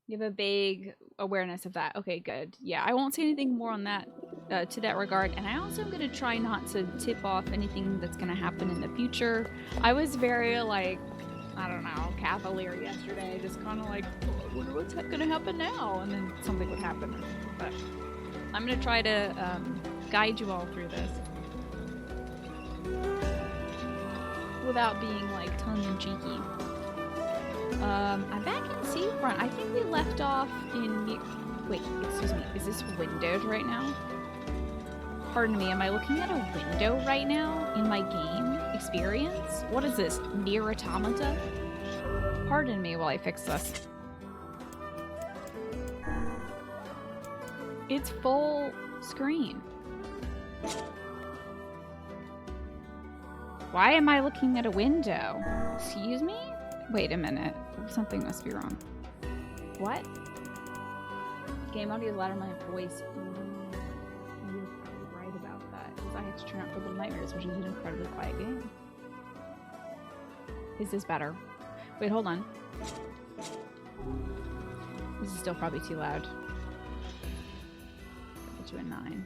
You have a vague awareness of that. Okay, good. Yeah, I won't say anything more on that to that regard. And I also am going to try not to tip off anything that's going to happen in the future. I was very, like, I don't know, cavalier yesterday. Just kind of like, oh, I wonder what's going to happen now. And then something would happen. But I'm going to try to guide you all through this. Without being, like, tongue-in-cheeky. I'm back in Seafront. I think we left off in... Wait, excuse me. Is this windowed right now? Pardon me, am I looking at a window right now in my game experience? What is this? NieR Automata? Pardon me while I fix this. It's full screen. Why am I looking at a window? Excuse me? Wait a minute. Something must be wrong. What? Game audio is louder than my voice. You're right about that. Because I had to turn up for Little Nightmares, which is an incredibly quiet game. Is this better? Wait, hold on. This is still probably too loud. Go to a 9.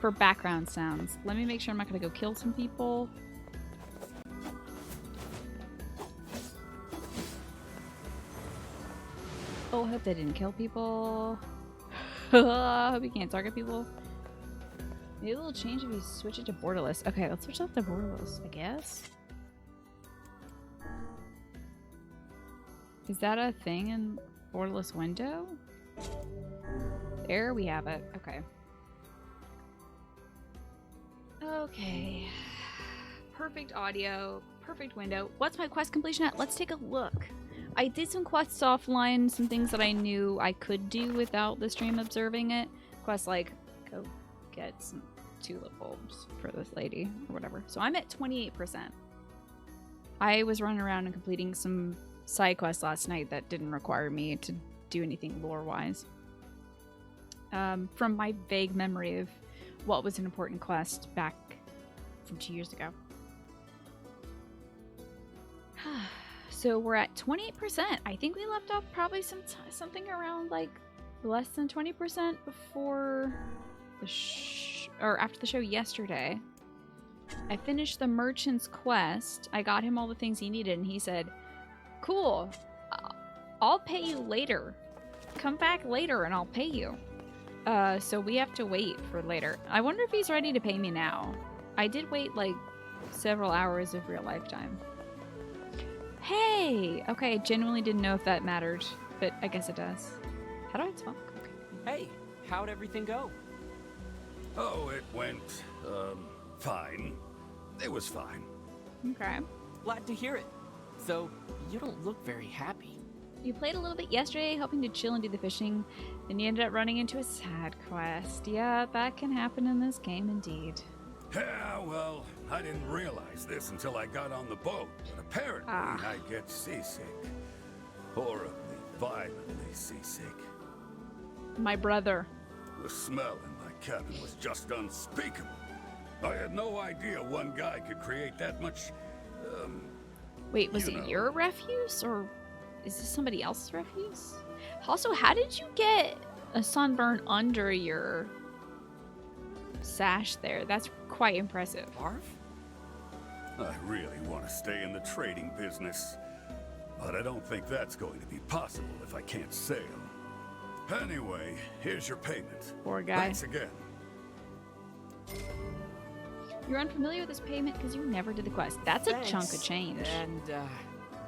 For background sounds. Let me make sure I'm not going to go kill some people. Oh, I hope they didn't kill people. I hope you can't target people. Maybe a little change if you switch it to borderless. Okay, let's switch that to borderless, I guess. Is that a thing in borderless window? There we have it. Okay. Okay. Perfect audio. Perfect window. What's my quest completion at? Let's take a look. I did some quests offline, some things that I knew I could do without the stream observing it. Quests like, go get some tulip bulbs for this lady, or whatever. So I'm at 28%. I was running around and completing some side quests last night that didn't require me to do anything lore-wise. From my vague memory of what was an important quest back from 2 years ago. So we're at 28%. I think we left off probably something around like less than 20% before the or after the show yesterday. I finished the merchant's quest. I got him all the things he needed, and he said, "Cool, I'll pay you later. Come back later, and I'll pay you." So we have to wait for later. I wonder if he's ready to pay me now. I did wait like several hours of real life time. Hey! Okay, I genuinely didn't know if that mattered, but I guess it does. How do I talk? Okay. Hey, how'd everything go? Oh, it went, fine. It was fine. Okay. Glad to hear it. So, you don't look very happy. You played a little bit yesterday, hoping to chill and do the fishing, then you ended up running into a side quest. Yeah, that can happen in this game indeed. Yeah, well, I didn't realize this until I got on the boat, but apparently I get seasick. Horribly, violently seasick. My brother. The smell in my cabin was just unspeakable. I had no idea one guy could create that much, Wait, was it your refuse, or is this somebody else's refuse? Also, how did you get a sunburn under your sash there? That's quite impressive. Barf? I really want to stay in the trading business, but I don't think that's going to be possible if I can't sail. Anyway, here's your payment. Poor guy. Thanks again. You're unfamiliar with this payment because you never did the quest. That's a chunk of change. And,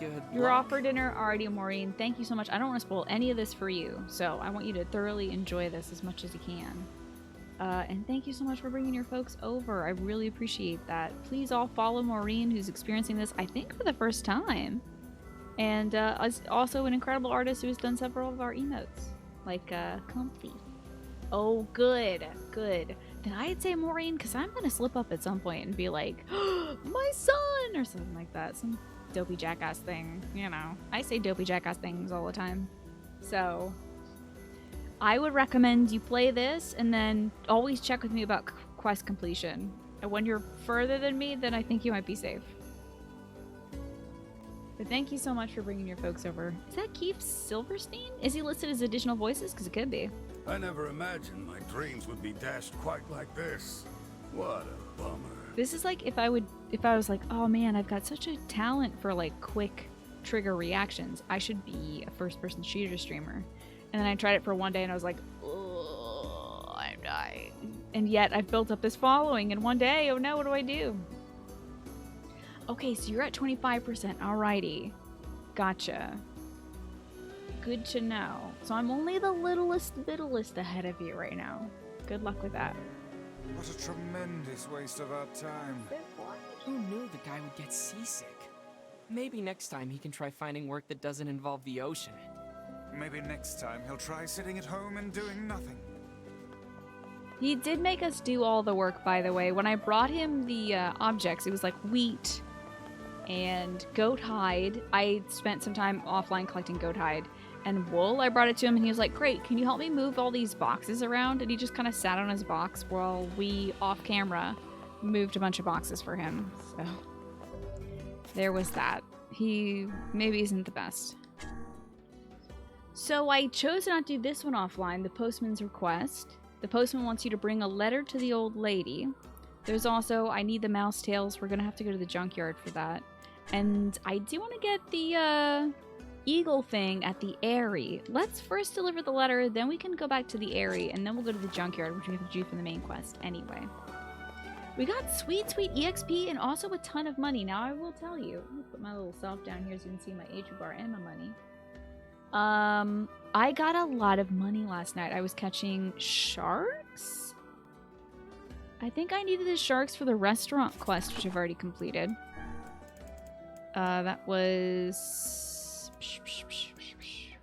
good Your luck. offer dinner already, Maureen. Thank you so much. I don't want to spoil any of this for you, so I want you to thoroughly enjoy this as much as you can. And thank you so much for bringing your folks over. I really appreciate that. Please all follow Maureen, who's experiencing this, I think, for the first time. And is also an incredible artist who has done several of our emotes, like Comfy. Oh, good, good. Then I'd say Maureen, because I'm going to slip up at some point and be like, oh, my son, or something like that. Some dopey jackass thing, you know. I say dopey jackass things all the time. So I would recommend you play this and then always check with me about quest completion. And when you're further than me, then I think you might be safe. But thank you so much for bringing your folks over. Is that Keith Silverstein? Is he listed as additional voices? Because it could be. I never imagined my dreams would be dashed quite like this. What a bummer. This is like if I was like, oh man, I've got such a talent for like quick trigger reactions. I should be a first-person shooter streamer. And then I tried it for one day and I was like, oh, I'm dying. And yet I've built up this following in one day. Oh no, what do I do? Okay, so you're at 25%. Alrighty. Gotcha. Good to know. So I'm only the littlest ahead of you right now. Good luck with that. What a tremendous waste of our time. Who knew the guy would get seasick? Maybe next time he can try finding work that doesn't involve the ocean. Maybe next time he'll try sitting at home and doing nothing. He did make us do all the work, by the way. When I brought him the objects, it was like wheat and goat hide. I spent some time offline collecting goat hide. And wool, I brought it to him and he was like, great, can you help me move all these boxes around? And he just kind of sat on his box while we, off camera, moved a bunch of boxes for him. So there was that. He maybe isn't the best. So I chose not to do this one offline, the postman's request. The postman wants you to bring a letter to the old lady. There's also, I need the mouse tails. We're gonna have to go to the junkyard for that. And I do want to get the eagle thing at the Airy. Let's first deliver the letter, then we can go back to the Airy, and then we'll go to the junkyard, which we have to do for the main quest anyway. We got sweet EXP and also a ton of money. Now I will tell you, let me put my little self down here so you can see my HP bar and my money. I got a lot of money last night. I was catching sharks? I think I needed the sharks for the restaurant quest, which I've already completed. That was...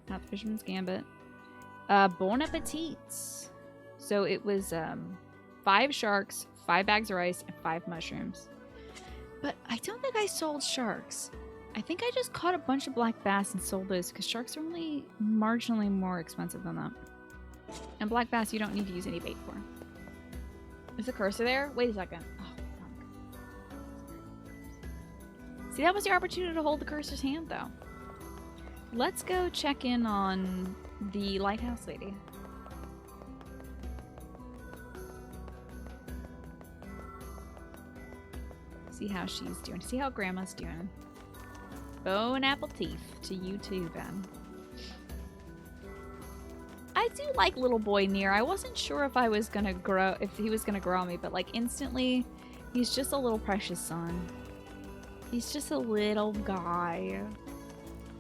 not the Fisherman's Gambit. Bon Appetit. So it was 5 sharks, 5 bags of rice, and 5 mushrooms. But I don't think I sold sharks. I think I just caught a bunch of black bass and sold those because sharks are only marginally more expensive than that. And black bass you don't need to use any bait for. Is the cursor there? Wait a second. Oh, fuck. See, that was your opportunity to hold the cursor's hand, though. Let's go check in on the lighthouse lady. See how she's doing. See how grandma's doing. Bon appetit to you too, Ben. I do like little boy NieR. I wasn't sure if he was gonna grow on me, but like instantly, he's just a little precious son. He's just a little guy.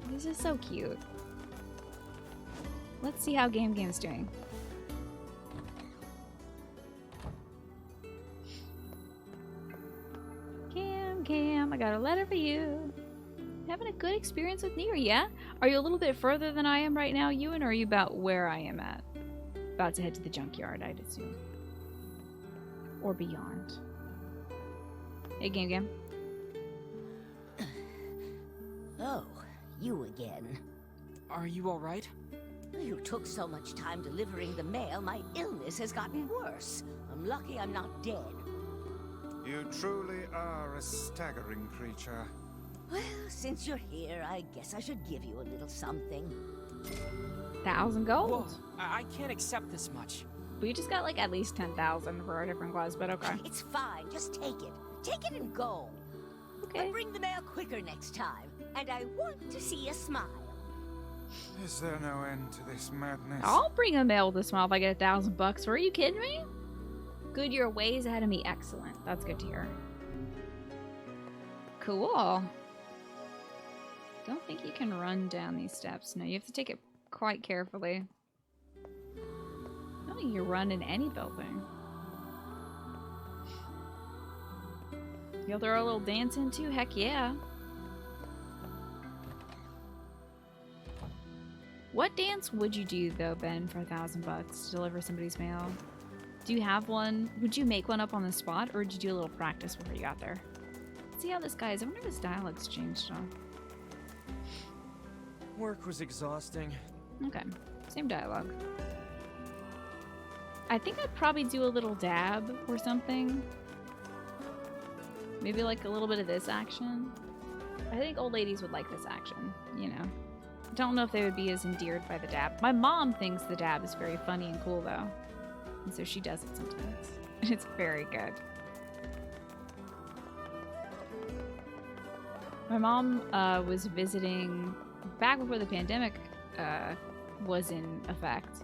He's just so cute. Let's see how Game's doing. Cam, I got a letter for you. Having a good experience with NieR, yeah? Are you a little bit further than I am right now, Ewan, or are you about where I am at? About to head to the junkyard, I'd assume. Or beyond. Hey, Game. Oh, you again. Are you alright? You took so much time delivering the mail, my illness has gotten worse. I'm lucky I'm not dead. You truly are a staggering creature. Well, since you're here, I guess I should give you a little something. 1,000 gold. Whoa, I can't accept this much. We just got like at least 10,000 for our different quests, but okay. It's fine, just take it. Take it and go. Okay. But bring the mail quicker next time, and I want to see a smile. Is there no end to this madness? I'll bring a mail this month if I get $1,000. Are you kidding me? Good, you're ways ahead of me. Excellent. That's good to hear. Cool. Don't think you can run down these steps. No, you have to take it quite carefully. I don't think you run in any building. You'll throw a little dance in too? Heck yeah. What dance would you do though, Ben, for $1,000 to deliver somebody's mail? Do you have one? Would you make one up on the spot, or did you do a little practice before you got there? Let's see how this guy is. I wonder if his dialogue's changed at all. Work was exhausting. Okay, same dialogue. I think I'd probably do a little dab or something. Maybe like a little bit of this action. I think old ladies would like this action, you know. Don't know if they would be as endeared by the dab. My mom thinks the dab is very funny and cool, though. And so she does it sometimes. It's very good. My mom was visiting back before the pandemic was in effect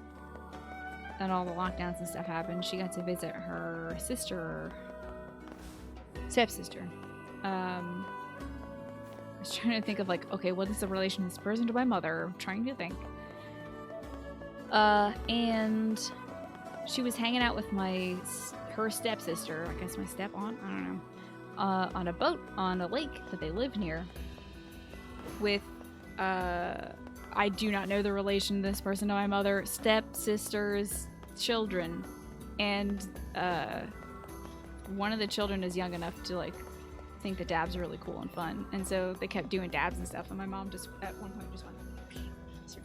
and all the lockdowns and stuff happened. She got to visit her stepsister. I was trying to think of like, okay, what is the relation of this person to my mother? I'm trying to think. And she was hanging out with her stepsister, I guess my step-aunt, I don't know, on a boat on a lake that they live near with, I do not know the relation of this person to my mother, stepsister's children. And one of the children is young enough to like think that dabs are really cool and fun. And so they kept doing dabs and stuff. And my mom just at one point just went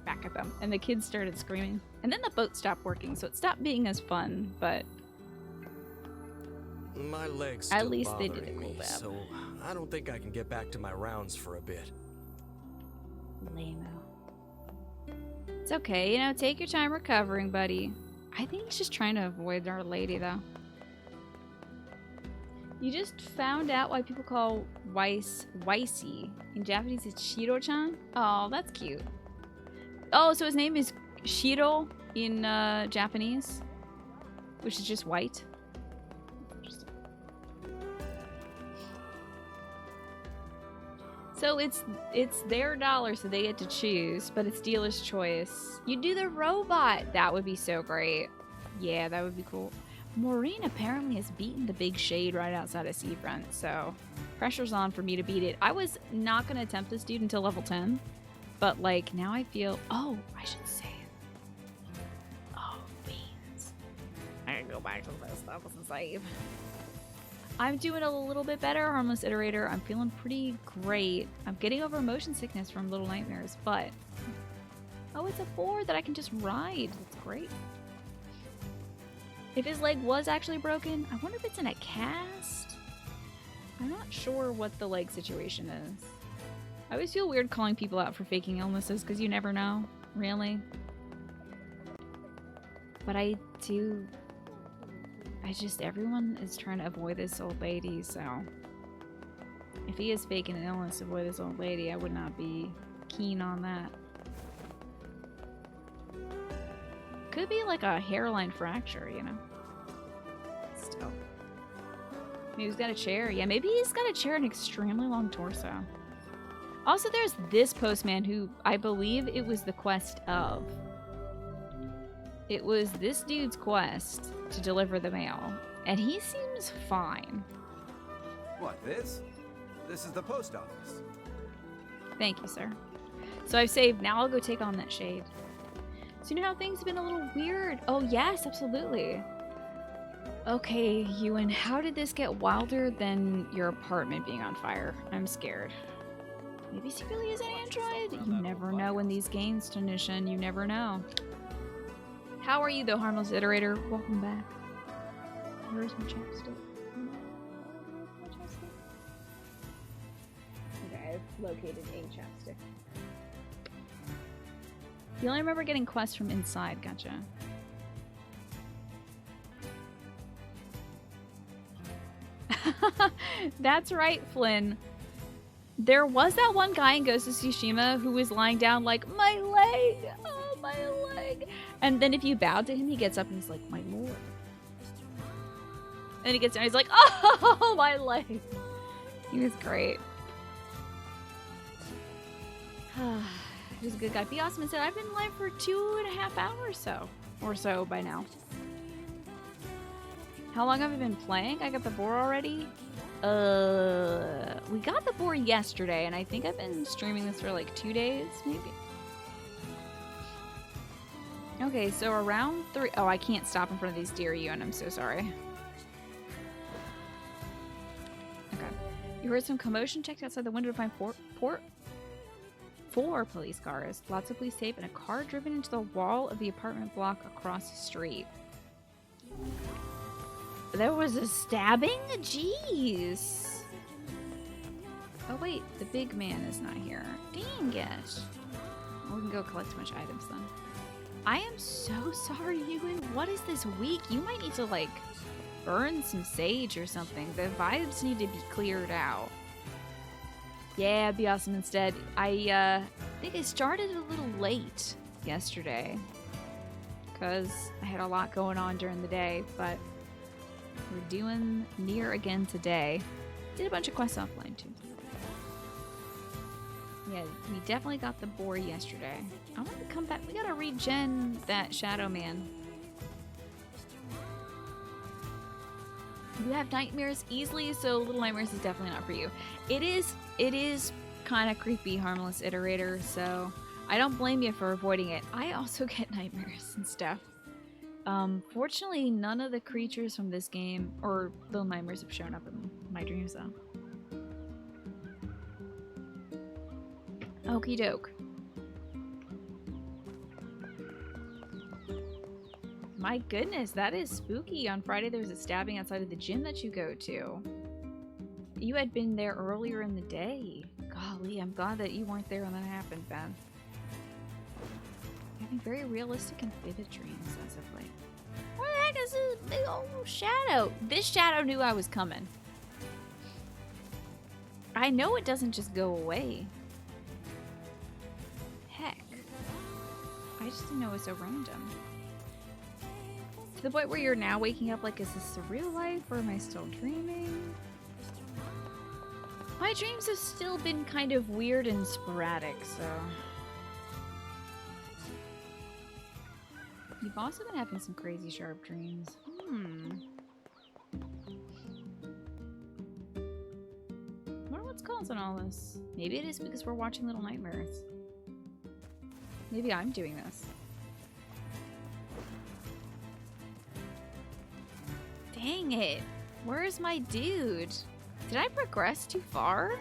back at them. And the kids started screaming. And then the boat stopped working. So it stopped being as fun. But my legs at still least they did a bothering cool me, dab. so I don't think I can get back to my rounds for a bit. Lame-o. It's okay, you know, take your time recovering, buddy. I think he's just trying to avoid Our Lady, though. You just found out why people call Weiss Weissy. In Japanese, it's Shiro-chan. Oh, that's cute. Oh, so his name is Shiro in Japanese, which is just white. So it's their dollar, so they get to choose, but it's dealer's choice. You do the robot. That would be so great. Yeah, that would be cool. Maureen apparently has beaten the big shade right outside of Seafront, so pressure's on for me to beat it. I was not going to attempt this dude until level 10, but like now I feel, oh, I should say it. Oh, beans. I can go back to this stuff and save. I'm doing a little bit better, Harmless Iterator. I'm feeling pretty great. I'm getting over motion sickness from Little Nightmares, but... Oh, it's a board that I can just ride. That's great. If his leg was actually broken, I wonder if it's in a cast? I'm not sure what the leg situation is. I always feel weird calling people out for faking illnesses, because you never know. Really. But I do... everyone is trying to avoid this old lady, so if he is faking an illness to avoid this old lady, I would not be keen on that. Could be like a hairline fracture, you know? Still. Maybe he's got a chair. Yeah, maybe he's got a chair and an extremely long torso. Also, there's this postman who I believe it was the quest of. It was this dude's quest to deliver the mail, and he seems fine. What, this? This is the post office. Thank you, sir. So I've saved. Now I'll go take on that shade. So you know how things have been a little weird? Oh, yes, absolutely. Okay, Ewan, how did this get wilder than your apartment being on fire? I'm scared. Maybe he really is an android? You never know in these games, Tanishan. You never know. How are you, though, Harmless Iterator? Welcome back. Where's my chapstick? Okay, I've located a chapstick. You only remember getting quests from inside. Gotcha. That's right, Flynn. There was that one guy in Ghost of Tsushima who was lying down like, my leg! Oh, my leg! And then if you bowed to him, he gets up and he's like, my lord. And he gets down and he's like, oh, my leg! He was great. He was a good guy. Be Awesome said, I've been live for 2.5 hours or so by now. How long have I been playing? I got the board already? We got the board yesterday, and I think I've been streaming this for like 2 days, maybe. Okay, so around 3... Oh, I can't stop in front of these deer, and I'm so sorry. Okay. You heard some commotion. Checked outside the window to find four police cars, lots of police tape, and a car driven into the wall of the apartment block across the street. There was a stabbing? Jeez. Oh wait, the big man is not here. Dang it. We can go collect a bunch of items then. I am so sorry, Ewan. What is this week? You might need to, like, burn some sage or something. The vibes need to be cleared out. Yeah, it'd be awesome instead. I think I started a little late yesterday because I had a lot going on during the day, but we're doing NieR again today. Did a bunch of quests offline too. Yeah, we definitely got the boar yesterday. I want to come back. We gotta regen that Shadow Man. You have nightmares easily, so Little Nightmares is definitely not for you. It is kind of creepy, harmless iterator, so I don't blame you for avoiding it. I also get nightmares and stuff. Fortunately, none of the creatures from this game or Little Nightmares have shown up in my dreams, though. Okie doke. My goodness, that is spooky. On Friday, there was a stabbing outside of the gym that you go to. You had been there earlier in the day. Golly, I'm glad that you weren't there when that happened, Ben. Having very realistic and vivid dreams as of late. What the heck is this big old shadow? This shadow knew I was coming. I know it doesn't just go away. Heck. I just didn't know it was so random. To the point where you're now waking up like, is this a real life or am I still dreaming? My dreams have still been kind of weird and sporadic, so... You've also been having some crazy sharp dreams. I wonder what's causing all this. Maybe it is because we're watching Little Nightmares. Maybe I'm doing this. Dang it! Where's my dude? Did I progress too far?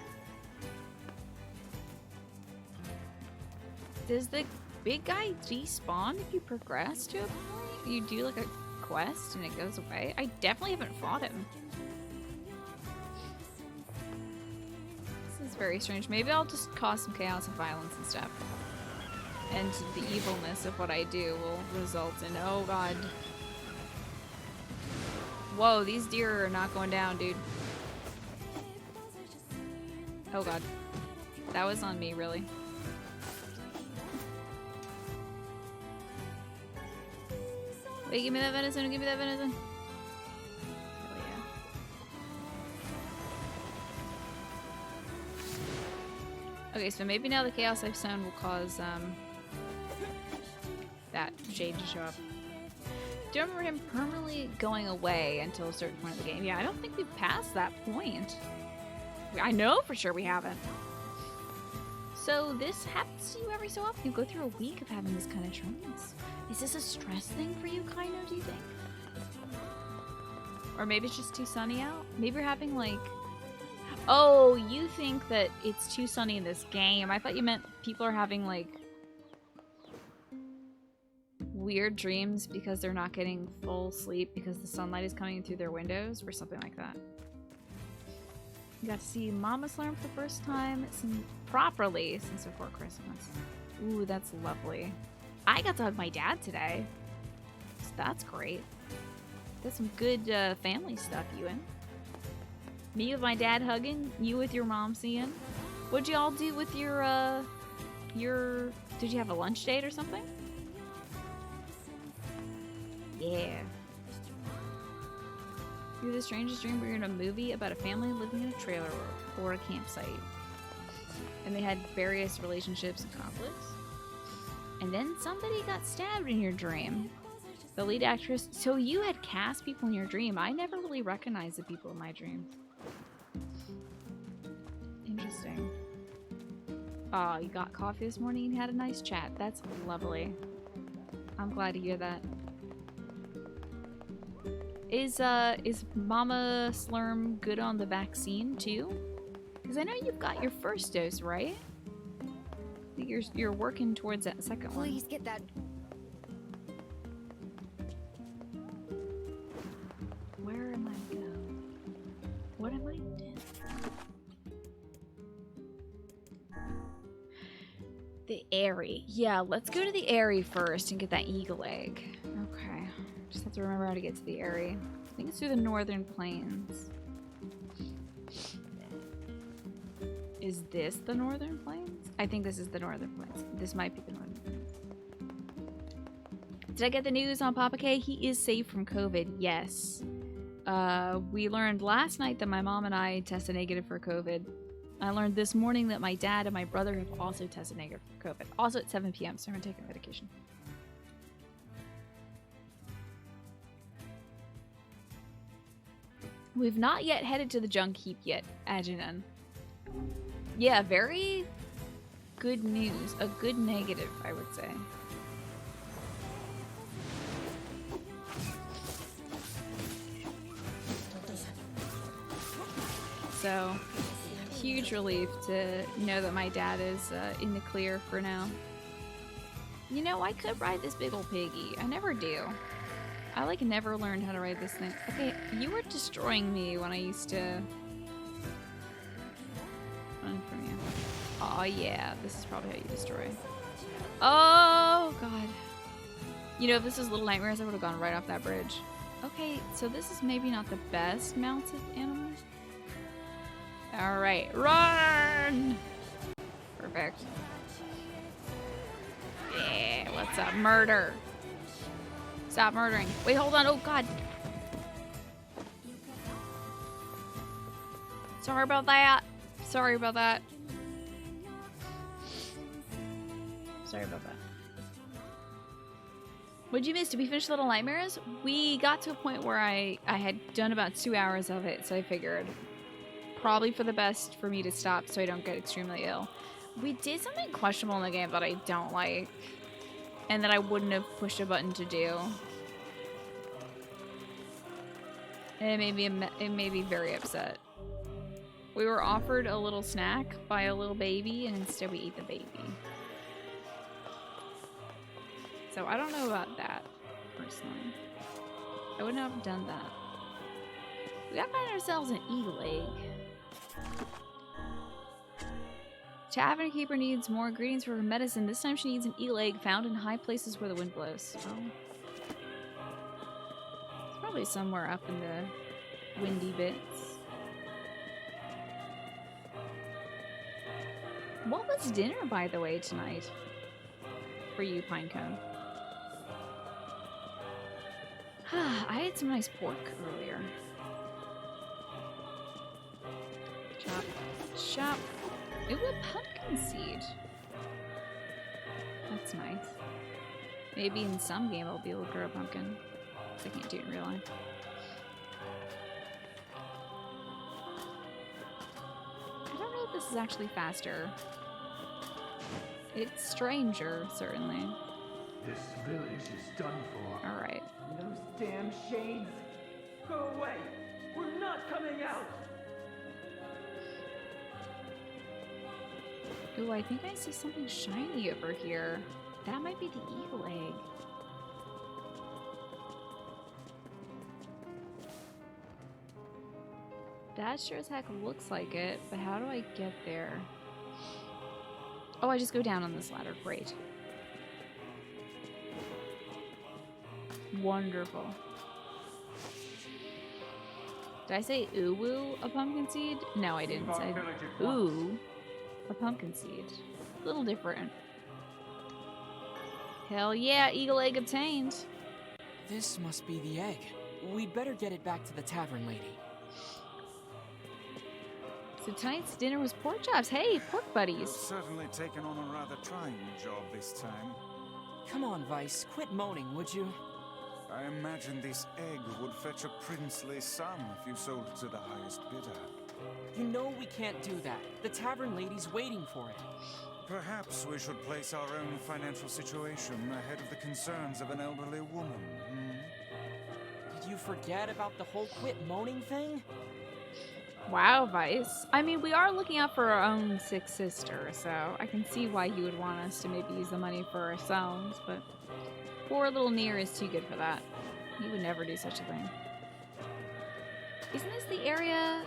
Does the big guy despawn if you progress to a point? You do like a quest and it goes away? I definitely haven't fought him. This is very strange. Maybe I'll just cause some chaos and violence and stuff. And the evilness of what I do will result in... Oh god. Whoa, these deer are not going down, dude. Oh god. That was on me, really. Wait, give me that venison, give me that venison. Hell yeah. Okay, so maybe now the chaos I've sown will cause, that shade to show up. Do you remember him permanently going away until a certain point of the game? Yeah, I don't think we've passed that point. I know for sure we haven't. So this happens to you every so often. You go through a week of having this kind of dreams. Is this a stress thing for you, kind of, do you think? Or maybe it's just too sunny out? Maybe you're having, like... Oh, you think that it's too sunny in this game. I thought you meant people are having, like... weird dreams because they're not getting full sleep because the sunlight is coming in through their windows or something like that. You got to see Mama Slurm for the first time properly since before Christmas. Ooh, that's lovely. I got to hug my dad today. So that's great. That's some good family stuff, Ewan. Me with my dad hugging, you with your mom seeing. What'd you all do with your... Did you have a lunch date or something? Yeah. You're the strangest dream where you're in a movie about a family living in a trailer or a campsite. And they had various relationships and conflicts. And then somebody got stabbed in your dream. The lead actress. So you had cast people in your dream. I never really recognized the people in my dreams. Interesting. Oh, you got coffee this morning and had a nice chat. That's lovely. I'm glad to hear that. Is Mama Slurm good on the vaccine too? Because I know you've got your first dose, right? I think you're working towards that second one. Please get that. Where am I going? What am I doing? Airy. Yeah, let's go to the Airy first and get that eagle egg. Okay. Just have to remember how to get to the Airy. I think it's through the northern plains. Is this the northern plains? I think this is the northern plains. This might be the northern plains. Did I get the news on Papa K? He is safe from COVID, yes. We learned last night that my mom and I tested negative for COVID. I learned this morning that my dad and my brother have also tested negative for COVID. Also at 7 p.m., so I'm gonna take my medication. We've not yet headed to the junk heap yet, Ajinan. Yeah, very good news. A good negative, I would say. So, huge relief to know that my dad is in the clear for now. You know, I could ride this big old piggy. I never do. I, like, never learned how to ride this thing. Okay, you were destroying me when I used to run from you. Oh yeah, this is probably how you destroy. Oh, God. You know, if this was Little Nightmares, I would have gone right off that bridge. Okay, so this is maybe not the best mounted animals. Alright, run! Perfect. Yeah, what's up? Murder. Stop murdering. Wait, hold on. Oh, God. Sorry about that. Sorry about that. Sorry about that. What'd you miss? Did we finish Little Nightmares? We got to a point where I had done about 2 hours of it, so I figured probably for the best for me to stop so I don't get extremely ill. We did something questionable in the game that I don't like, and that I wouldn't have pushed a button to do. And it made me very upset. We were offered a little snack by a little baby, and instead we ate the baby. So I don't know about that, personally. I would not have done that. We gotta find ourselves an eagle egg. Tavern Keeper needs more ingredients for her medicine. This time she needs an eagle egg found in high places where the wind blows. Well, it's probably somewhere up in the windy bits. What was dinner, by the way, tonight? For you, Pinecone. I had some nice pork earlier. Chop. Chop. Ooh, a pumpkin seed. That's nice. Maybe in some game I'll be able to grow a pumpkin. I can't do it in real life. I don't know if this is actually faster. It's stranger, certainly. This village is done for. Alright. Those damn shades! Go away! We're not coming out! Ooh, I think I see something shiny over here. That might be the eagle egg. That sure as heck looks like it, but how do I get there? Oh, I just go down on this ladder. Great. Wonderful. Did I say ooh-woo, a pumpkin seed? No, I didn't say ooh, a pumpkin seed. A little different. Hell yeah, eagle egg obtained. This must be the egg. We'd better get it back to the tavern lady. So tonight's dinner was pork chops. Hey, pork You've buddies. certainly taken on a rather trying job this time. Come on, Vice, quit moaning, would you? I imagine this egg would fetch a princely sum if you sold it to the highest bidder. You know we can't do that. The tavern lady's waiting for it. Perhaps we should place our own financial situation ahead of the concerns of an elderly woman, Did you forget about the whole quit moaning thing? Wow, Vice. I mean, we are looking out for our own sick sister, so I can see why you would want us to maybe use the money for ourselves, but poor little NieR is too good for that. He would never do such a thing. Isn't this the area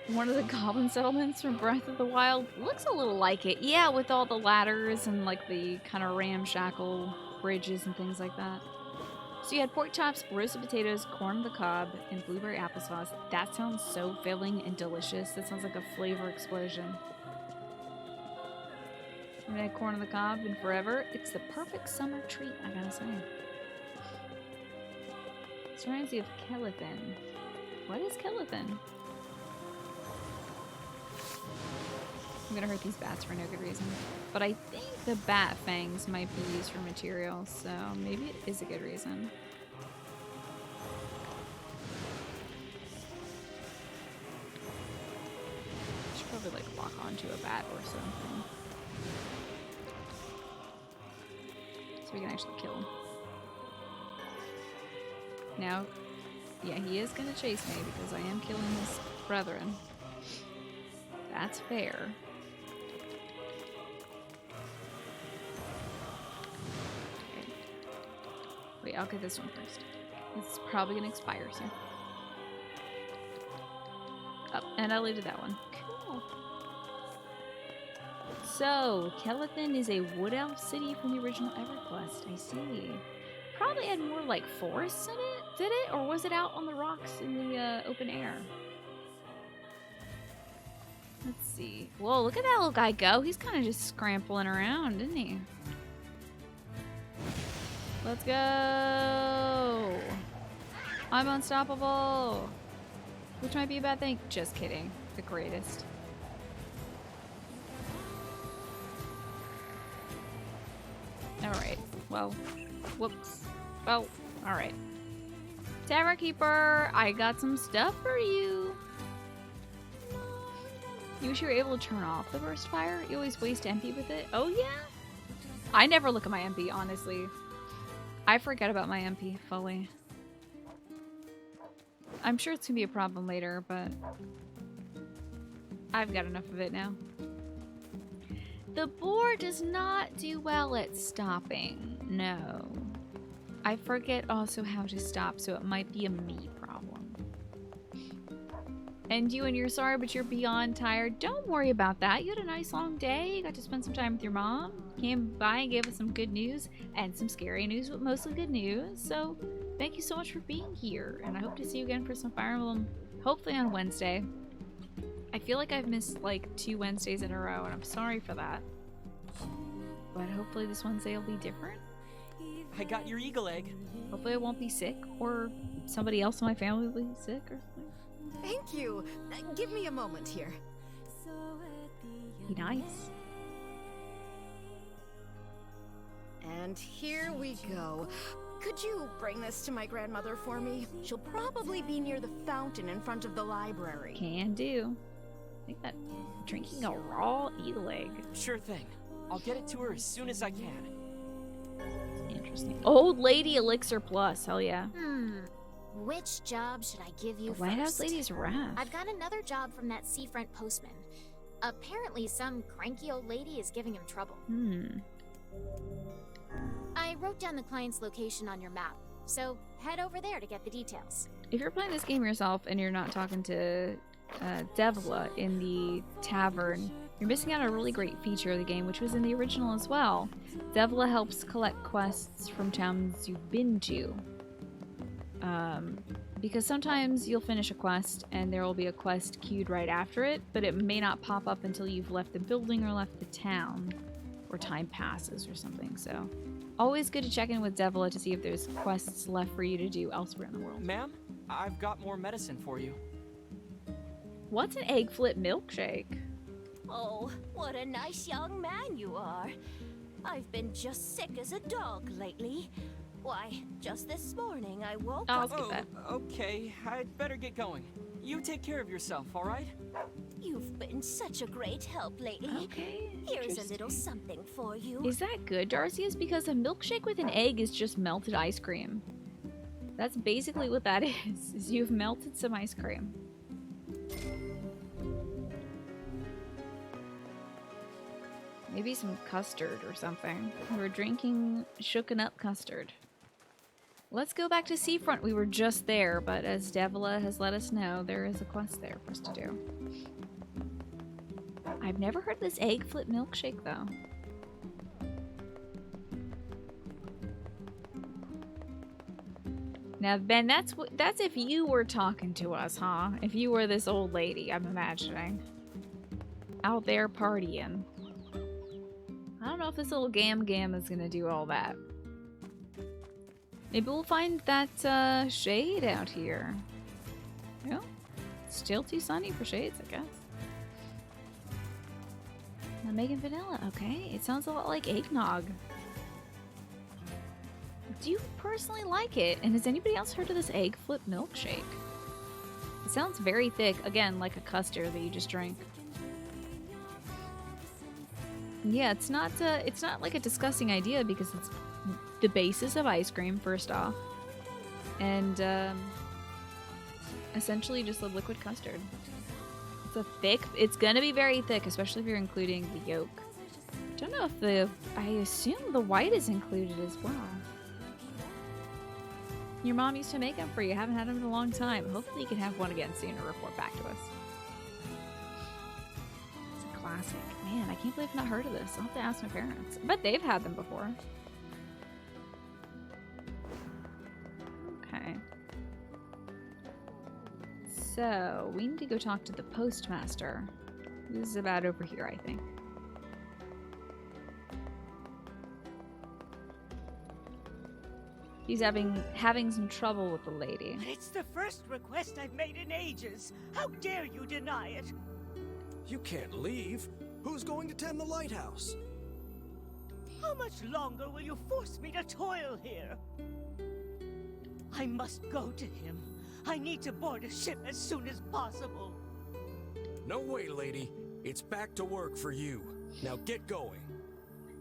One of the goblin settlements from Breath of the Wild looks a little like it. Yeah, with all the ladders and like the kind of ramshackle bridges and things like that. So you had pork chops, roasted potatoes, corn on the cob, and blueberry applesauce. That sounds so filling and delicious. That sounds like a flavor explosion. I haven't had corn on the cob in forever. It's the perfect summer treat, I gotta say. This reminds me of Kelithin. What is Kelithin? I'm gonna hurt these bats for no good reason. But I think the bat fangs might be used for materials, so maybe it is a good reason. I should probably like lock onto a bat or something. So we can actually kill him. Now, yeah, he is gonna chase me because I am killing his brethren. That's fair. Okay. Wait, I'll get this one first. It's probably gonna expire soon. Oh, and I deleted that one. Cool. So, Kelithin is a wood elf city from the original EverQuest. I see. Probably had more like forests in it, did it? Or was it out on the rocks in the open air? Let's see. Whoa, look at that little guy go. He's kind of just scrambling around, isn't he? Let's go. I'm unstoppable. Which might be a bad thing. Just kidding. The greatest. Alright. Well, whoops. Well, alright. Tavern Keeper, I got some stuff for you. You wish you were able to turn off the burst fire? You always waste MP with it? Oh yeah? I never look at my MP, honestly. I forget about my MP fully. I'm sure it's gonna be a problem later, but I've got enough of it now. The board does not do well at stopping. No. I forget also how to stop, so it might be a me problem. And you're sorry, but you're beyond tired. Don't worry about that. You had a nice long day. You got to spend some time with your mom. Came by and gave us some good news and some scary news, but mostly good news. So thank you so much for being here. And I hope to see you again for some Fire Emblem, hopefully on Wednesday. I feel like I've missed like 2 Wednesdays in a row, and I'm sorry for that. But hopefully this Wednesday will be different. I got your eagle egg. Hopefully I won't be sick, or somebody else in my family will be sick or something. Thank you. Give me a moment here. Be nice. And here we go. Could you bring this to my grandmother for me? She'll probably be near the fountain in front of the library. Can do. I think that drinking a raw eagle egg. Sure thing. I'll get it to her as soon as I can. Interesting. Old Lady Elixir Plus. Hell yeah. Which job should I give you The White House Lady's Wrath. I've got another job from that seafront postman. Apparently some cranky old lady is giving him trouble. I wrote down the client's location on your map, so head over there to get the details. If you're playing this game yourself and you're not talking to Devla in the tavern, you're missing out on a really great feature of the game, which was in the original as well. Devla helps collect quests from towns you've been to. Because sometimes you'll finish a quest and there will be a quest queued right after it, but it may not pop up until you've left the building or left the town, or time passes or something, so always good to check in with Devla to see if there's quests left for you to do elsewhere in the world. Ma'am, I've got more medicine for you. What's an egg flip milkshake? Oh, what a nice young man you are. I've been just sick as a dog lately. Why, just this morning I woke I'll up. skip that. Okay, I'd better get going. You take care of yourself, all right? You've been such a great help lately. Okay. Here's a little something for you. Is that good, Darcy? Is because a milkshake with an egg is just melted ice cream. That's basically what that is you've melted some ice cream. Maybe some custard or something. We're drinking shooken up custard. Let's go back to Seafront. We were just there, but as Devila has let us know, there is a quest there for us to do. I've never heard of this egg flip milkshake, though. Now, Ben, that's if you were talking to us, huh? If you were this old lady, I'm imagining. Out there partying. I don't know if this little Gam is gonna do all that. Maybe we'll find that shade out here. Yeah, still too sunny for shades, I guess. Now making vanilla, okay. It sounds a lot like eggnog. Do you personally like it? And has anybody else heard of this egg flip milkshake? It sounds very thick, again, like a custard that you just drink. Yeah, it's not like a disgusting idea because it's the basis of ice cream, first off, and essentially just a liquid custard. It's gonna be very thick, especially if you're including the yolk. I don't know if I assume the white is included as well. Your mom used to make them for you. Haven't had them in a long time. Hopefully you can have one again soon or report back to us. It's a classic. Man, I can't believe I've not heard of this. I'll have to ask my parents. I bet they've had them before. Okay. So, we need to go talk to the postmaster. This is about over here, I think. He's having some trouble with the lady. But it's the first request I've made in ages. How dare you deny it? You can't leave. Who's going to tend the lighthouse? How much longer will you force me to toil here? I must go to him. I need to board a ship as soon as possible. No way, lady. It's back to work for you. Now get going.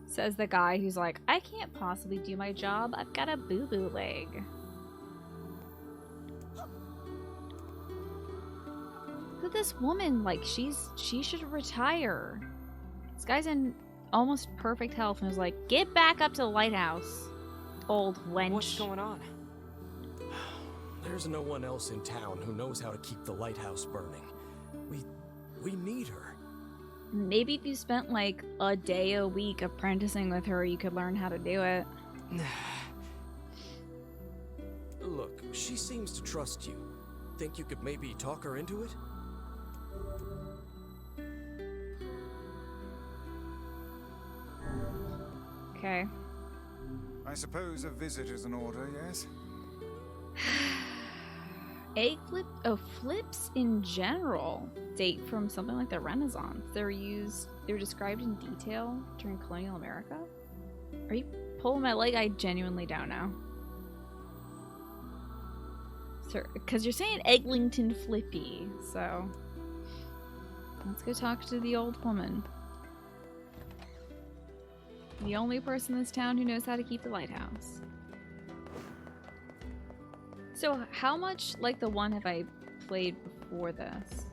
Says the guy who's like, I can't possibly do my job. I've got a boo-boo leg. Look at this woman. Like, she should retire. This guy's in almost perfect health and is like, get back up to the lighthouse, old wench. What's going on? There's no one else in town who knows how to keep the lighthouse burning. We need her. Maybe if you spent like a day a week apprenticing with her, you could learn how to do it. Look, she seems to trust you. Think you could maybe talk her into it? Okay. I suppose a visit is in order, yes? Egg flips in general date from something like the Renaissance. They were described in detail during colonial America. Are you pulling my leg? I genuinely don't know. Sir, because you're saying Eglinton Flippy, so let's go talk to the old woman. The only person in this town who knows how to keep the lighthouse. So how much like the one have I played before this?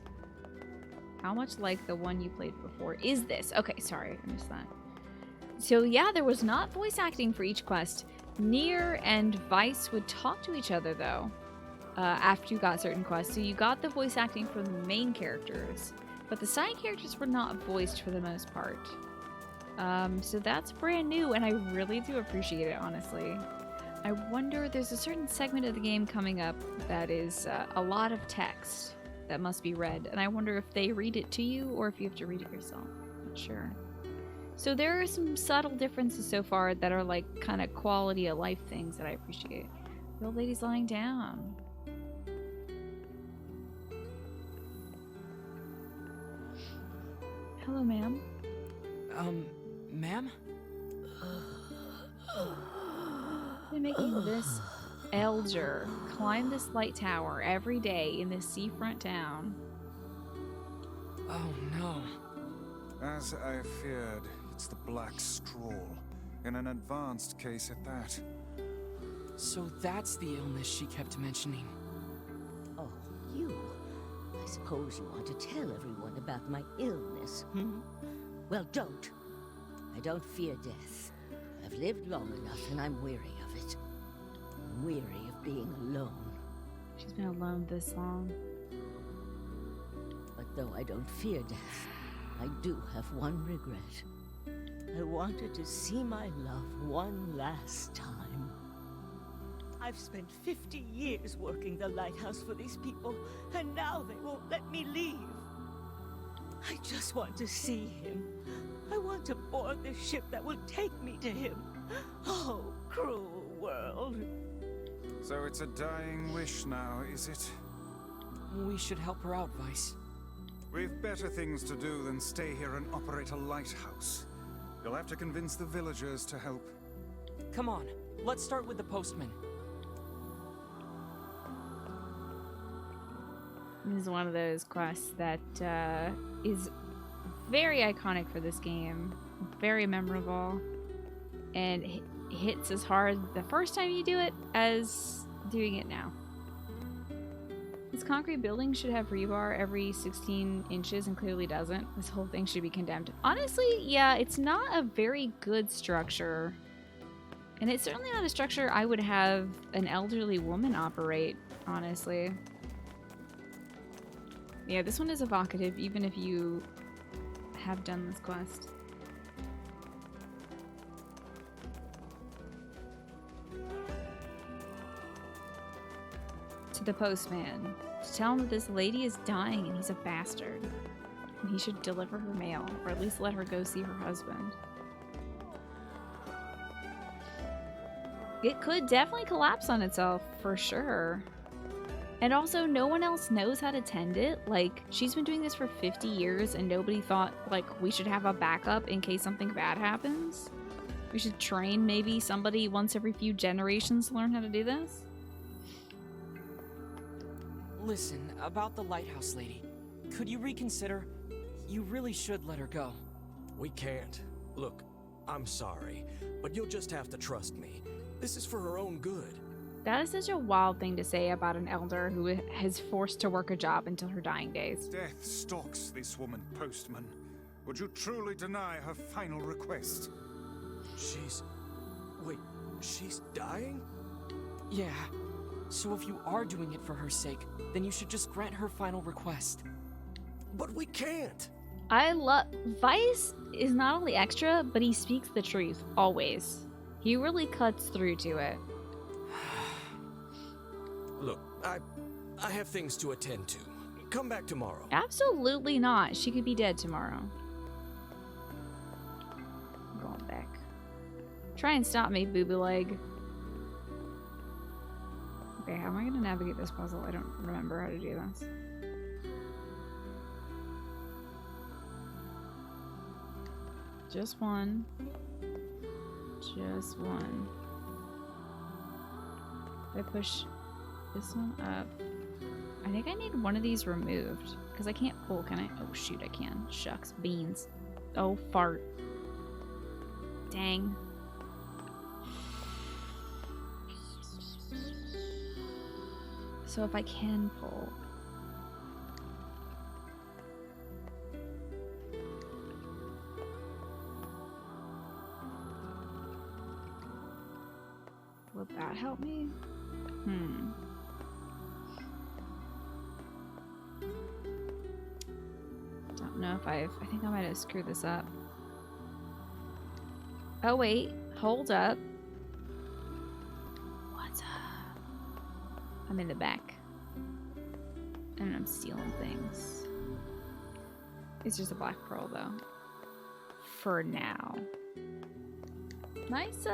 How much like the one you played before is this? Okay, sorry, I missed that. So yeah, there was not voice acting for each quest. NieR and Vice would talk to each other though, after you got certain quests. So you got the voice acting for the main characters, but the side characters were not voiced for the most part. So that's brand new, and I really do appreciate it, honestly. I wonder, there's a certain segment of the game coming up that is a lot of text that must be read, and I wonder if they read it to you or if you have to read it yourself. Not sure. So there are some subtle differences so far that are like kind of quality of life things that I appreciate. The old lady's lying down. Hello, ma'am. Ma'am? They're making this elder climb this light tower every day in this seafront town. Oh no. As I feared, it's the Black Stroll, in an advanced case at that. So that's the illness she kept mentioning. Oh, you. I suppose you want to tell everyone about my illness, hmm? Well, don't. I don't fear death. I've lived long enough and I'm weary of it. weary of being alone. She's been alone this long. But though I don't fear death, I do have one regret. I wanted to see my love one last time. I've spent 50 years working the lighthouse for these people, and now they won't let me leave. I just want to see him. I want to board the ship that will take me to him. Oh, cruel world. So it's a dying wish now, is it? We should help her out, Vice. We've better things to do than stay here and operate a lighthouse. You'll have to convince the villagers to help. Come on, let's start with the postman. This is one of those quests that is very iconic for this game, very memorable, and hits as hard the first time you do it as doing it now. This concrete building should have rebar every 16 inches and clearly doesn't. This whole thing should be condemned. Honestly, yeah, it's not a very good structure. And it's certainly not a structure I would have an elderly woman operate, honestly. Yeah, this one is evocative, even if you have done this quest. To the postman, to tell him that this lady is dying and he's a bastard. And he should deliver her mail, or at least let her go see her husband. It could definitely collapse on itself, for sure. And also, no one else knows how to tend it. Like, she's been doing this for 50 years and nobody thought, like, we should have a backup in case something bad happens. We should train maybe somebody once every few generations to learn how to do this. Listen, about the lighthouse lady. Could you reconsider? You really should let her go. We can't. Look, I'm sorry, but you'll just have to trust me. This is for her own good. That is such a wild thing to say about an elder who is forced to work a job until her dying days. Death stalks this woman, postman. Would you truly deny her final request? Wait, she's dying? Yeah. So if you are doing it for her sake, then you should just grant her final request. But we can't! Vice is not only extra, but he speaks the truth, always. He really cuts through to it. Look, I have things to attend to. Come back tomorrow. Absolutely not. She could be dead tomorrow. I'm going back. Try and stop me, boo-boo leg. Okay, how am I going to navigate this puzzle? I don't remember how to do this. Just one. Just one. If I push this one up, I think I need one of these removed because I can't pull, can I? Oh shoot, I can. Shucks, beans. Oh fart. Dang. So if I can pull. Will that help me? Don't know if I think I might have screwed this up. Oh wait, hold up. What's up? I'm in the back. And I'm stealing things. It's just a black pearl though. For now. Nice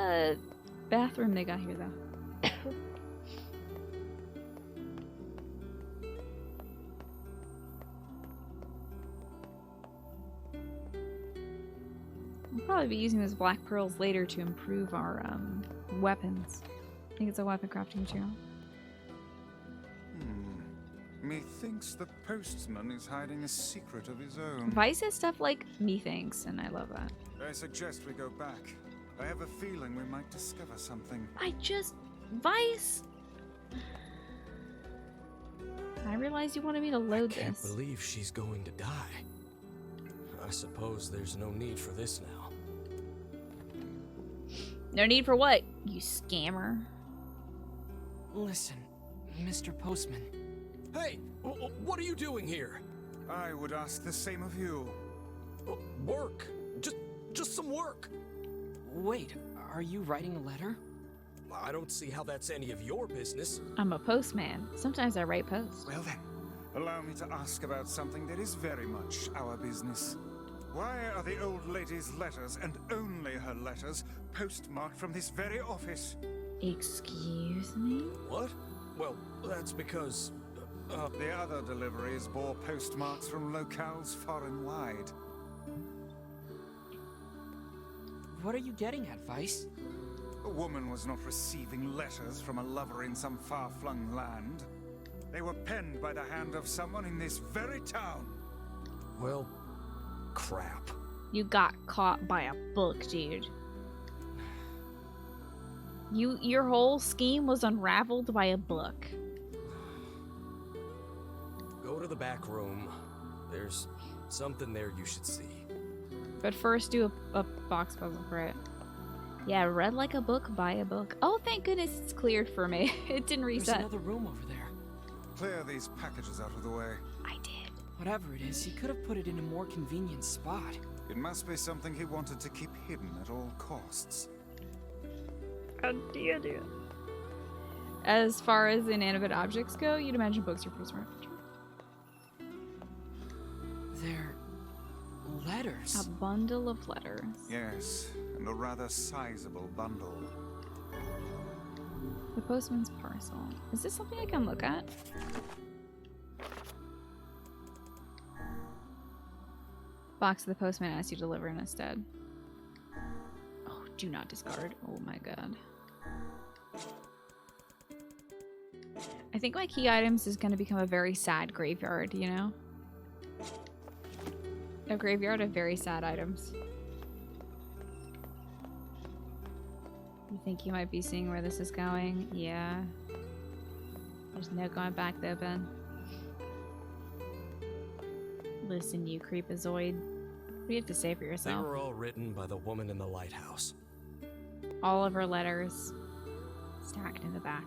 bathroom they got here though. We'll probably be using those black pearls later to improve our weapons. I think it's a weapon crafting material. Methinks the postman is hiding a secret of his own. Vice has stuff like methinks, and I love that. I suggest we go back. I have a feeling we might discover something. Vice! I realized you wanted me to load this. I can't believe she's going to die. I suppose there's no need for this now. No need for what, you scammer? Listen, Mr. Postman. Hey, what are you doing here? I would ask the same of you. Work. Just some work. Wait, are you writing a letter? I don't see how that's any of your business. I'm a postman. Sometimes I write posts. Well then, allow me to ask about something that is very much our business. Why are the old lady's letters, and only her letters, postmarked from this very office? Excuse me? What? Well, that's because... The other deliveries bore postmarks from locales far and wide. What are you getting at, Vice? A woman was not receiving letters from a lover in some far-flung land. They were penned by the hand of someone in this very town. Well, crap. You got caught by a book, dude. Your whole scheme was unraveled by a book. Go to the back room. There's something there you should see. But first do a box puzzle for it. Yeah, read like a book, buy a book. Oh, thank goodness it's cleared for me. It didn't reset. There's another room over there. Clear these packages out of the way. I did. Whatever it is, he could have put it in a more convenient spot. It must be something he wanted to keep hidden at all costs. How do you do it? As far as inanimate objects go, you'd imagine books are pretty smart. They're letters. A bundle of letters. Yes, and a rather sizable bundle. The postman's parcel. Is this something I can look at? Box the postman asks you to deliver instead. Oh, do not discard. Oh my god. I think my key items is going to become a very sad graveyard, you know? A graveyard of very sad items. You think you might be seeing where this is going? Yeah. There's no going back though, Ben. Listen, you creepazoid. What do you have to say for They yourself? were all written by the woman in the lighthouse. All of her letters stacked in the back.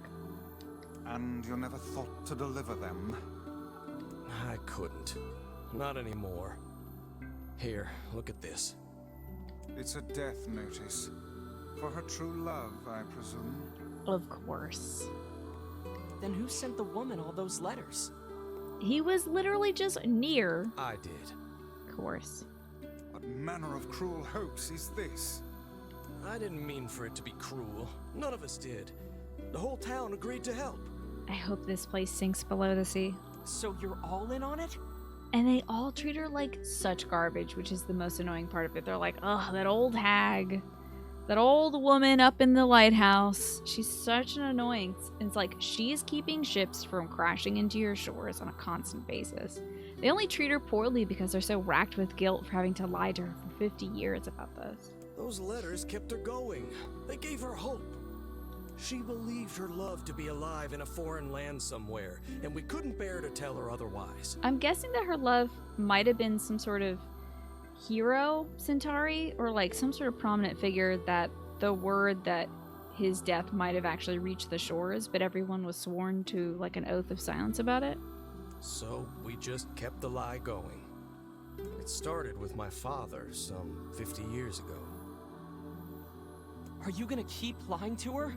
And you never thought to deliver them? I couldn't. Not anymore. Here, look at this. It's a death notice. For her true love, I presume. Of course. Then who sent the woman all those letters? He was literally just NieR. I did. Of course. What manner of cruel hoax is this? I didn't mean for it to be cruel. None of us did. The whole town agreed to help. I hope this place sinks below the sea. So you're all in on it? And they all treat her like such garbage, which is the most annoying part of it. They're like, ugh, that old hag. That old woman up in the lighthouse. She's such an annoyance. It's like she's keeping ships from crashing into your shores on a constant basis. They only treat her poorly because they're so racked with guilt for having to lie to her for 50 years about this. Those letters kept her going. They gave her hope. She believed her love to be alive in a foreign land somewhere, and we couldn't bear to tell her otherwise. I'm guessing that her love might have been some sort of hero Centauri, or like some sort of prominent figure that the word that his death might have actually reached the shores, but everyone was sworn to like an oath of silence about it. So we just kept the lie going. It started with my father some 50 years ago. Are you gonna keep lying to her?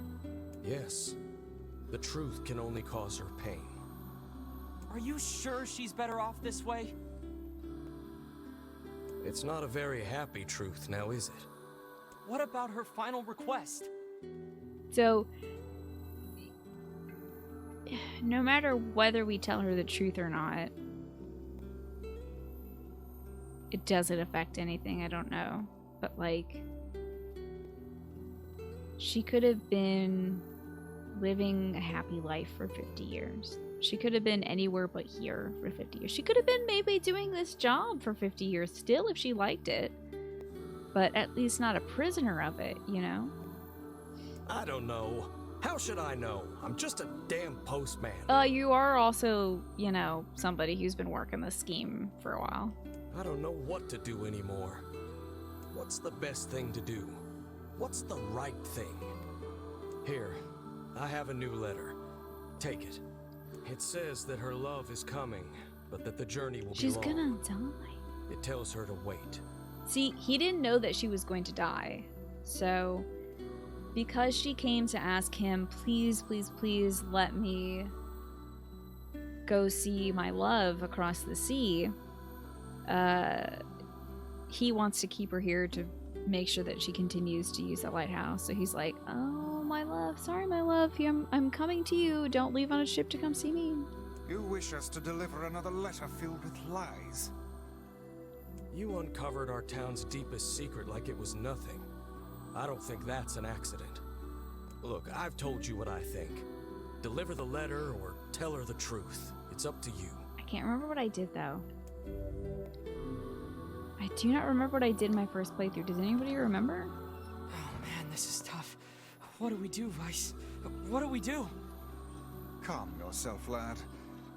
Yes. The truth can only cause her pain. Are you sure she's better off this way? It's not a very happy truth now, is it? What about her final request? So, no matter whether we tell her the truth or not, it doesn't affect anything, I don't know. But like, she could have been living a happy life for 50 years. She could have been anywhere but here for 50 years. She could have been maybe doing this job for 50 years still if she liked it. But at least not a prisoner of it, you know? I don't know. How should I know? I'm just a damn postman. You are also, you know, somebody who's been working the scheme for a while. I don't know what to do anymore. What's the best thing to do? What's the right thing? Here, I have a new letter. Take it. It says that her love is coming, but that the journey will She's be long. gonna die. It tells her to wait. See, he didn't know that she was going to die. So, because she came to ask him, please, please, please let me go see my love across the sea, he wants to keep her here to make sure that she continues to use the lighthouse. So he's like, oh, my love, sorry, my love, I'm coming to you. Don't leave on a ship to come see me. You wish us to deliver another letter filled with lies? You uncovered our town's deepest secret like it was nothing. I don't think that's an accident. Look, I've told you what I think. Deliver the letter or tell her the truth. It's up to you. I can't remember what I did, though. I do not remember what I did in my first playthrough. Does anybody remember? Oh man, this is tough. What do we do, Vice? What do we do? Calm yourself, lad.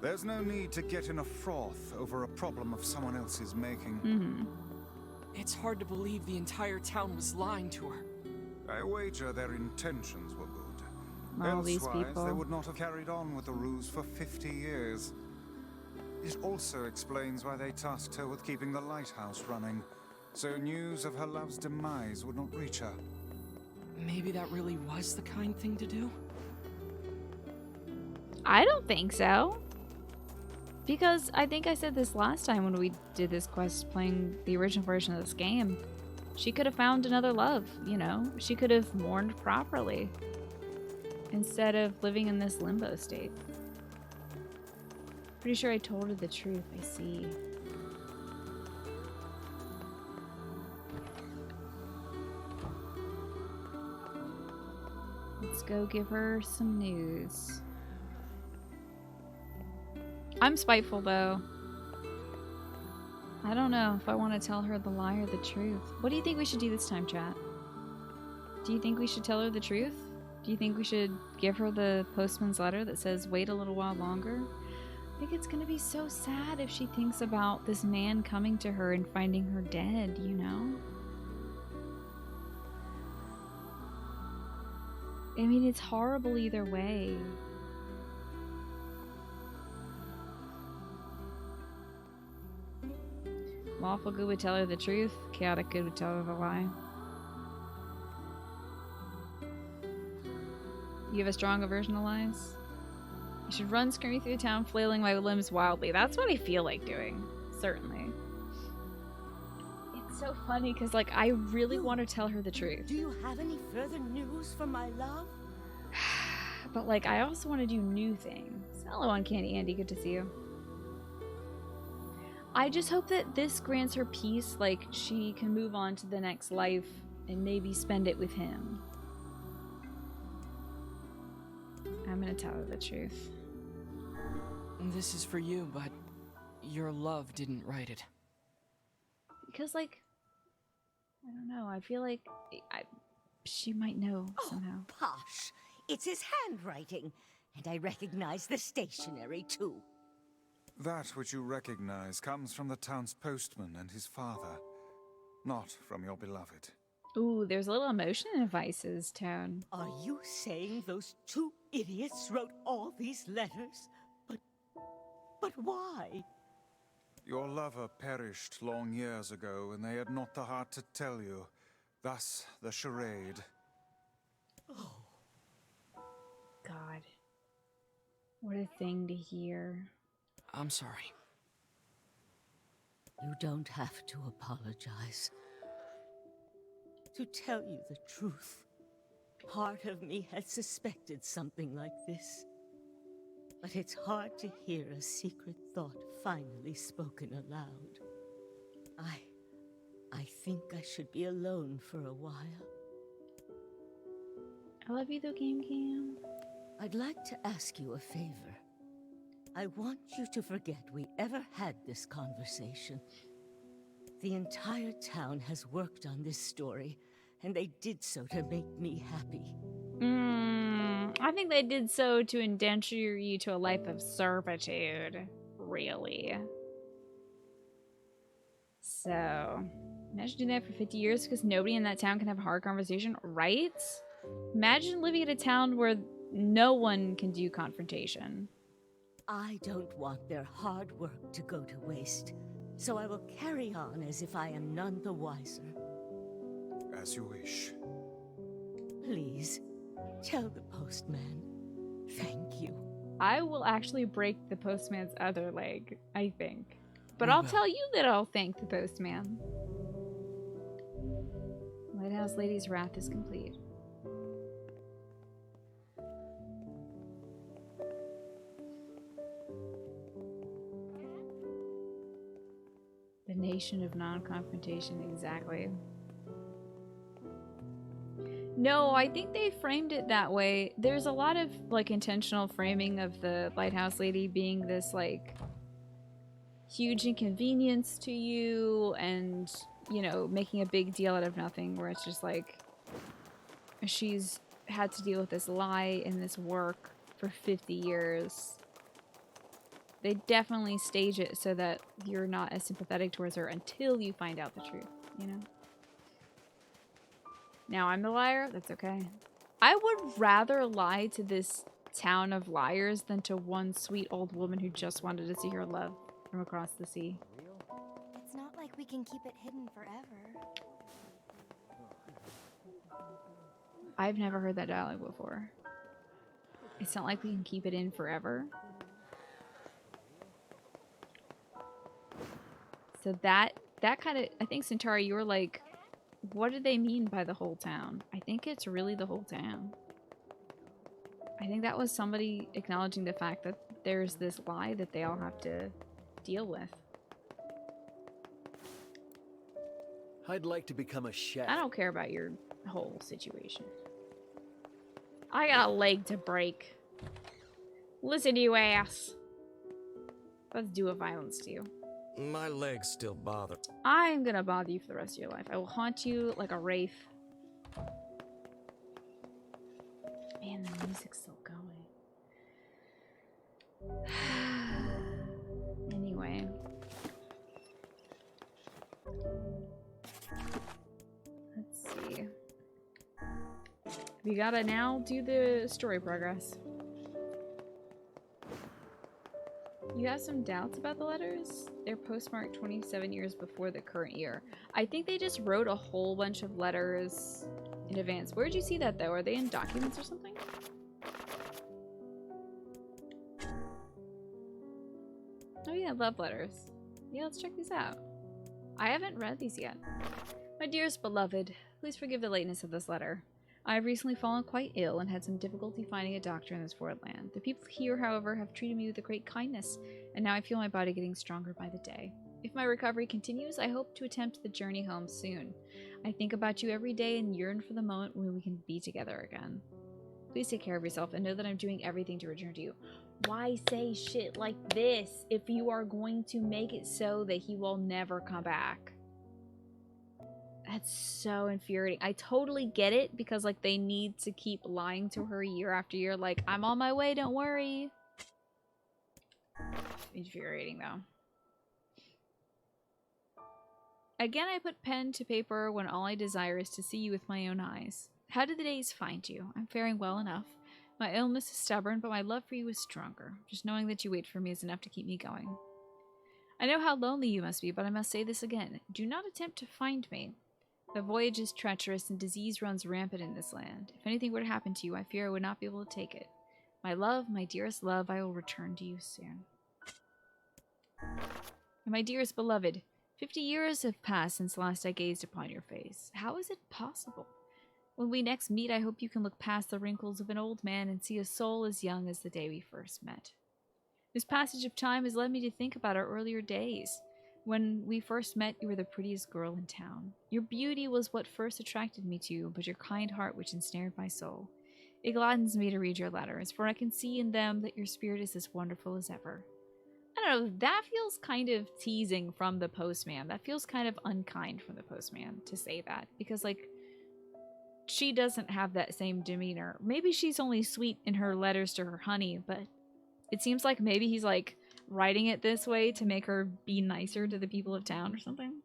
There's no need to get in a froth over a problem of someone else's making. Mm-hmm. It's hard to believe the entire town was lying to her. I wager their intentions were good. All these Elsewise, people. they would not have carried on with the ruse for 50 years. It also explains why they tasked her with keeping the lighthouse running, so news of her love's demise would not reach her. Maybe that really was the kind thing to do? I don't think so. Because I think I said this last time when we did this quest playing the original version of this game. She could have found another love, you know? She could have mourned properly instead of living in this limbo state. Pretty sure I told her the truth, I see. Let's go give her some news. I'm spiteful, though. I don't know if I want to tell her the lie or the truth. What do you think we should do this time, chat? Do you think we should tell her the truth? Do you think we should give her the postman's letter that says, wait a little while longer? I think it's going to be so sad if she thinks about this man coming to her and finding her dead, you know? I mean, it's horrible either way. Lawful good would tell her the truth. Chaotic good would tell her the lie. You have a strong aversion to lies? I should run screaming through the town, flailing my limbs wildly. That's what I feel like doing. Certainly. It's so funny because, like, I really want to tell her the truth. Do you have any further news from my love? But, like, I also want to do new things. Hello, Uncanny Andy. Good to see you. I just hope that this grants her peace. Like, she can move on to the next life and maybe spend it with him. I'm gonna tell her the truth. This is for you, but your love didn't write it. Because, like, I don't know. I feel like she might know somehow. Posh! It's his handwriting, and I recognize the stationery, too. That which you recognize comes from the town's postman and his father, not from your beloved. Ooh, there's a little emotion in Vice's tone. Are you saying those two idiots wrote all these letters? But why? Your lover perished long years ago, and they had not the heart to tell you. Thus, the charade. Oh. God. What a thing to hear. I'm sorry. You don't have to apologize. To tell you the truth, part of me had suspected something like this. But it's hard to hear a secret thought finally spoken aloud. I think I should be alone for a while. I love you though, Game Cam. I'd like to ask you a favor. I want you to forget we ever had this conversation. The entire town has worked on this story, and they did so to make me happy. I think they did so to indenture you to a life of servitude. Really. So, imagine doing that for 50 years because nobody in that town can have a hard conversation, right? Imagine living in a town where No one can do confrontation. I don't want their hard work to go to waste, so I will carry on as if I am none the wiser. As you wish. Please, tell the postman. Thank you. I will actually break the postman's other leg, I think. But I'll tell you that I'll thank the postman. Lighthouse Lady's wrath is complete. The nation of non-confrontation, exactly. No, I think they framed it that way. There's a lot of, like, intentional framing of the Lighthouse Lady being this, like, huge inconvenience to you and, you know, making a big deal out of nothing, where it's just like she's had to deal with this lie and this work for 50 years. They definitely stage it so that you're not as sympathetic towards her until you find out the truth, you know? Now I'm the liar? That's okay. I would rather lie to this town of liars than to one sweet old woman who just wanted to see her love from across the sea. It's not like we can keep it hidden forever. I've never heard that dialogue before. It's not like we can keep it in forever. So that kind of, I think, Centauri, you were like, what do they mean by the whole town? I think it's really the whole town. I think that was somebody acknowledging the fact that there's this lie that they all have to deal with. I'd like to become a chef. I don't care about your whole situation. I got a leg to break. Listen to you, ass. Let's do a violence to you. My legs still bother. I'm gonna bother you for the rest of your life. I will haunt you like a wraith. Man, the music's still going. Anyway. Let's see. We gotta now do the story progress. You have some doubts about the letters? They're postmarked 27 years before the current year. I think they just wrote a whole bunch of letters in advance. Where'd you see that, though? Are they in documents or something? Oh yeah, love letters. Yeah, let's check these out. I haven't read these yet. My dearest beloved, please forgive the lateness of this letter. I have recently fallen quite ill and had some difficulty finding a doctor in this foreign land. The people here, however, have treated me with a great kindness, and now I feel my body getting stronger by the day. If my recovery continues, I hope to attempt the journey home soon. I think about you every day and yearn for the moment when we can be together again. Please take care of yourself and know that I'm doing everything to return to you. Why say shit like this if you are going to make it so that he will never come back? That's so infuriating. I totally get it because, like, they need to keep lying to her year after year. Like, I'm on my way, don't worry. Infuriating, though. Again, I put pen to paper when all I desire is to see you with my own eyes. How do the days find you? I'm faring well enough. My illness is stubborn, but my love for you is stronger. Just knowing that you wait for me is enough to keep me going. I know how lonely you must be, but I must say this again. Do not attempt to find me. The voyage is treacherous and disease runs rampant in this land. If anything were to happen to you, I fear I would not be able to take it. My love, my dearest love, I will return to you soon. And my dearest beloved, 50 years have passed since last I gazed upon your face. How is it possible? When we next meet, I hope you can look past the wrinkles of an old man and see a soul as young as the day we first met. This passage of time has led me to think about our earlier days. When we first met, you were the prettiest girl in town. Your beauty was what first attracted me to you, but your kind heart which ensnared my soul. It gladdens me to read your letters, for I can see in them that your spirit is as wonderful as ever. I don't know, that feels kind of teasing from the postman. That feels kind of unkind from the postman to say that, because, like, she doesn't have that same demeanor. Maybe she's only sweet in her letters to her honey, but it seems like maybe he's, like, writing it this way to make her be nicer to the people of town or something.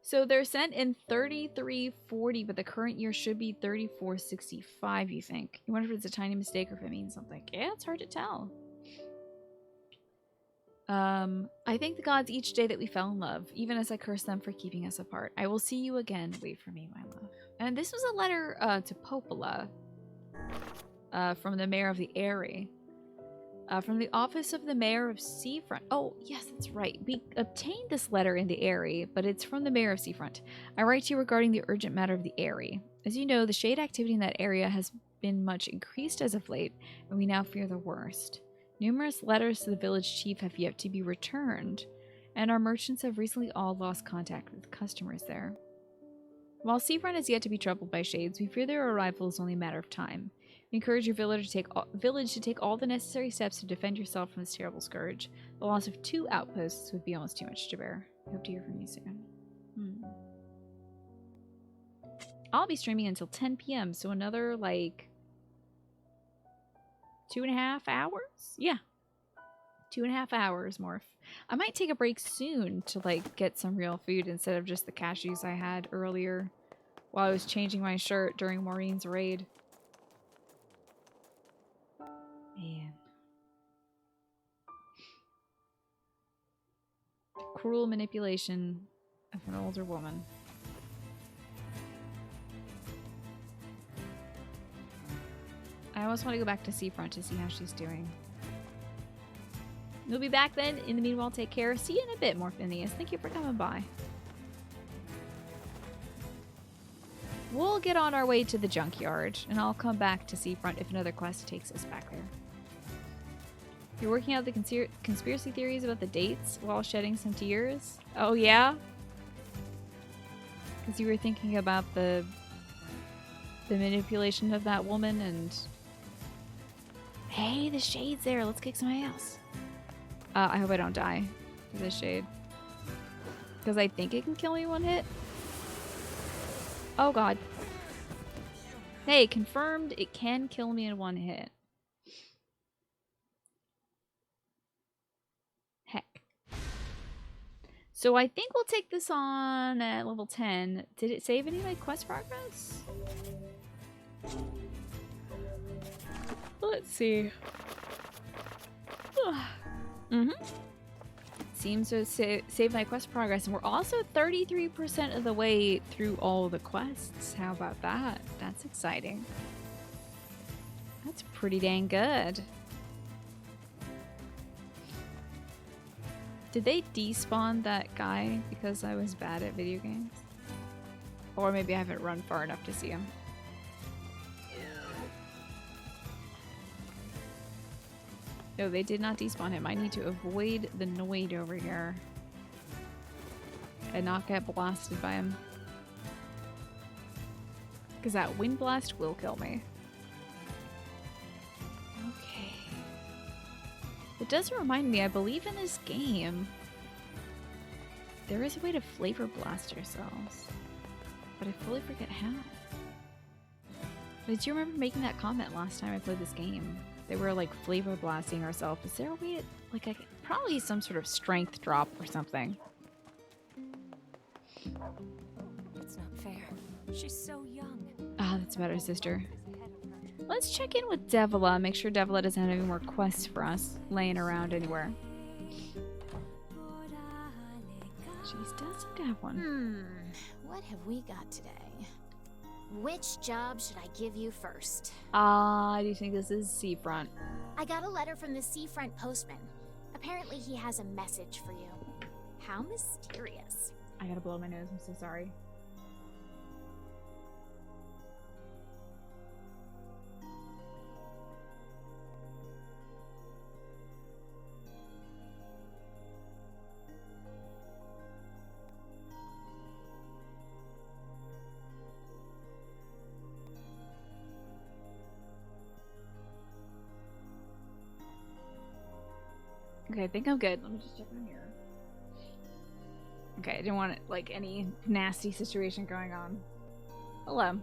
So they're sent in 3340, but the current year should be 3465, you think? You wonder if it's a tiny mistake or if it means something. Yeah, it's hard to tell. I thank the gods each day that we fell in love, even as I curse them for keeping us apart. I will see you again. Wait for me, my love. And this was a letter to Popola from the mayor of the Eyrie. From the office of the mayor of Seafront. Oh, yes, that's right. We obtained this letter in the Eyrie, but it's from the mayor of Seafront. I write to you regarding the urgent matter of the Eyrie. As you know, the shade activity in that area has been much increased as of late, and we now fear the worst. Numerous letters to the village chief have yet to be returned, and our merchants have recently all lost contact with customers there. While Seafront is yet to be troubled by shades, we fear their arrival is only a matter of time. We encourage your village to take all the necessary steps to defend yourself from this terrible scourge. The loss of 2 outposts would be almost too much to bear. I hope to hear from you soon. I'll be streaming until 10 p.m., so another, like, 2.5 hours? Yeah. 2.5 hours, Morph. I might take a break soon to, like, get some real food instead of just the cashews I had earlier while I was changing my shirt during Maureen's raid. Man. Cruel manipulation of an older woman. I almost want to go back to Seafront to see how she's doing. We'll be back then. In the meanwhile, take care. See you in a bit, more Phineas. Thank you for coming by. We'll get on our way to the junkyard, and I'll come back to Seafront if another quest takes us back there. You're working out the conspiracy theories about the dates while shedding some tears? Oh, yeah? Because you were thinking about the manipulation of that woman and... Hey, the shade's there. Let's kick some ass. I hope I don't die to this shade. Because I think it can kill me one hit. Oh, God. Hey, confirmed it can kill me in one hit. Heck. So I think we'll take this on at level 10. Did it save any of my quest progress? Let's see. Seems to save my quest progress, and we're also 33% of the way through all the quests. How about that? That's exciting. That's pretty dang good. Did they despawn that guy because I was bad at video games? Or maybe I haven't run far enough to see him. No, they did not despawn him. I need to avoid the Noid over here and not get blasted by him. Because that wind blast will kill me. Okay. It does remind me, I believe in this game, there is a way to flavor blast yourselves. But I fully forget how. But do you remember making that comment last time I played this game? They were like flavor blasting ourselves. Is there a way to, like, probably some sort of strength drop or something? It's not fair. She's so young. Ah, that's about her sister. Let's check in with Devila. Make sure Devila doesn't have any more quests for us laying around anywhere. She does seem to have one. What have we got today? Which job should I give you first? Do you think this is Seafront? I got a letter from the Seafront postman. Apparently he has a message for you. How mysterious. I gotta blow my nose, I'm so sorry. Okay, I think I'm good. Let me just check my mirror. Okay, I didn't want like any nasty situation going on. Hello.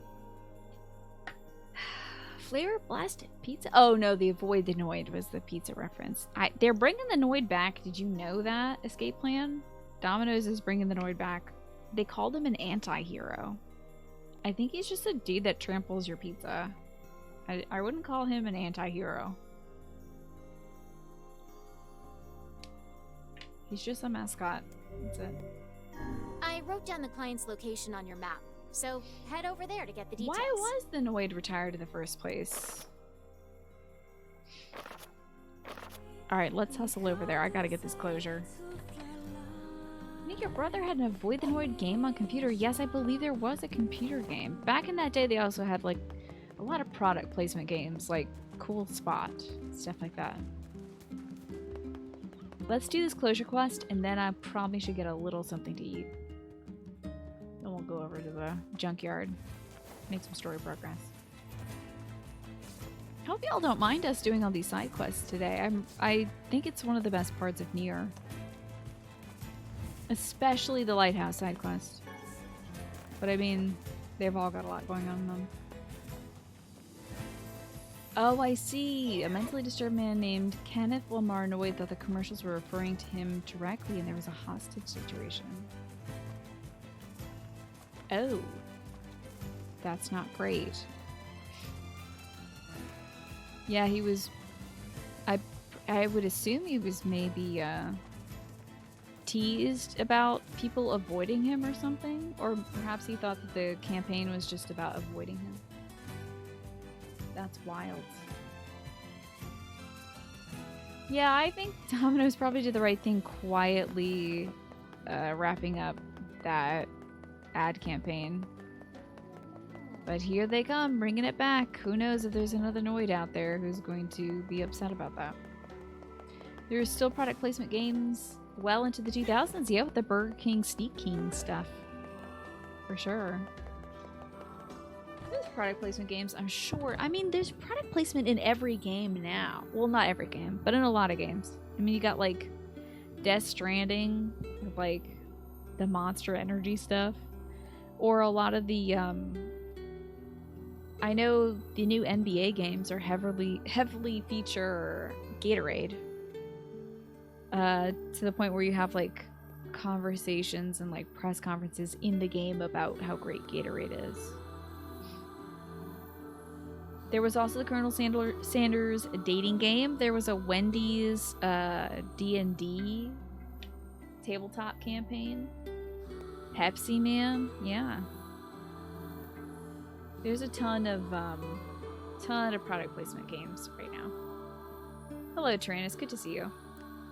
Flavor blasted pizza. Oh no, the avoid the Noid was the pizza reference. They're bringing the Noid back. Did you know that? Escape plan. Domino's is bringing the Noid back. they called him an anti-hero. I think he's just a dude that tramples your pizza. I wouldn't call him an anti-hero. He's just a mascot. That's it. I wrote down the client's location on your map, so head over there to get the details. Why was the Noid retired in the first place? Alright, let's hustle over there. I gotta get this closure. I think your brother had an Avoid the Noid game on computer. Yes, I believe there was a computer game. Back in that day, they also had, like, a lot of product placement games, like Cool Spot, stuff like that. Let's do this closure quest, and then I probably should get a little something to eat. Then we'll go over to the junkyard, make some story progress. I hope y'all don't mind us doing all these side quests today. I think it's one of the best parts of NieR. Especially the lighthouse side quest. But I mean, they've all got a lot going on in them. Oh, I see. A mentally disturbed man named Kenneth Lamar Noid thought the commercials were referring to him directly and there was a hostage situation. Oh. That's not great. Yeah, he was... I would assume he was maybe, teased about people avoiding him or something? Or perhaps he thought that the campaign was just about avoiding him. That's wild. Yeah, I think Domino's probably did the right thing quietly wrapping up that ad campaign. But here they come, bringing it back. Who knows if there's another Noid out there who's going to be upset about that. There's still product placement games well into the 2000s, yeah, with the Burger King Sneak King stuff. For sure. There's product placement games, I'm sure. I mean, there's product placement in every game now. Well, not every game, but in a lot of games. I mean, you got, like, Death Stranding, with, like, the Monster Energy stuff. Or a lot of the, I know the new NBA games are heavily feature Gatorade. To the point where you have, like, conversations and, like, press conferences in the game about how great Gatorade is. There was also the Colonel Sanders dating game. There was a Wendy's D&D tabletop campaign. Pepsi Man, yeah. There's a ton of product placement games right now. Hello, Tran. It's good to see you.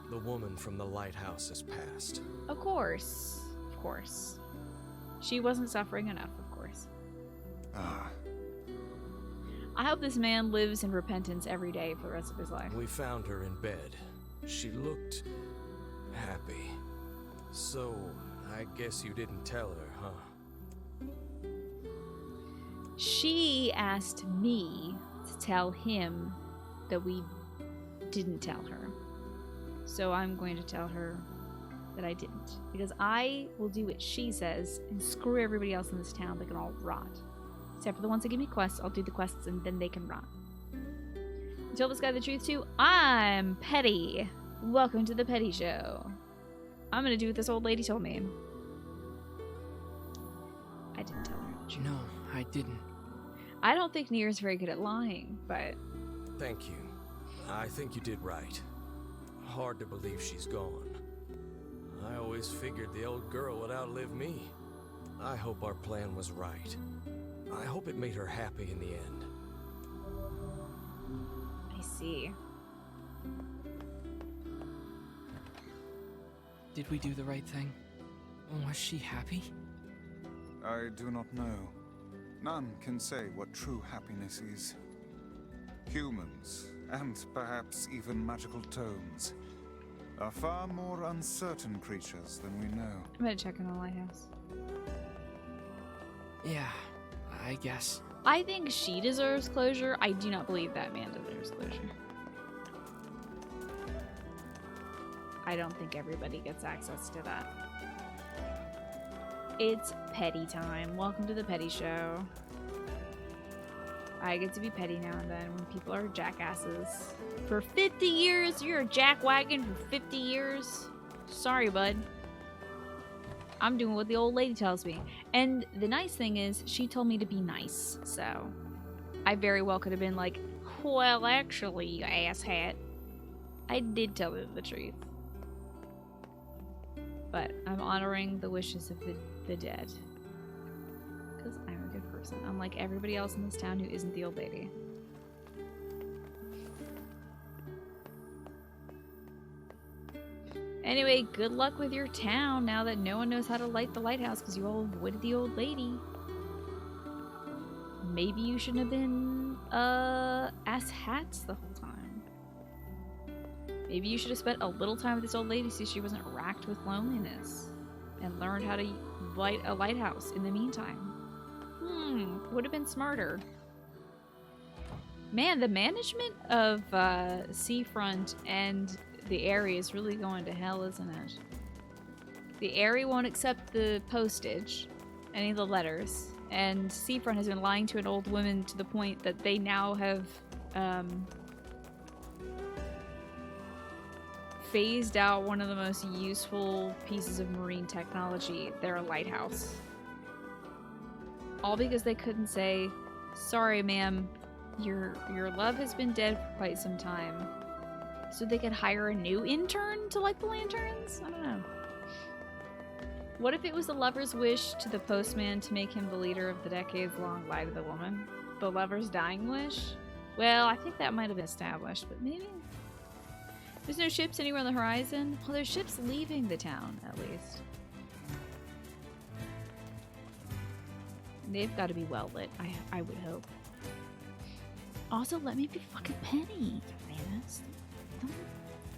The woman from the lighthouse has passed. Of course. Of course. She wasn't suffering enough, of course. Ah. I hope this man lives in repentance every day for the rest of his life. We found her in bed. She looked happy. So, I guess you didn't tell her, huh? She asked me to tell him that we didn't tell her. So I'm going to tell her that I didn't. Because I will do what she says and screw everybody else in this town. They can all rot. Except for the ones that give me quests, I'll do the quests and then they can rot. You tell this guy the truth too? I'm Petty. Welcome to the Petty Show. I'm gonna do what this old lady told me. I didn't tell her. No, I didn't. I don't think NieR is very good at lying, but... Thank you. I think you did right. Hard to believe she's gone. I always figured the old girl would outlive me. I hope our plan was right. I hope it made her happy in the end. I see. Did we do the right thing? Was she happy? I do not know. None can say what true happiness is. Humans, and perhaps even magical tomes, are far more uncertain creatures than we know. I'm gonna check in the lighthouse. Yeah, I guess. I think she deserves closure. I do not believe that man deserves closure. I don't think everybody gets access to that. It's petty time. Welcome to the Petty Show. I get to be petty now and then when people are jackasses. For 50 years? You're a jackwagon for 50 years? Sorry, bud. I'm doing what the old lady tells me. And the nice thing is, she told me to be nice, so I very well could have been like, well, actually, you asshat. I did tell her the truth. But I'm honoring the wishes of the dead. Because I'm a good person, unlike everybody else in this town who isn't the old lady. Anyway, good luck with your town now that no one knows how to light the lighthouse because you all avoided the old lady. Maybe you shouldn't have been, ass hats the whole time. Maybe you should have spent a little time with this old lady so she wasn't racked with loneliness. And learned how to light a lighthouse in the meantime. Would have been smarter. Man, the management of, Seafront and the area is really going to hell, isn't it? The area won't accept the postage, any of the letters, and Seafront has been lying to an old woman to the point that they now have phased out one of the most useful pieces of marine technology, their lighthouse. All because they couldn't say, sorry ma'am, your love has been dead for quite some time. So they could hire a new intern to light the lanterns? I don't know. What if it was the lover's wish to the postman to make him the leader of the decades-long lie to the woman? The lover's dying wish? Well, I think that might have been established, but maybe? There's no ships anywhere on the horizon? Well, there's ships leaving the town, at least. They've got to be well lit, I would hope. Also, let me be fucking Penny, Ramus.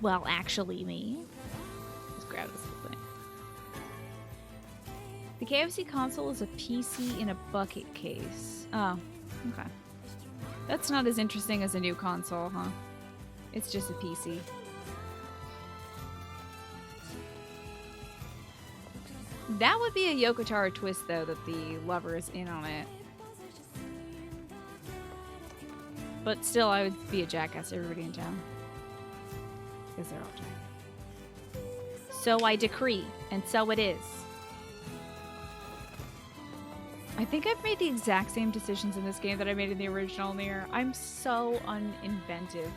Well, actually, me. Let's grab this little thing. The KFC console is a PC in a bucket case. Oh, okay. That's not as interesting as a new console, huh? It's just a PC. That would be a Yoko Taro twist, though, that the lover is in on it. But still, I would be a jackass to everybody in town. Because they're all jackass. So I decree, and so it is. I think I've made the exact same decisions in this game that I made in the original NieR. I'm so uninventive.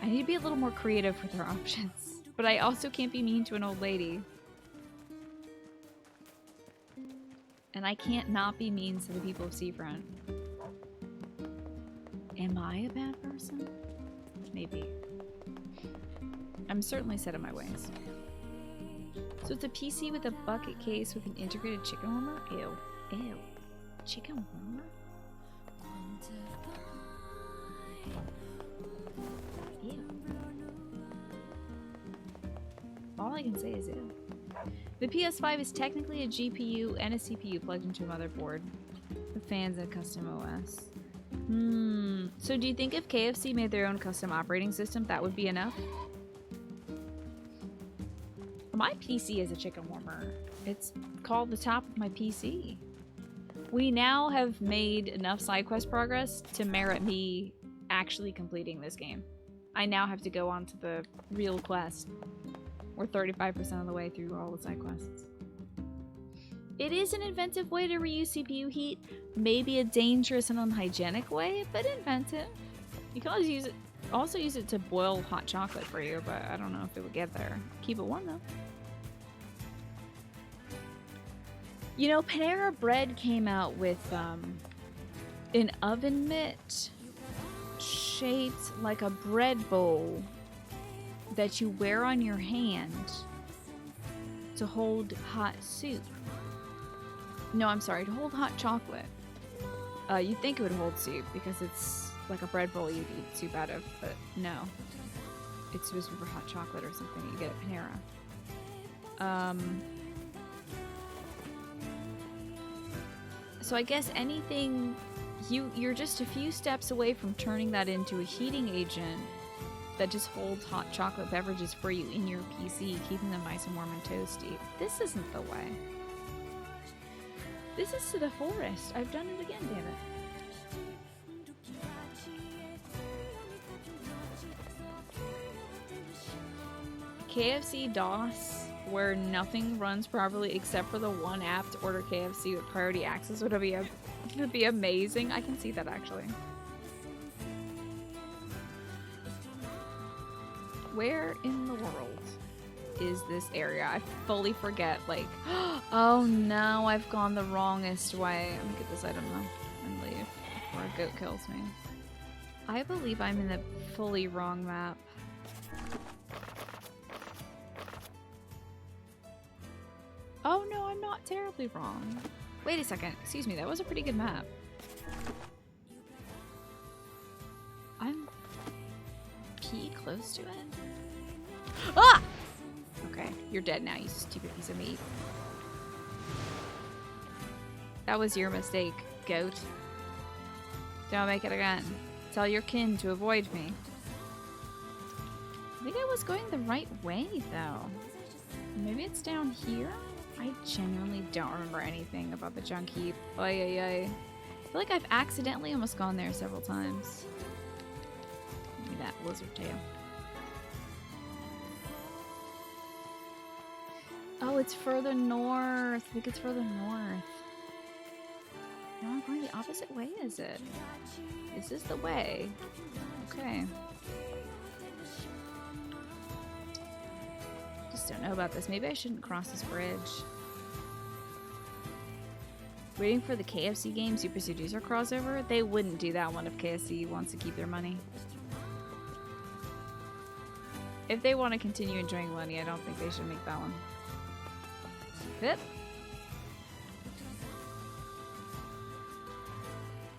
I need to be a little more creative with our options. But I also can't be mean to an old lady. And I can't not be mean to the people of Seafront. Am I a bad person? Maybe. I'm certainly set in my ways. So it's a PC with a bucket case with an integrated chicken warmer? Ew. Ew. Chicken warmer? Ew. All I can say is ew. The PS5 is technically a GPU and a CPU plugged into a motherboard. The fans and custom OS. So do you think if KFC made their own custom operating system, that would be enough? My PC is a chicken warmer. It's called the top of my PC. We now have made enough side quest progress to merit me actually completing this game. I now have to go on to the real quest. We're 35% of the way through all the side quests. It is an inventive way to reuse CPU heat. Maybe a dangerous and unhygienic way, but inventive. You can also use it to boil hot chocolate for you, but I don't know if it would get there. Keep it warm though. You know, Panera Bread came out with an oven mitt shaped like a bread bowl that you wear on your hand to hold hot soup. No, I'm sorry, to hold hot chocolate. You'd think it would hold soup because it's like a bread bowl you'd eat soup out of, but no. It's supposed to be for hot chocolate or something that you get at Panera. So I guess anything, you're just a few steps away from turning that into a heating agent that just holds hot chocolate beverages for you in your PC, keeping them nice and warm and toasty. This isn't the way. This is to the forest. I've done it again, damn it. KFC DOS where nothing runs properly except for the one app to order KFC with priority access would be amazing. I can see that actually. Where in the world is this area? I fully forget, like, oh no, I've gone the wrongest way. Let me get this item though and leave before a goat kills me. I believe I'm in the fully wrong map. Oh no, I'm not terribly wrong. Wait a second, excuse me, that was a pretty good map. I'm key close to it. Ah! Okay, you're dead now, you stupid piece of meat. That was your mistake, goat. Don't make it again. Tell your kin to avoid me. I think I was going the right way, though. Maybe it's down here? I genuinely don't remember anything about the junk heap. Ay, ay, ay. I feel like I've accidentally almost gone there several times. Give me that lizard tail. Oh, it's further north. I think it's further north. No, I'm going the opposite way, is it? This is the way. Okay. Just don't know about this. Maybe I shouldn't cross this bridge. Waiting for the KFC game Super Seducer crossover? They wouldn't do that one if KFC wants to keep their money. If they want to continue enjoying money, I don't think they should make that one. Yep.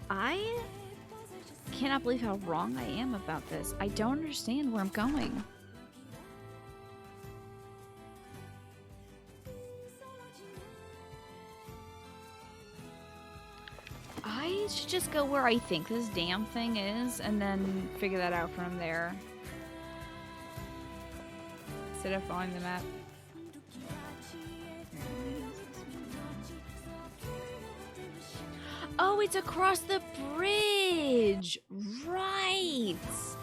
I cannot believe how wrong I am about this. I don't understand where I'm going. I should just go where I think this damn thing is and then figure that out from there. Instead of following the map. Oh, it's across the bridge! Right!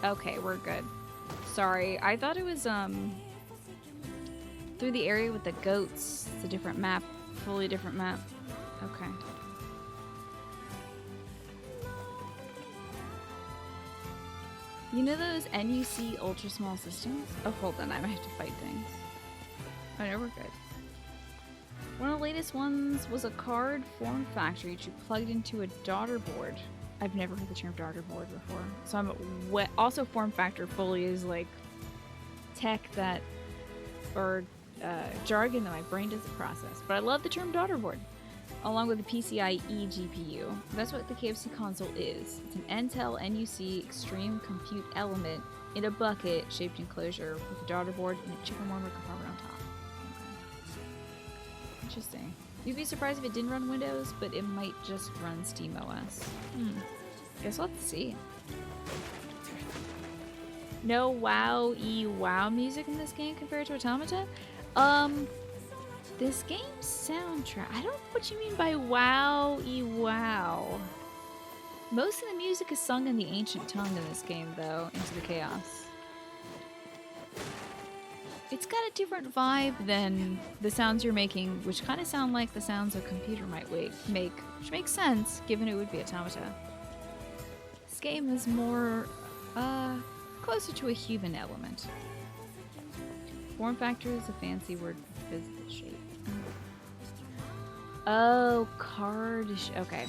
Okay, we're good. Sorry, I thought it was, through the area with the goats. It's a different map. Fully different map. Okay. You know those NUC ultra small systems? Oh, hold on, I might have to fight things. Oh no, we're good. One of the latest ones was a card form factor which you plugged into a daughter board. I've never heard the term daughter board before. So I'm also form factor fully is like tech that, or jargon that my brain doesn't process. But I love the term daughter board, along with the PCIe GPU. That's what the KFC console is. It's an Intel NUC Extreme Compute Element in a bucket shaped enclosure with a daughter board and a chicken warmer compartment on top. Interesting. You'd be surprised if it didn't run Windows, but it might just run SteamOS. Guess we'll have to see. No wow music in this game compared to Automata? This game's soundtrack. I don't know what you mean by wow. Most of the music is sung in the ancient tongue in this game, though, Into the Chaos. It's got a different vibe than the sounds you're making, which kind of sound like the sounds a computer might make, which makes sense, given it would be Automata. This game is more, closer to a human element. Form factor is a fancy word for physical shape. Oh, card. Okay.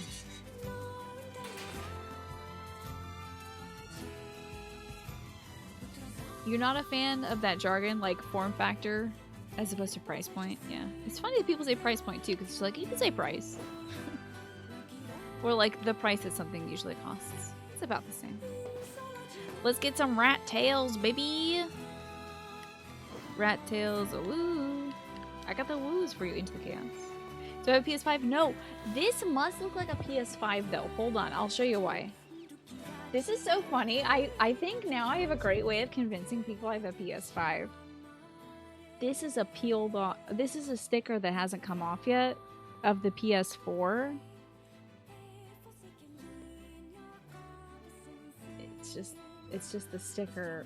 You're not a fan of that jargon, like form factor, as opposed to price point? Yeah. It's funny that people say price point too, because it's like, you can say price. Or like the price that something usually costs. It's about the same. Let's get some rat tails, baby! Rat tails, woo! I got the woos for you, Into the Chaos. Do I have a PS5? No! This must look like a PS5 though. Hold on, I'll show you why. This is so funny. I think now I have a great way of convincing people I have a PS5. This is a peeled off. This is a sticker that hasn't come off yet of the PS4. It's just the sticker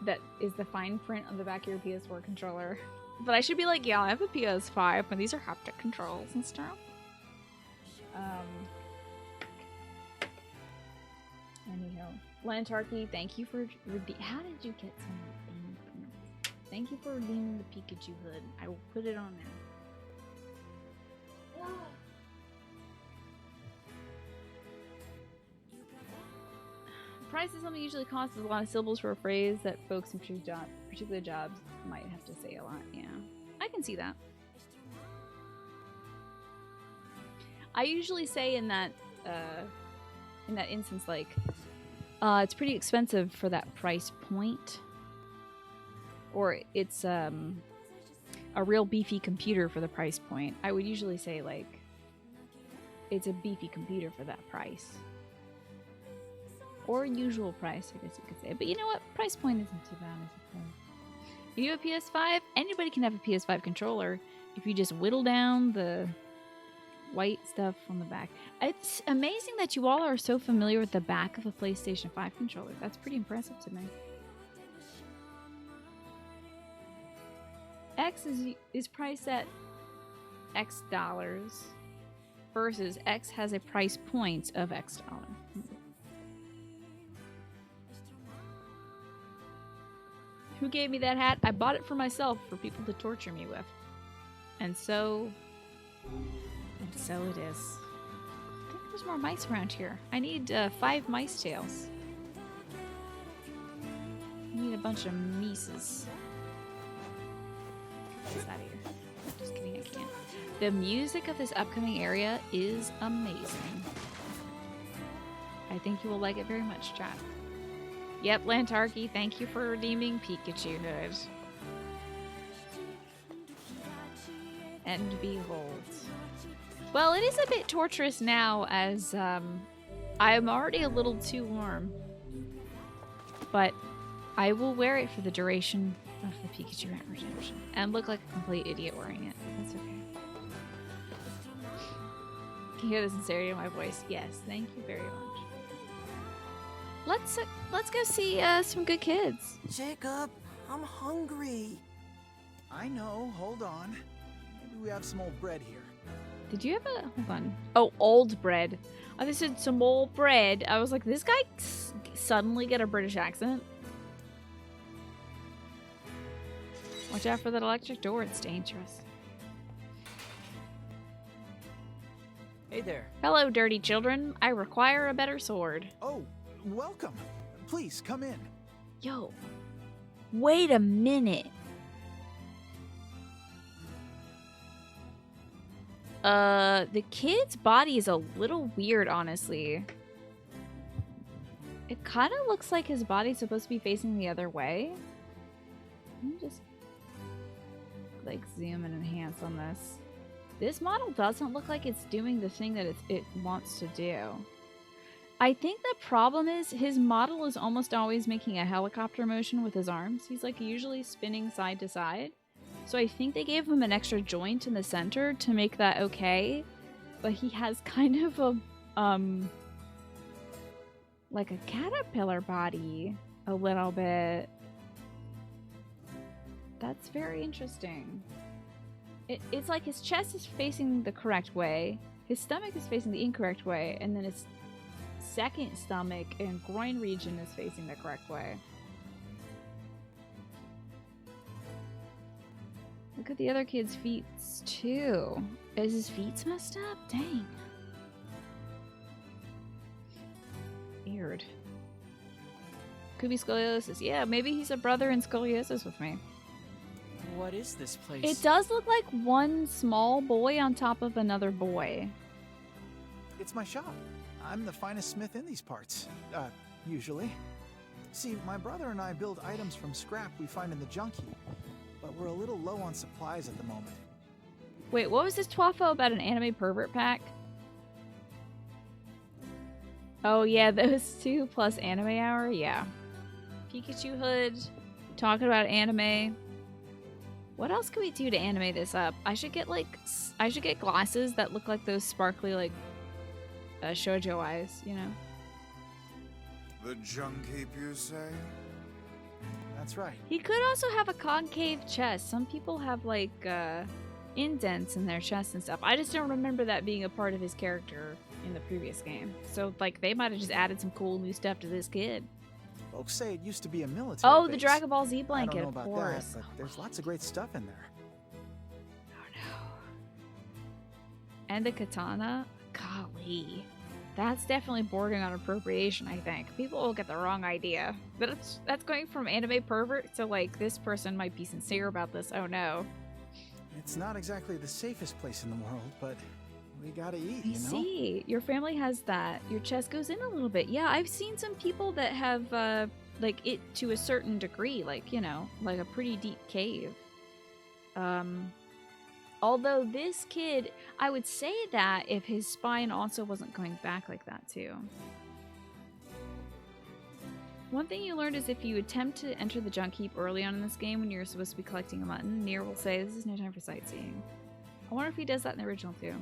that is the fine print on the back of your PS4 controller. But I should be like, yeah, I have a PS5, and these are haptic controls and stuff. Anyhow, Lantarky, thank you for how did you get some redeeming? Thank you for redeeming the Pikachu hood. I will put it on there. Price is something usually costs a lot of syllables for a phrase that folks in particular jobs might have to say a lot. Yeah, I can see that. I usually say in that instance, like, it's pretty expensive for that price point, or it's a real beefy computer for the price point. I would usually say like, it's a beefy computer for that price. Or usual price, I guess you could say. But you know what? Price point isn't too bad, I suppose. If you have a PS5, anybody can have a PS5 controller if you just whittle down the white stuff on the back. It's amazing that you all are so familiar with the back of a PlayStation 5 controller. That's pretty impressive to me. X is priced at X dollars versus X has a price point of X dollars. Who gave me that hat? I bought it for myself for people to torture me with. And so it is. I think there's more mice around here. I need 5 mice tails. I need a bunch of mices. Get this out of here. Just kidding, I can't. The music of this upcoming area is amazing. I think you will like it very much, chat. Yep, Lantarky, thank you for redeeming Pikachu Hood. And behold. Well, it is a bit torturous now as I'm already a little too warm. But I will wear it for the duration of the Pikachu redemption and look like a complete idiot wearing it. That's okay. Can you hear the sincerity in my voice? Yes, thank you very much. Let's go see some good kids. Jacob, I'm hungry. I know, hold on. Maybe we have some old bread here. Did you have a... Hold on. Oh, old bread. Oh, they said some old bread. I was like, this guy suddenly get a British accent? Watch out for that electric door. It's dangerous. Hey there. Hello, dirty children. I require a better sword. Oh, welcome. Please, come in. Yo. Wait a minute. The kid's body is a little weird, honestly. It kind of looks like his body's supposed to be facing the other way. Let me just, like, zoom and enhance on this. This model doesn't look like it's doing the thing that it wants to do. I think the problem is his model is almost always making a helicopter motion with his arms. He's, like, usually spinning side to side. So I think they gave him an extra joint in the center to make that okay. But he has kind of a, like a caterpillar body a little bit. That's very interesting. It's like his chest is facing the correct way, his stomach is facing the incorrect way, and then his second stomach and groin region is facing the correct way. Look at the other kid's feet too. Is his feet messed up? Dang. Weird. Could be scoliosis. Yeah, maybe he's a brother in scoliosis with me. What is this place? It does look like one small boy on top of another boy. It's my shop. I'm the finest smith in these parts. Usually. See, my brother and I build items from scrap we find in the junk heap, but we're a little low on supplies at the moment. Wait, what was this Twafo about an anime pervert pack? Oh yeah, those 2 plus anime hour? Yeah. Pikachu Hood, talking about anime. What else can we do to animate this up? I should get glasses that look like those sparkly, like, shoujo eyes, you know? The junk heap, you say? That's right. He could also have a concave chest. Some people have like indents in their chest and stuff. I just don't remember that being a part of his character in the previous game. So like they might have just added some cool new stuff to this kid. Folks say it used to be a military Oh, base. the Dragon Ball Z blanket, I don't know of about course. that, but there's lots of great stuff in there. And the katana? Golly. That's definitely bordering on appropriation, I think. People will get the wrong idea. That's going from anime pervert to like, this person might be sincere about this. Oh no. It's not exactly the safest place in the world, but we gotta eat, I you know? see. Your family has that. Your chest goes in a little bit. Yeah, I've seen some people that have, like, it to a certain degree. Like, you know, like a pretty deep cave. Although this kid, I would say that if his spine also wasn't going back like that too. One thing you learned is if you attempt to enter the junk heap early on in this game when you're supposed to be collecting a mutton, NieR will say, this is no time for sightseeing. I wonder if he does that in the original too.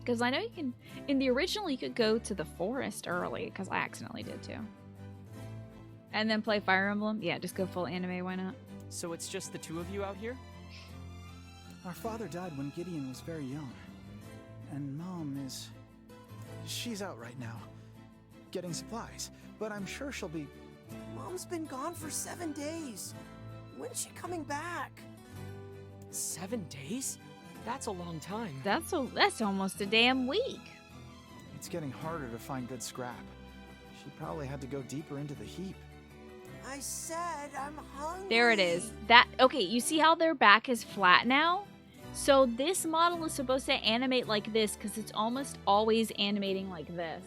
Because I know you can, in the original you could go to the forest early, because I accidentally did too. And then play Fire Emblem? Yeah, just go full anime, why not? So it's just the two of you out here? Our father died when Gideon was very young. And Mom is... she's out right now, getting supplies. But I'm sure she'll be... Mom's been gone for 7 days. When's she coming back? 7 days? That's a long time. That's almost a damn week. It's getting harder to find good scrap. She probably had to go deeper into the heap. I said I'm hungry. There it is. Okay, you see how their back is flat now? So this model is supposed to animate like this because it's almost always animating like this.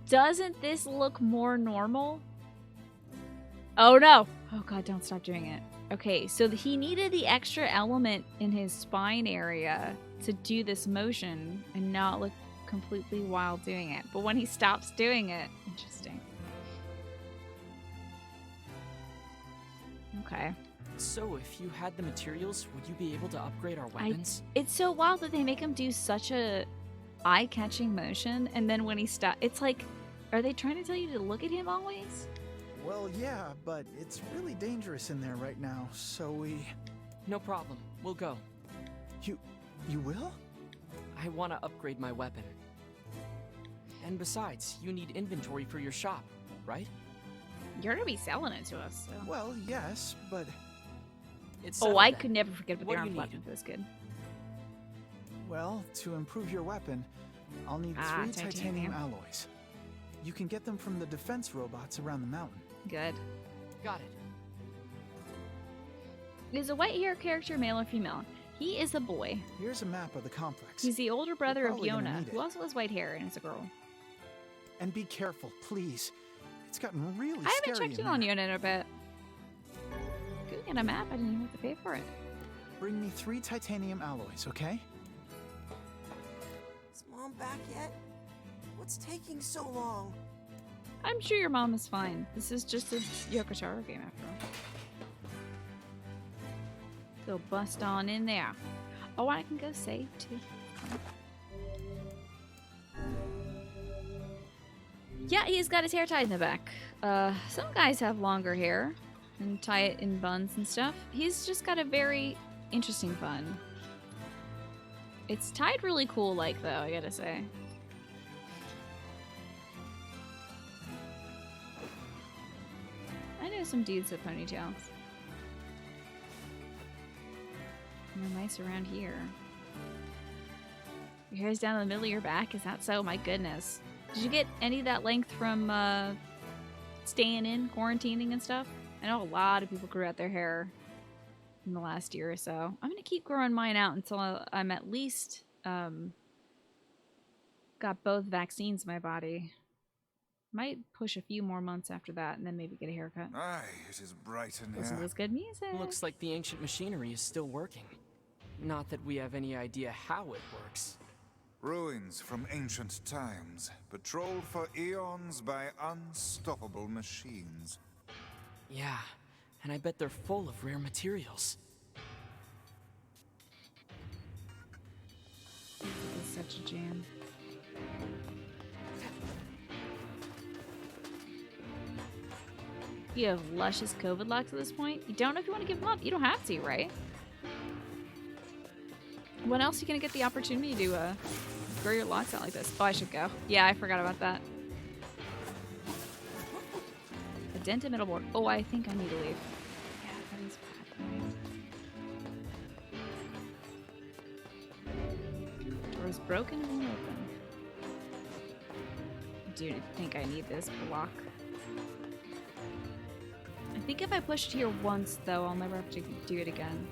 Doesn't this look more normal? Oh no! Oh god, don't stop doing it. Okay, so he needed the extra element in his spine area to do this motion and not look completely wild doing it. But when he stops doing it, interesting. Okay. So if you had the materials, would you be able to upgrade our weapons? It's so wild that they make him do such a eye-catching motion, and then when he stops, it's like, are they trying to tell you to look at him always? Well, yeah, but it's really dangerous in there right now, so we... No problem. We'll go. You will? I want to upgrade my weapon. And besides, you need inventory for your shop, right? You're gonna be selling it to us, so... Well, yes, but... Oh, I could never forget about the What do armed you weapon for this kid. Well, to improve your weapon, I'll need 3 titanium alloys. You can get them from the defense robots around the mountain. Good. Got it. Is a white hair character male or female? He is a boy. Here's a map of the complex. He's the older brother of probably gonna Yona, need who it. also has white hair and is a girl. And be careful, please. It's gotten really I scary haven't checked in on Yona in a bit. Good, get a map. I didn't even have to pay for it. Bring me 3 titanium alloys, okay? Is Mom back yet? What's taking so long? I'm sure your mom is fine. This is just a Yokotaro game after all. So bust on in there. Oh, I can go save too. Yeah, he's got his hair tied in the back. Some guys have longer hair and tie it in buns and stuff. He's just got a very interesting bun. It's tied really cool like though, I gotta say. I know some dudes with ponytails. They're nice around here. Your hair's down the middle of your back? Is that so? My goodness. Did you get any of that length from staying in, quarantining and stuff? I know a lot of people grew out their hair in the last year or so. I'm going to keep growing mine out until I'm at least got both vaccines in my body. Might push a few more months after that and then maybe get a haircut. Aye, it is bright in Listen to here. this good music. Looks like the ancient machinery is still working. Not that we have any idea how it works. Ruins from ancient times, patrolled for eons by unstoppable machines. Yeah, and I bet they're full of rare materials. It's such a jam. You have luscious COVID locks at this point. You don't know if you want to give them up. You don't have to, right? When else are you gonna get the opportunity to grow your locks out like this? Oh, I should go. Yeah, I forgot about that. Addenda middleboard. Oh, I think I need to leave. Yeah, that is bad. Door is broken and won't open. I do think I need this block. I think if I push it here once, though, I'll never have to do it again.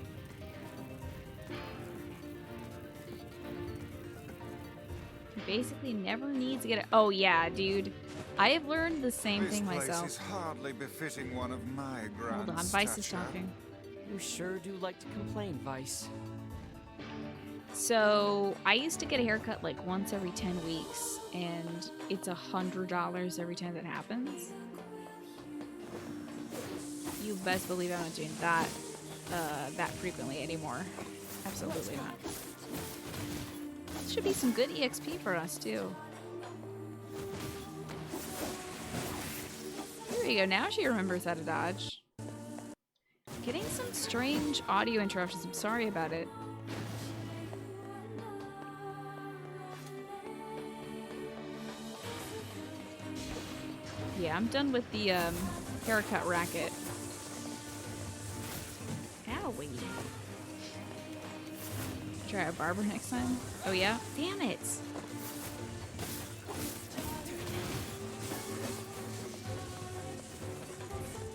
Basically never needs to get it. Oh yeah, dude. I have learned the same thing myself. This place is hardly befitting one of my grand Hold on, Vice is stature. talking. You sure do like to complain, Vice. So I used to get a haircut like once every 10 weeks, and it's $100 every time that happens. You best believe I'm not doing that that frequently anymore. Absolutely not. This should be some good EXP for us too. There we go. Now she remembers how to dodge. Getting some strange audio interruptions. I'm sorry about it. Yeah, I'm done with the haircut racket. Owie. Try a barber next time. Oh yeah? Damn it!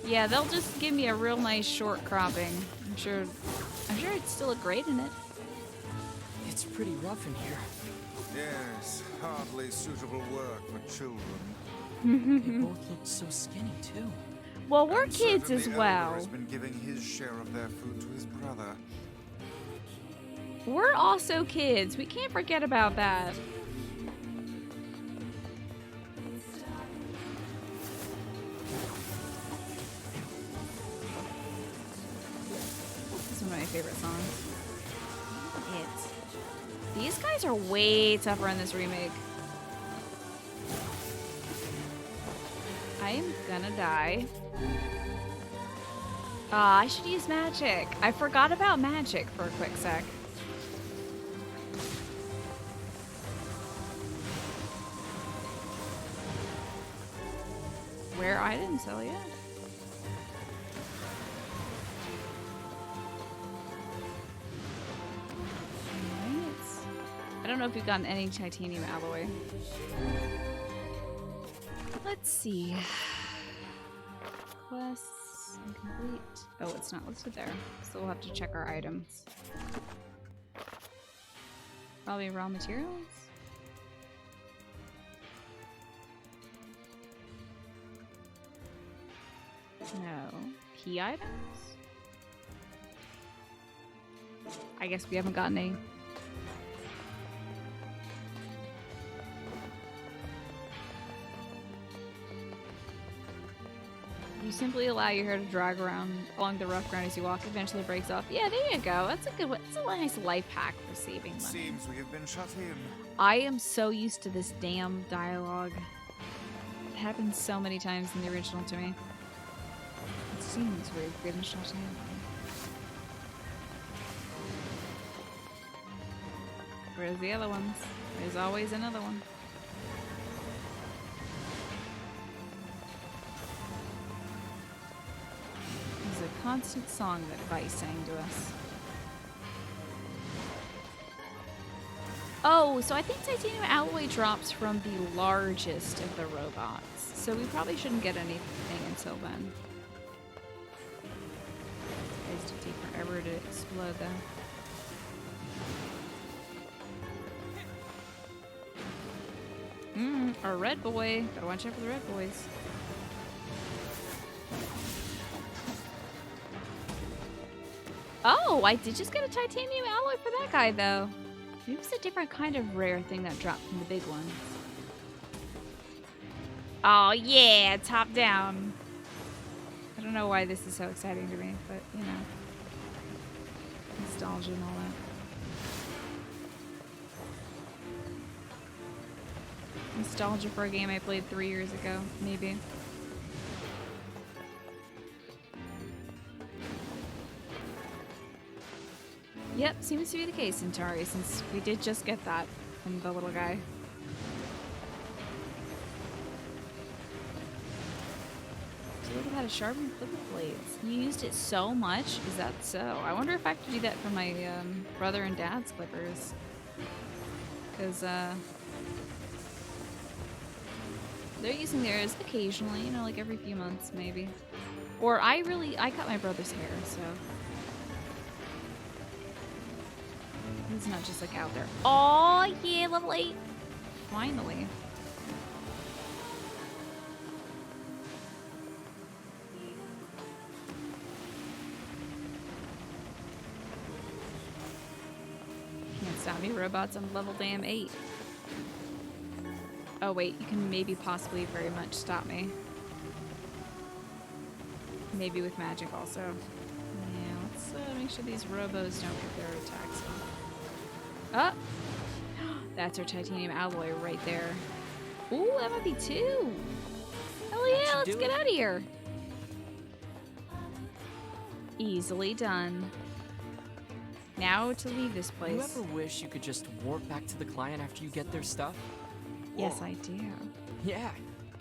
Yeah, they'll just give me a real nice short cropping. I'm sure it'd still look great in it. It's pretty rough in here. Yes, hardly suitable work for children. They both look so skinny too. Well, we're And kids certainly as the elder well. has been giving his share of their food to his brother. We're also kids. We can't forget about that. This is one of my favorite songs. These guys are way tougher in this remake. I am gonna die. I should use magic. I forgot about magic for a quick sec. Rare items, hell yeah. I don't know if we've gotten any titanium alloy. Let's see. Quests incomplete. Oh, it's not listed there. So we'll have to check our items. Probably raw materials? No. Key items? I guess we haven't gotten any. You simply allow your hair to drag around along the rough ground as you walk. Eventually it breaks off. Yeah, there you go. That's a good one. It's a nice life hack for saving money. Seems we have been shut in. I am so used to this damn dialogue. It happened so many times in the original to me. It seems we've been shut in. Where's the other ones? There's always another one. There's a constant song that Vice sang to us. Oh, so I think titanium alloy drops from the largest of the robots. So we probably shouldn't get anything until then. It has to take forever to explode though. Our red boy. Gotta watch out for the red boys. Oh, I did just get a titanium alloy for that guy, though. It was a different kind of rare thing that dropped from the big one. Oh, yeah, top down. I don't know why this is so exciting to me, but, you know. Nostalgia and all that. Nostalgia for a game I played 3 years ago, maybe. Yep, seems to be the case, Centauri, since we did just get that from the little guy. Look at that, a sharpened flipper blades. You used it so much? Is that so? I wonder if I could do that for my brother and dad's clippers. Because, they're using theirs occasionally, you know, like every few months, maybe. Or I cut my brother's hair, so. He's not just, like, out there. Oh yeah, level 8! Finally. Can't stop me, robots. I'm level damn 8. Oh wait, you can maybe possibly very much stop me. Maybe with magic also. Yeah, let's make sure these robos don't get their attacks off. Oh! That's our titanium alloy right there. Ooh, that might be 2! Hell yeah, let's get out of here! Easily done. Now to leave this place. You ever wish you could just warp back to the client after you get their stuff? Yes, I do. Yeah,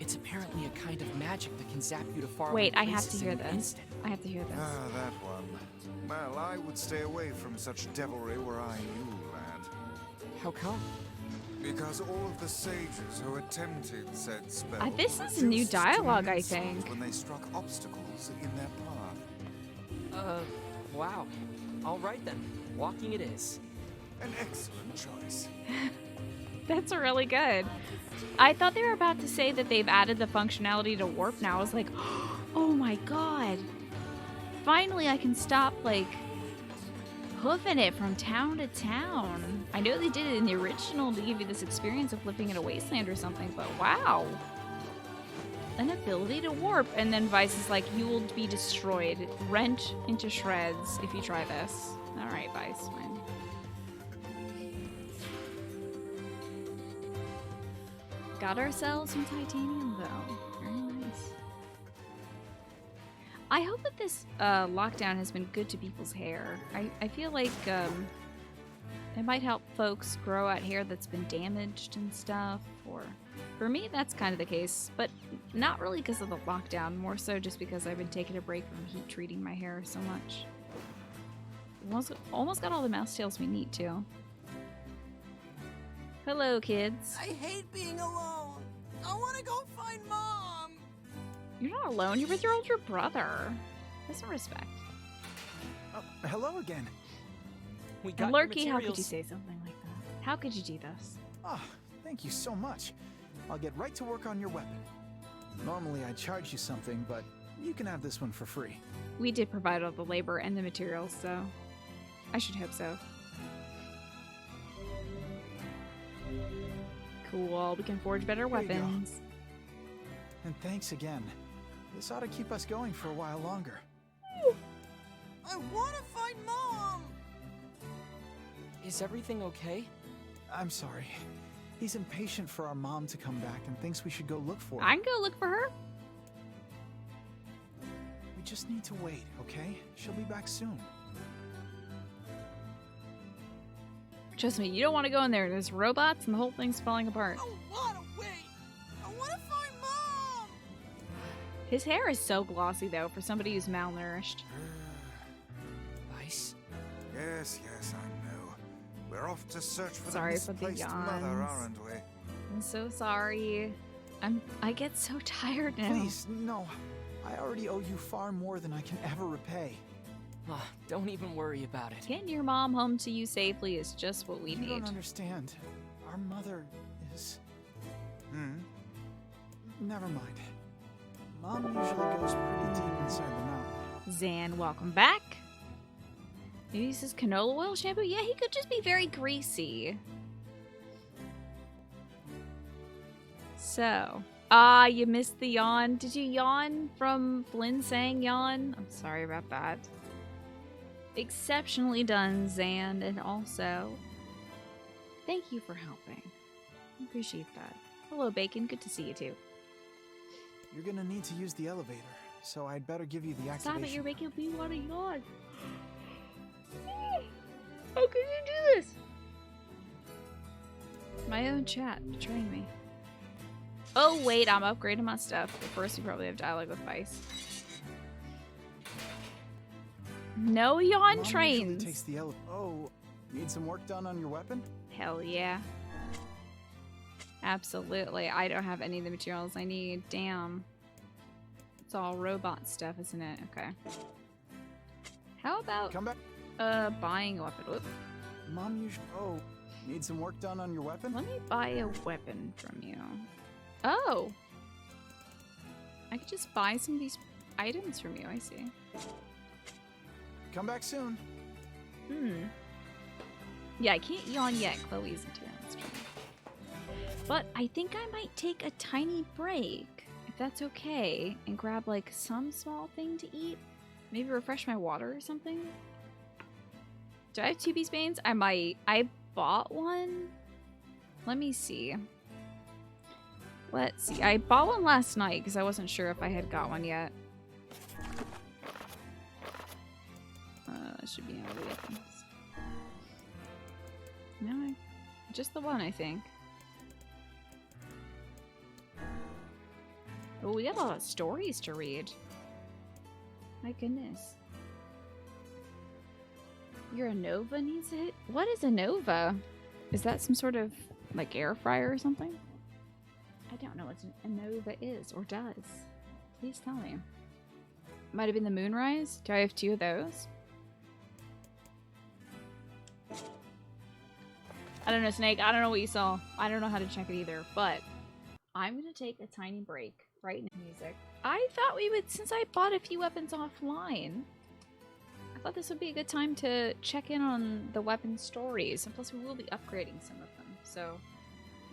it's apparently a kind of magic that can zap you to far Wait, away I have to places hear in an this. instant. I have to hear this. Ah, that one. Well, I would stay away from such devilry were I you, lad. How come? Because all of the sages who attempted said spell. This is new dialogue, I think. When they struck obstacles in their path. Wow. All right then. Walking it is. An excellent choice. That's really good. I thought they were about to say that they've added the functionality to warp now. I was like, oh my god. Finally I can stop, like, hoofing it from town to town. I know they did it in the original to give you this experience of living in a wasteland or something, but wow. An ability to warp. And then Vice is like, you will be destroyed, rent into shreds if you try this. Alright, Vice, fine. Got ourselves some titanium, though. Very nice. I hope that this lockdown has been good to people's hair. I feel like it might help folks grow out hair that's been damaged and stuff. Or for me, that's kind of the case, but not really because of the lockdown. More so just because I've been taking a break from heat treating my hair so much. Almost got all the mouse tails we need, too. Hello, kids. I hate being alone. I want to go find Mom. You're not alone. You're with your older brother. Have some respect. Hello again. We got And your Lurky, how could you materials. say something like that? How could you do this? Oh, thank you so much. I'll get right to work on your weapon. Normally I'd charge you something, but you can have this one for free. We did provide all the labor and the materials, so I should hope so. Cool. We can forge better There you go. weapons. And thanks again. This ought to keep us going for a while longer. I want to find Mom. Is everything okay? I'm sorry. He's impatient for our mom to come back and thinks we should go look for her. I can go look for her. We just need to wait, okay? She'll be back soon. Trust me, you don't want to go in there. There's robots and the whole thing's falling apart. I want to wait. I want to find Mom. His hair is so glossy, though, for somebody who's malnourished. Vice? Yes, I know. We're off to search for Sorry the for the misplaced mother, yawns. aren't we? I'm so sorry. I get so tired now. Please, no. I already owe you far more than I can ever repay. Don't even worry about it. Getting your mom home to you safely is just what we You need. don't understand. Our mother is... Never mind. Mom usually goes pretty deep inside the mountain. Zan, welcome back. Maybe this is canola oil shampoo? Yeah, he could just be very greasy. So, you missed the yawn. Did you yawn from Flynn saying yawn? I'm sorry about that. Exceptionally done, Zan, and also, thank you for helping. I appreciate that. Hello, Bacon. Good to see you, too. You're gonna need to use the elevator, so I'd better give you the activation. Stop it, you're making me want to yawn. How can you do this? My own chat betraying me. Oh wait, I'm upgrading my stuff. But first, we probably have dialogue with Vice. No yawn Mom trains. usually takes the Oh, need some work done on your weapon? Hell yeah. Absolutely. I don't have any of the materials I need. Damn. It's all robot stuff, isn't it? Okay. How about Come back. Buying a weapon? Whoop. Mom usually. Oh, need some work done on your weapon? Let me buy a weapon from you. Oh. I could just buy some of these items from you. I see. Come back soon. Yeah, I can't yawn yet. Chloe isn't here. That's true. But I think I might take a tiny break, if that's okay, and grab like some small thing to eat. Maybe refresh my water or something. Do I have 2-piece veins? I might. I bought one. Let me see. Let's see. I bought one last night because I wasn't sure if I had got one yet. That should be out of the weapons. No, just the one, I think. Oh, we got a lot of stories to read. My goodness. Your Nova needs a hit? What is a Nova? Is that some sort of, like, air fryer or something? I don't know what a Nova is or does. Please tell me. Might have been the Moonrise? Do I have 2 of those? I don't know, Snake. I don't know what you saw. I don't know how to check it either, but I'm gonna take a tiny break right now. Music. I thought we would, since I bought a few weapons offline, I thought this would be a good time to check in on the weapon stories, and plus we will be upgrading some of them. So,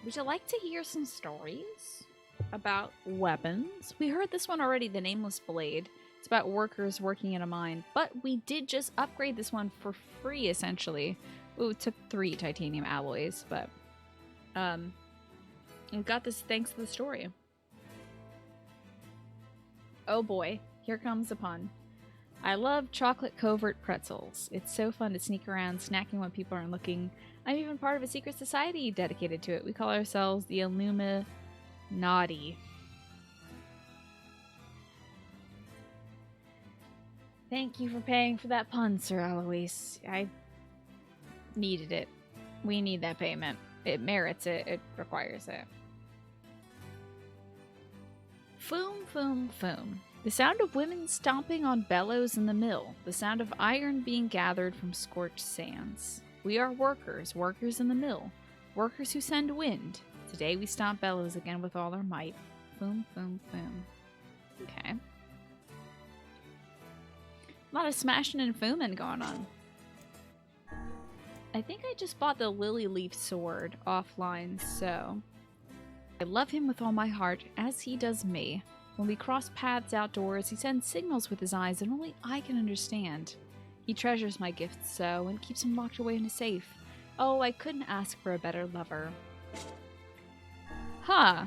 would you like to hear some stories about weapons? We heard this one already, the Nameless Blade. It's about workers working in a mine, but we did just upgrade this one for free, essentially. Ooh, it took 3 titanium alloys, but and got this thanks to the story. Oh boy, here comes a pun. I love chocolate covert pretzels. It's so fun to sneak around snacking when people aren't looking. I'm even part of a secret society dedicated to it. We call ourselves the Illuminati. Thank you for paying for that pun, Sir Alois. I needed it. We need that payment. It merits it. It requires it. Foom, foom, foom. The sound of women stomping on bellows in the mill. The sound of iron being gathered from scorched sands. We are workers, workers in the mill. Workers who send wind. Today we stomp bellows again with all our might. Foom, foom, foom. Okay. A lot of smashing and fooming going on. I think I just bought the lily leaf sword offline, so I love him with all my heart, as he does me. When we cross paths outdoors, he sends signals with his eyes that only I can understand. He treasures my gifts so, and keeps them locked away in a safe. Oh, I couldn't ask for a better lover. Huh.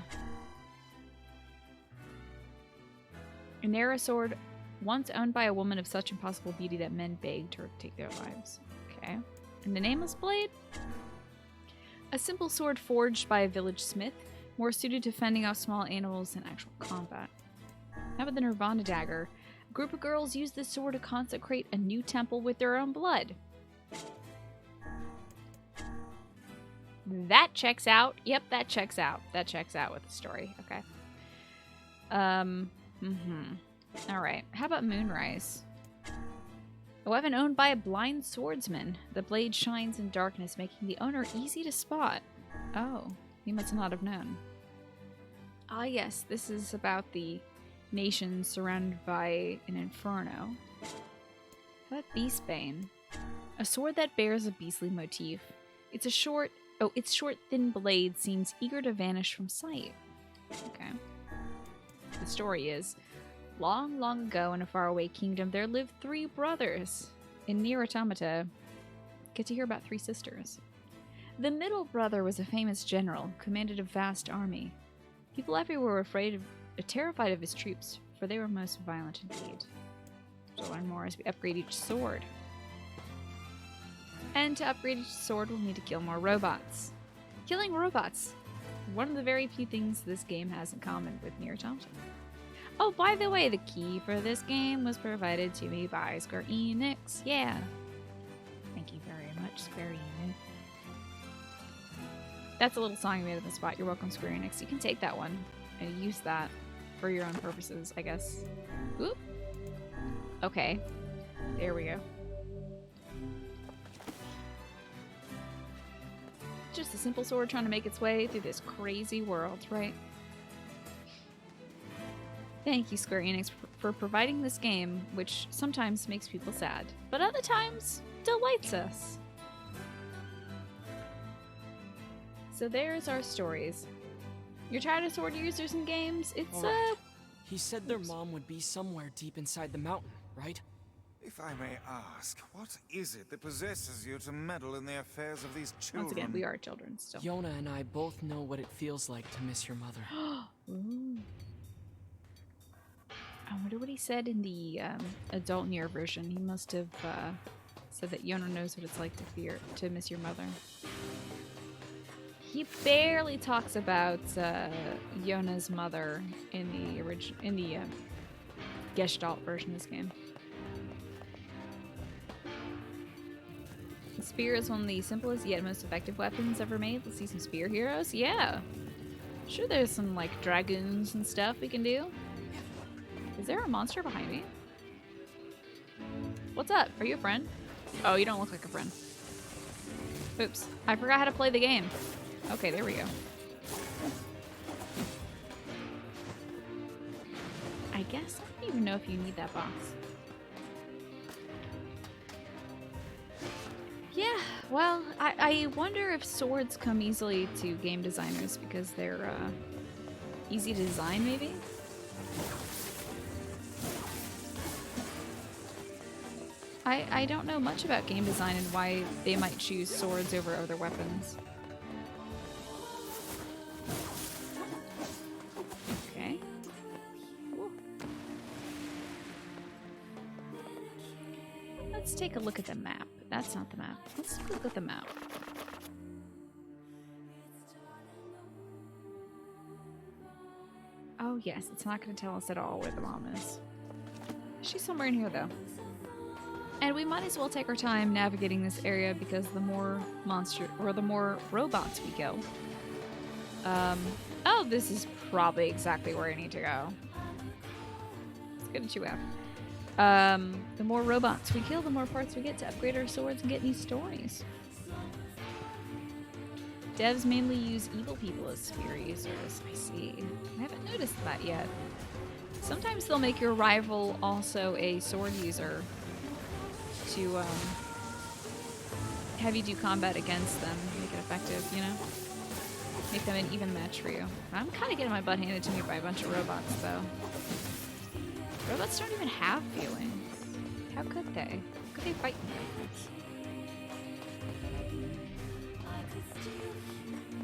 A NieR sword, once owned by a woman of such impossible beauty that men begged her to take their lives. Okay. And the Nameless Blade? A simple sword forged by a village smith, more suited to fending off small animals than actual combat. How about the Nirvana dagger? A group of girls use this sword to consecrate a new temple with their own blood. That checks out. Yep, that checks out. That checks out with the story. Okay. Alright. How about Moonrise? A weapon owned by a blind swordsman. The blade shines in darkness, making the owner easy to spot. Oh, he must not have known. Ah yes, this is about the nation surrounded by an inferno. How about Beastbane? A sword that bears a beastly motif. Its short, thin blade seems eager to vanish from sight. Okay. The story is, long, long ago in a faraway kingdom, there lived 3 brothers. In NieR Automata, get to hear about 3 sisters. The middle brother was a famous general, commanded a vast army. People everywhere were terrified of his troops, for they were most violent indeed. We'll learn more as we upgrade each sword. And to upgrade each sword, we'll need to kill more robots. Killing robots. One of the very few things this game has in common with NieR Automata. Oh, by the way, the key for this game was provided to me by Square Enix. Yeah. Thank you very much, Square Enix. That's a little song I made on the spot. You're welcome, Square Enix. You can take that one and use that for your own purposes, I guess. Oop. Okay. There we go. Just a simple sword trying to make its way through this crazy world, right? Thank you, Square Enix, for providing this game, which sometimes makes people sad, but other times delights us. So there's our stories. You're tired of sword users in games? It's, Right. He said their mom would be somewhere deep inside the mountain, right? If I may ask, what is it that possesses you to meddle in the affairs of these children? Once again, we are children still. Yona and I both know what it feels like to miss your mother. Ooh. I wonder what he said in the adult NieR version. He must have said that Yona knows what it's like to miss your mother. He barely talks about Yona's mother in the Gestalt version of this game. The spear is one of the simplest yet most effective weapons ever made. Let's see some spear heroes. Yeah. Sure, there's some like dragoons and stuff we can do. Is there a monster behind me? What's up? Are you a friend? Oh, you don't look like a friend. Oops. I forgot how to play the game. Okay, there we go. I guess I don't even know if you need that box. Yeah, well, I wonder if swords come easily to game designers because they're easy to design, maybe? I don't know much about game design and why they might choose swords over other weapons. Okay. Ooh. Let's take a look at the map. That's not the map. Let's look at the map. Oh yes, it's not going to tell us at all where the mom is. She's somewhere in here though. And we might as well take our time navigating this area because the more the more robots we kill. Oh, this is probably exactly where I need to go. Let's get a 2F. The more robots we kill, the more parts we get to upgrade our swords and get new stories. Devs mainly use evil people as spear users. I see. I haven't noticed that yet. Sometimes they'll make your rival also a sword user to have you do combat against them, make it effective, you know? Make them an even match for you. I'm kind of getting my butt handed to me by a bunch of robots, though. Robots don't even have feelings. How could they? How could they fight me?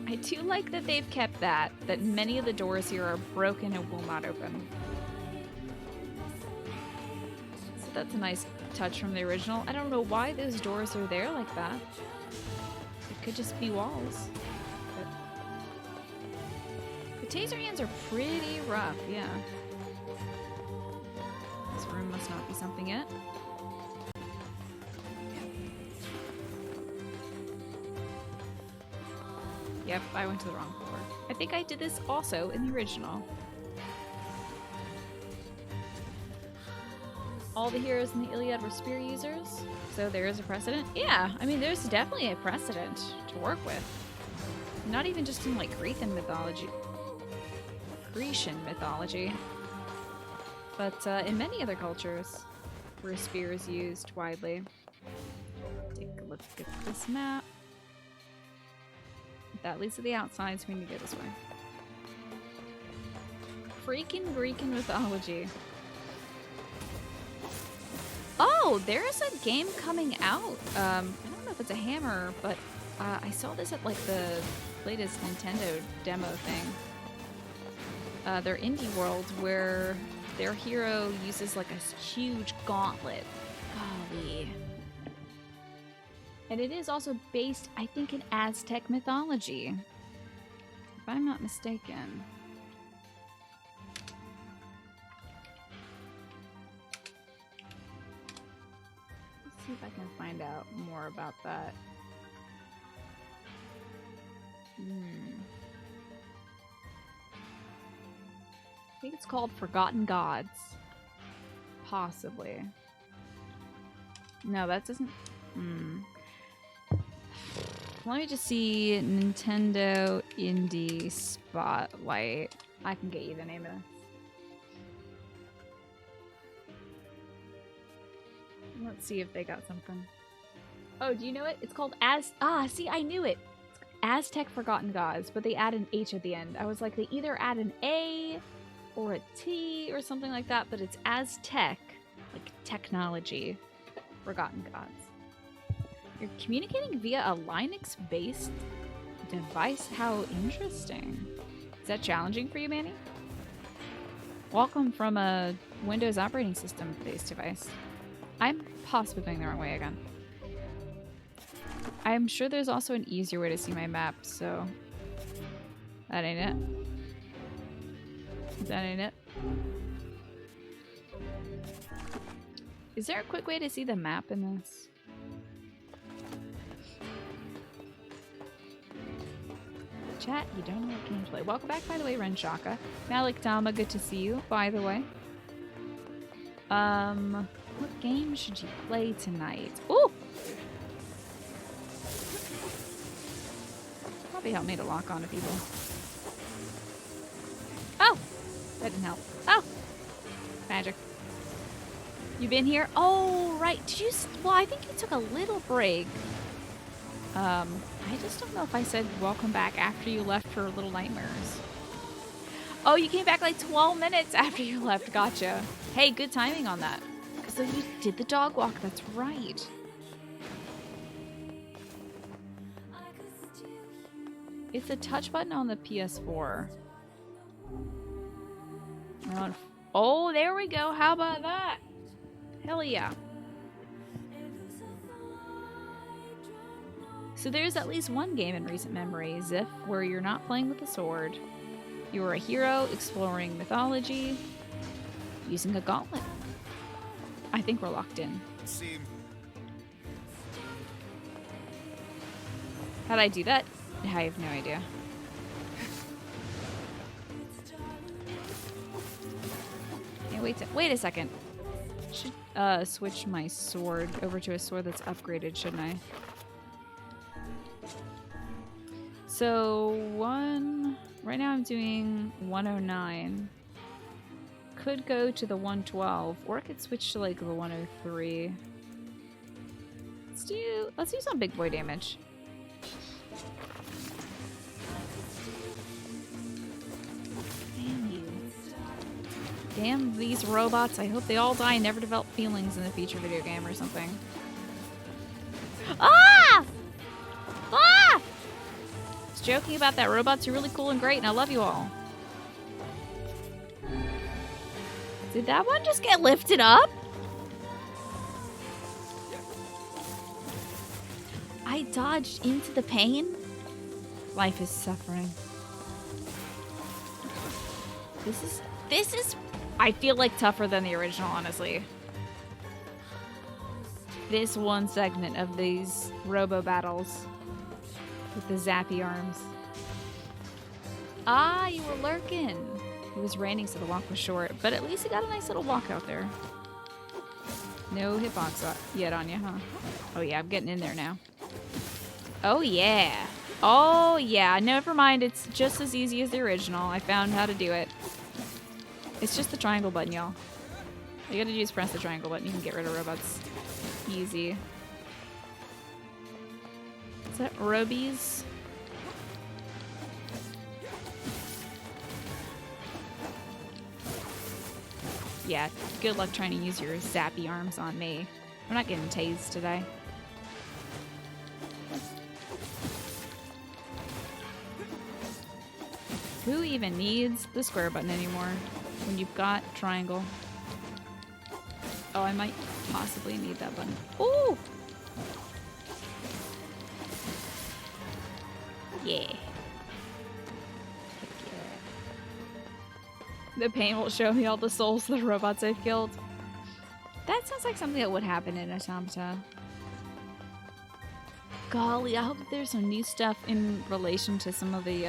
I do like that they've kept that many of the doors here are broken and will not open. So that's a nice touch from the original. I don't know why those doors are there like that. It could just be walls. But the taser hands are pretty rough, yeah. This room must not be something yet. Yep, I went to the wrong floor. I think I did this also in the original. All the heroes in the Iliad were spear users, so there is a precedent. Yeah, I mean, there's definitely a precedent to work with. Not even just in, like, Grecian mythology, but in many other cultures where spear is used widely. Take a look at this map. That leads to the outside, so we need to go this way. Freaking Grecian mythology. Oh, there's a game coming out. I don't know if it's a hammer, but I saw this at like the latest Nintendo demo thing. Their indie world where their hero uses like a huge gauntlet. Golly. And it is also based, I think, in Aztec mythology. If I'm not mistaken. Let's see if I can find out more about that. I think it's called Forgotten Gods. Possibly. No, that doesn't... Let me just see Nintendo Indie Spotlight. I can get you the name of this. Let's see if they got something. Oh, do you know it? It's called see, I knew it. It's Aztec Forgotten Gods, but they add an H at the end. I was like, they either add an A or a T or something like that, but it's Aztec, like technology, Forgotten Gods. You're communicating via a Linux-based device? How interesting. Is that challenging for you, Manny? Welcome from a Windows operating system-based device. I'm possibly going the wrong way again. I'm sure there's also an easier way to see my map, so... That ain't it. That ain't it. Is there a quick way to see the map in this? Chat, you don't know what game to play. Welcome back, by the way, Renshaka. Malik Dama, good to see you, by the way. What game should you play tonight? Ooh! Probably help me to lock on to people. Oh! That didn't help. Oh! Magic. You been here? Oh, right. Did you... Well, I think you took a little break. I just don't know if I said welcome back after you left for Little Nightmares. Oh, you came back like 12 minutes after you left. Gotcha. Hey, good timing on that. So you did the dog walk. That's right. It's a touch button on the PS4. Oh, there we go. How about that? Hell yeah. So there's at least one game in recent memory, Ziff, where you're not playing with a sword. You are a hero exploring mythology using a gauntlet. I think we're locked in. How'd I do that? I have no idea. Hey, wait a second. Should switch my sword over to a sword that's upgraded, shouldn't I? So right now I'm doing 109. Could go to the 112, or I could switch to like the 103. Let's do some big boy damage. Damn you. Damn these robots. I hope they all die and never develop feelings in the future video game or something. Ah! Ah! Joking about that. Robots are really cool and great, and I love you all. Did that one just get lifted up? I dodged into the pain? Life is suffering. This is, I feel like, tougher than the original, honestly. This one segment of these robo battles. With the zappy arms. Ah, you were lurking. It was raining, so the walk was short, but at least you got a nice little walk out there. No hitbox yet on you, huh? Oh yeah, I'm getting in there now. Oh yeah. Oh yeah, never mind. It's just as easy as the original. I found how to do it. It's just the triangle button, y'all. All you gotta do is press the triangle button. You can get rid of robots. Easy. Is that Robies? Yeah, good luck trying to use your zappy arms on me. I'm not getting tased today. Who even needs the square button anymore when you've got triangle? Oh, I might possibly need that button. Ooh! Yeah. The pain will show me all the souls of the robots I've killed. That sounds like something that would happen in Automata. Golly, I hope that there's some new stuff in relation to some of the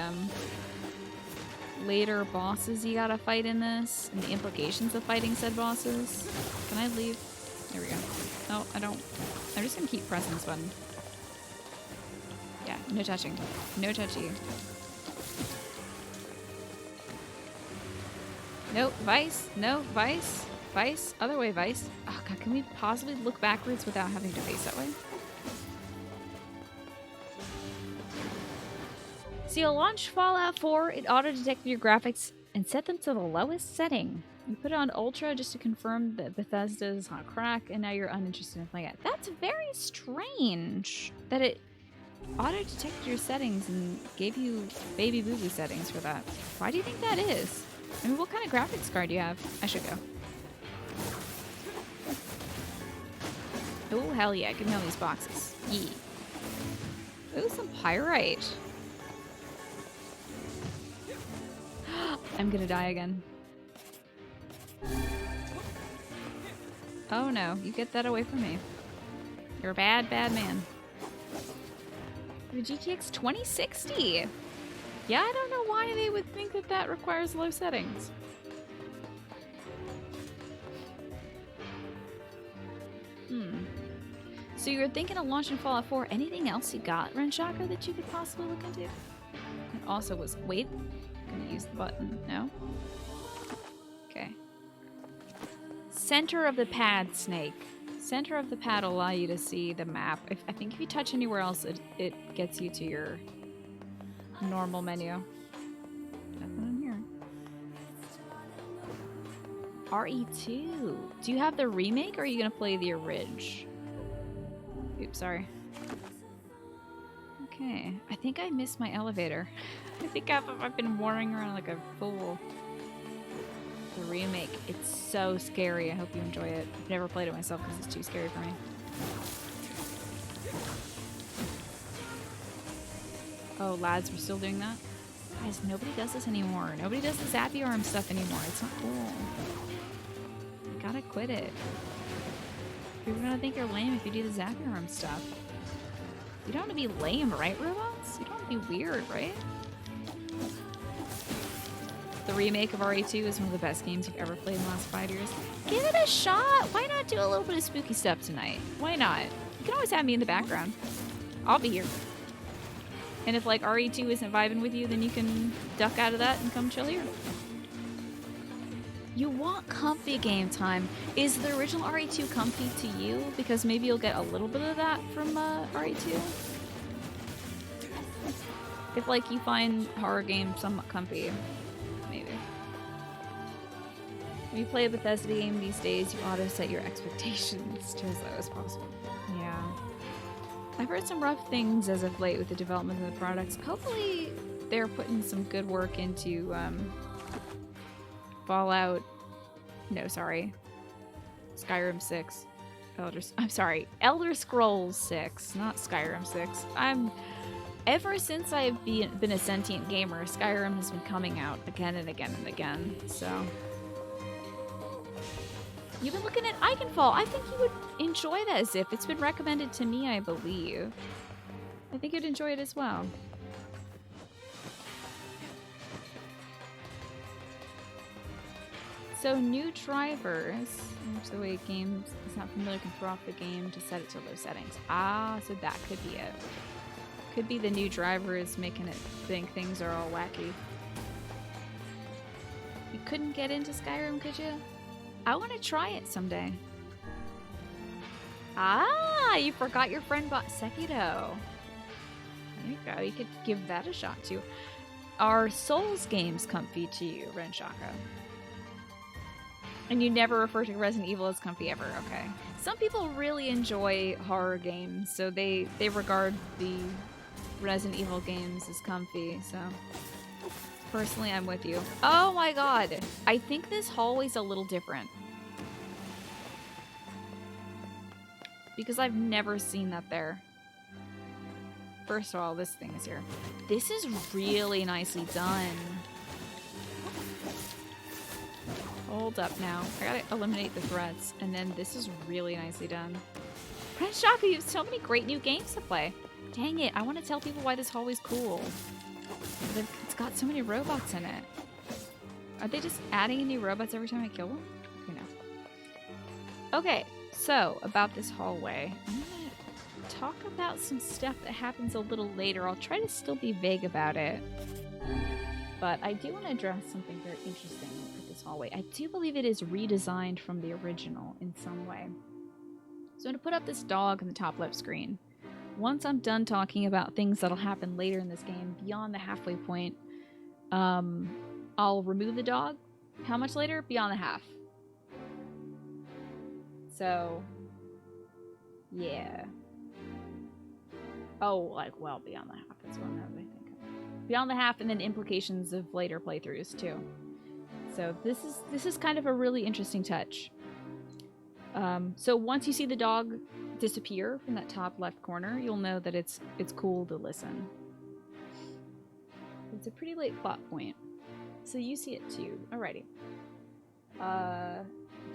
later bosses you gotta fight in this, and the implications of fighting said bosses. Can I leave? There we go. No, I don't. I'm just gonna keep pressing this button. Yeah, no touching. No touchy. No, Vice. No, Vice. Vice. Other way, Vice. Oh god, can we possibly look backwards without having to face that way? So you'll launch Fallout 4, it auto-detected your graphics and set them to the lowest setting. You put it on Ultra just to confirm that Bethesda is on crack, and now you're uninterested in playing it. That's very strange that it auto-detected your settings and gave you baby boo-boo settings for that. Why do you think that is? I mean, what kind of graphics card do you have? I should go. Oh, hell yeah. Give me all these boxes. Yee. Ooh, some pyrite. I'm gonna die again. Oh no, you get that away from me. You're a bad, bad man. The GTX 2060! Yeah, I don't know why they would think that that requires low settings. So you're thinking of launching Fallout 4. Anything else you got, Renshaka, that you could possibly look into? It also was... Wait. Gonna use the button. No? Okay. Center of the pad, Snake. Center of the pad will allow you to see the map. I think if you touch anywhere else, it gets you to your normal menu. Nothing in here. RE2. Do you have the remake, or are you gonna play the orig? Oops, sorry. Okay. I think I missed my elevator. I think I've been wandering around like a fool. The remake. It's so scary. I hope you enjoy it. I've never played it myself because it's too scary for me. Oh, lads, we're still doing that? Guys, nobody does this anymore. Nobody does the zappy arm stuff anymore. It's not cool. You gotta quit it. People are gonna think you're lame if you do the zappy arm stuff. You don't want to be lame, right, robots? You don't want to be weird, right? The remake of RE2 is one of the best games you've ever played in the last 5 years. Give it a shot! Why not do a little bit of spooky stuff tonight? Why not? You can always have me in the background. I'll be here. And if, like, RE2 isn't vibing with you, then you can duck out of that and come chill here. You want comfy game time. Is the original RE2 comfy to you? Because maybe you'll get a little bit of that from RE2. If, like, you find horror games somewhat comfy, maybe. When you play a Bethesda game these days, you auto set your expectations to as low as possible. Yeah. I've heard some rough things as of late with the development of the products. Hopefully they're putting some good work into Fallout... No, sorry. Skyrim 6. Elder Scrolls 6, not Skyrim 6. Ever since I've been a sentient gamer, Skyrim has been coming out again and again and again, so... You've been looking at Iconfall. I think you would enjoy that, as if it's been recommended to me, I believe. I think you'd enjoy it as well. So new drivers, which the way games is not familiar, can throw off the game to set it to low settings. Ah, so that could be it. Could be the new driver is making it think things are all wacky. You couldn't get into Skyrim, could you? I want to try it someday. Ah, you forgot your friend bought Sekiro. There you go, you could give that a shot too. Are Souls games comfy to you, Renshaka? And you never refer to Resident Evil as comfy ever, okay. Some people really enjoy horror games, so they regard the Resident Evil games as comfy, so... Personally, I'm with you. Oh my god! I think this hallway's a little different. Because I've never seen that there. First of all, this thing is here. This is really nicely done. Hold up now. I gotta eliminate the threats, and then this is really nicely done. Prince Shaka, you have so many great new games to play. Dang it, I want to tell people why this hallway's cool. But it's got so many robots in it. Are they just adding in new robots every time I kill them? Who knows? Okay, so about this hallway. I'm gonna talk about some stuff that happens a little later. I'll try to still be vague about it. But I do want to address something very interesting with this hallway. I do believe it is redesigned from the original in some way. So I'm going to put up this dog in the top left screen. Once I'm done talking about things that'll happen later in this game, beyond the halfway point, I'll remove the dog. How much later? Beyond the half. So, yeah. Oh, like, well, beyond the half. That's what I'm thinking. Beyond the half, and then implications of later playthroughs, too. So this is kind of a really interesting touch. So once you see the dog disappear from that top left corner, you'll know that it's cool to listen. It's a pretty late plot point. So you see it too. Alrighty.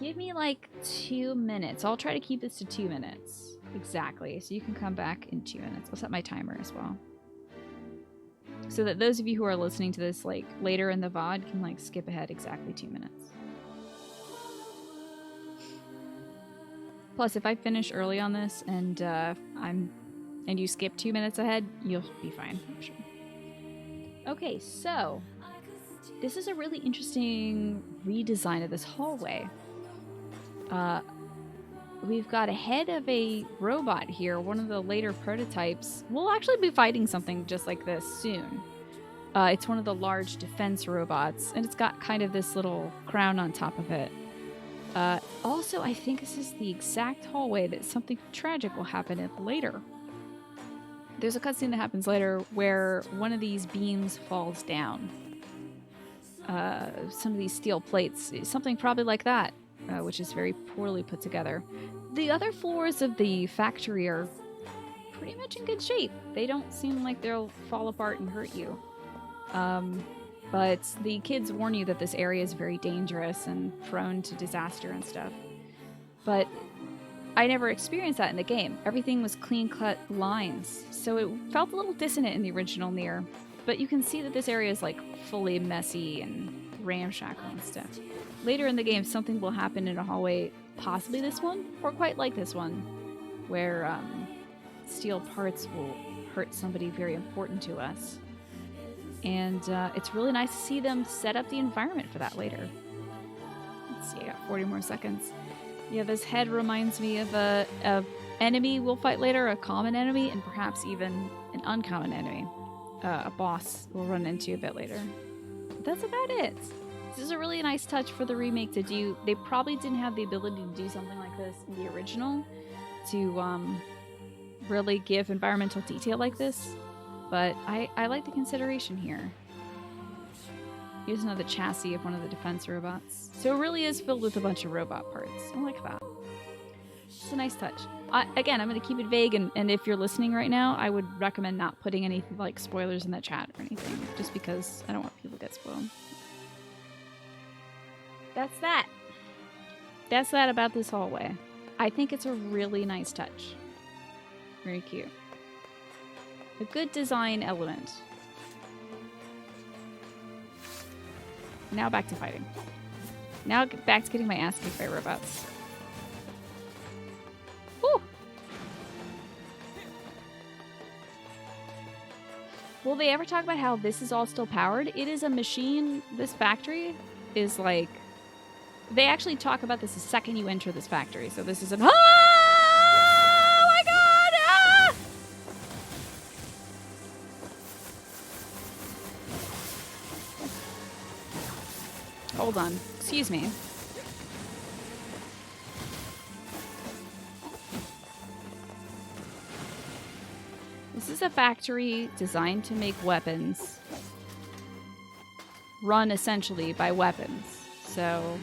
Give me like 2 minutes. I'll try to keep this to 2 minutes. Exactly. So you can come back in 2 minutes. I'll set my timer as well. So that those of you who are listening to this like later in the VOD can like skip ahead exactly 2 minutes. Plus, if I finish early on this and you skip 2 minutes ahead, you'll be fine, I'm sure. Okay, so this is a really interesting redesign of this hallway. We've got a head of a robot here, one of the later prototypes. We'll actually be fighting something just like this soon. It's one of the large defense robots, and it's got kind of this little crown on top of it. Also, I think this is the exact hallway that something tragic will happen in later. There's a cutscene that happens later where one of these beams falls down. Some of these steel plates, something probably like that, which is very poorly put together. The other floors of the factory are pretty much in good shape. They don't seem like they'll fall apart and hurt you. But the kids warn you that this area is very dangerous and prone to disaster and stuff. But I never experienced that in the game. Everything was clean-cut lines, so it felt a little dissonant in the original NieR. But you can see that this area is like fully messy and ramshackle and stuff. Later in the game, something will happen in a hallway, possibly this one, or quite like this one, where steel parts will hurt somebody very important to us. And it's really nice to see them set up the environment for that later. Let's see, I got 40 more seconds. Yeah, this head reminds me of a enemy we'll fight later, a common enemy, and perhaps even an uncommon enemy. A boss we'll run into a bit later. But that's about it. This is a really nice touch for the remake to do. They probably didn't have the ability to do something like this in the original, to really give environmental detail like this. But I like the consideration here. Here's another chassis of one of the defense robots. So it really is filled with a bunch of robot parts. I like that. It's a nice touch. Again, I'm going to keep it vague, and if you're listening right now, I would recommend not putting any like spoilers in the chat or anything, just because I don't want people to get spoiled. That's that. That's that about this hallway. I think it's a really nice touch. Very cute. A good design element. Now back to fighting. Now back to getting my ass kicked by robots. Woo! Will they ever talk about how this is all still powered? It is a machine. This factory is like... They actually talk about this the second you enter this factory. So this is an... Oh my god! Ah! Hold on. Excuse me. This is a factory designed to make weapons. Run essentially by weapons. So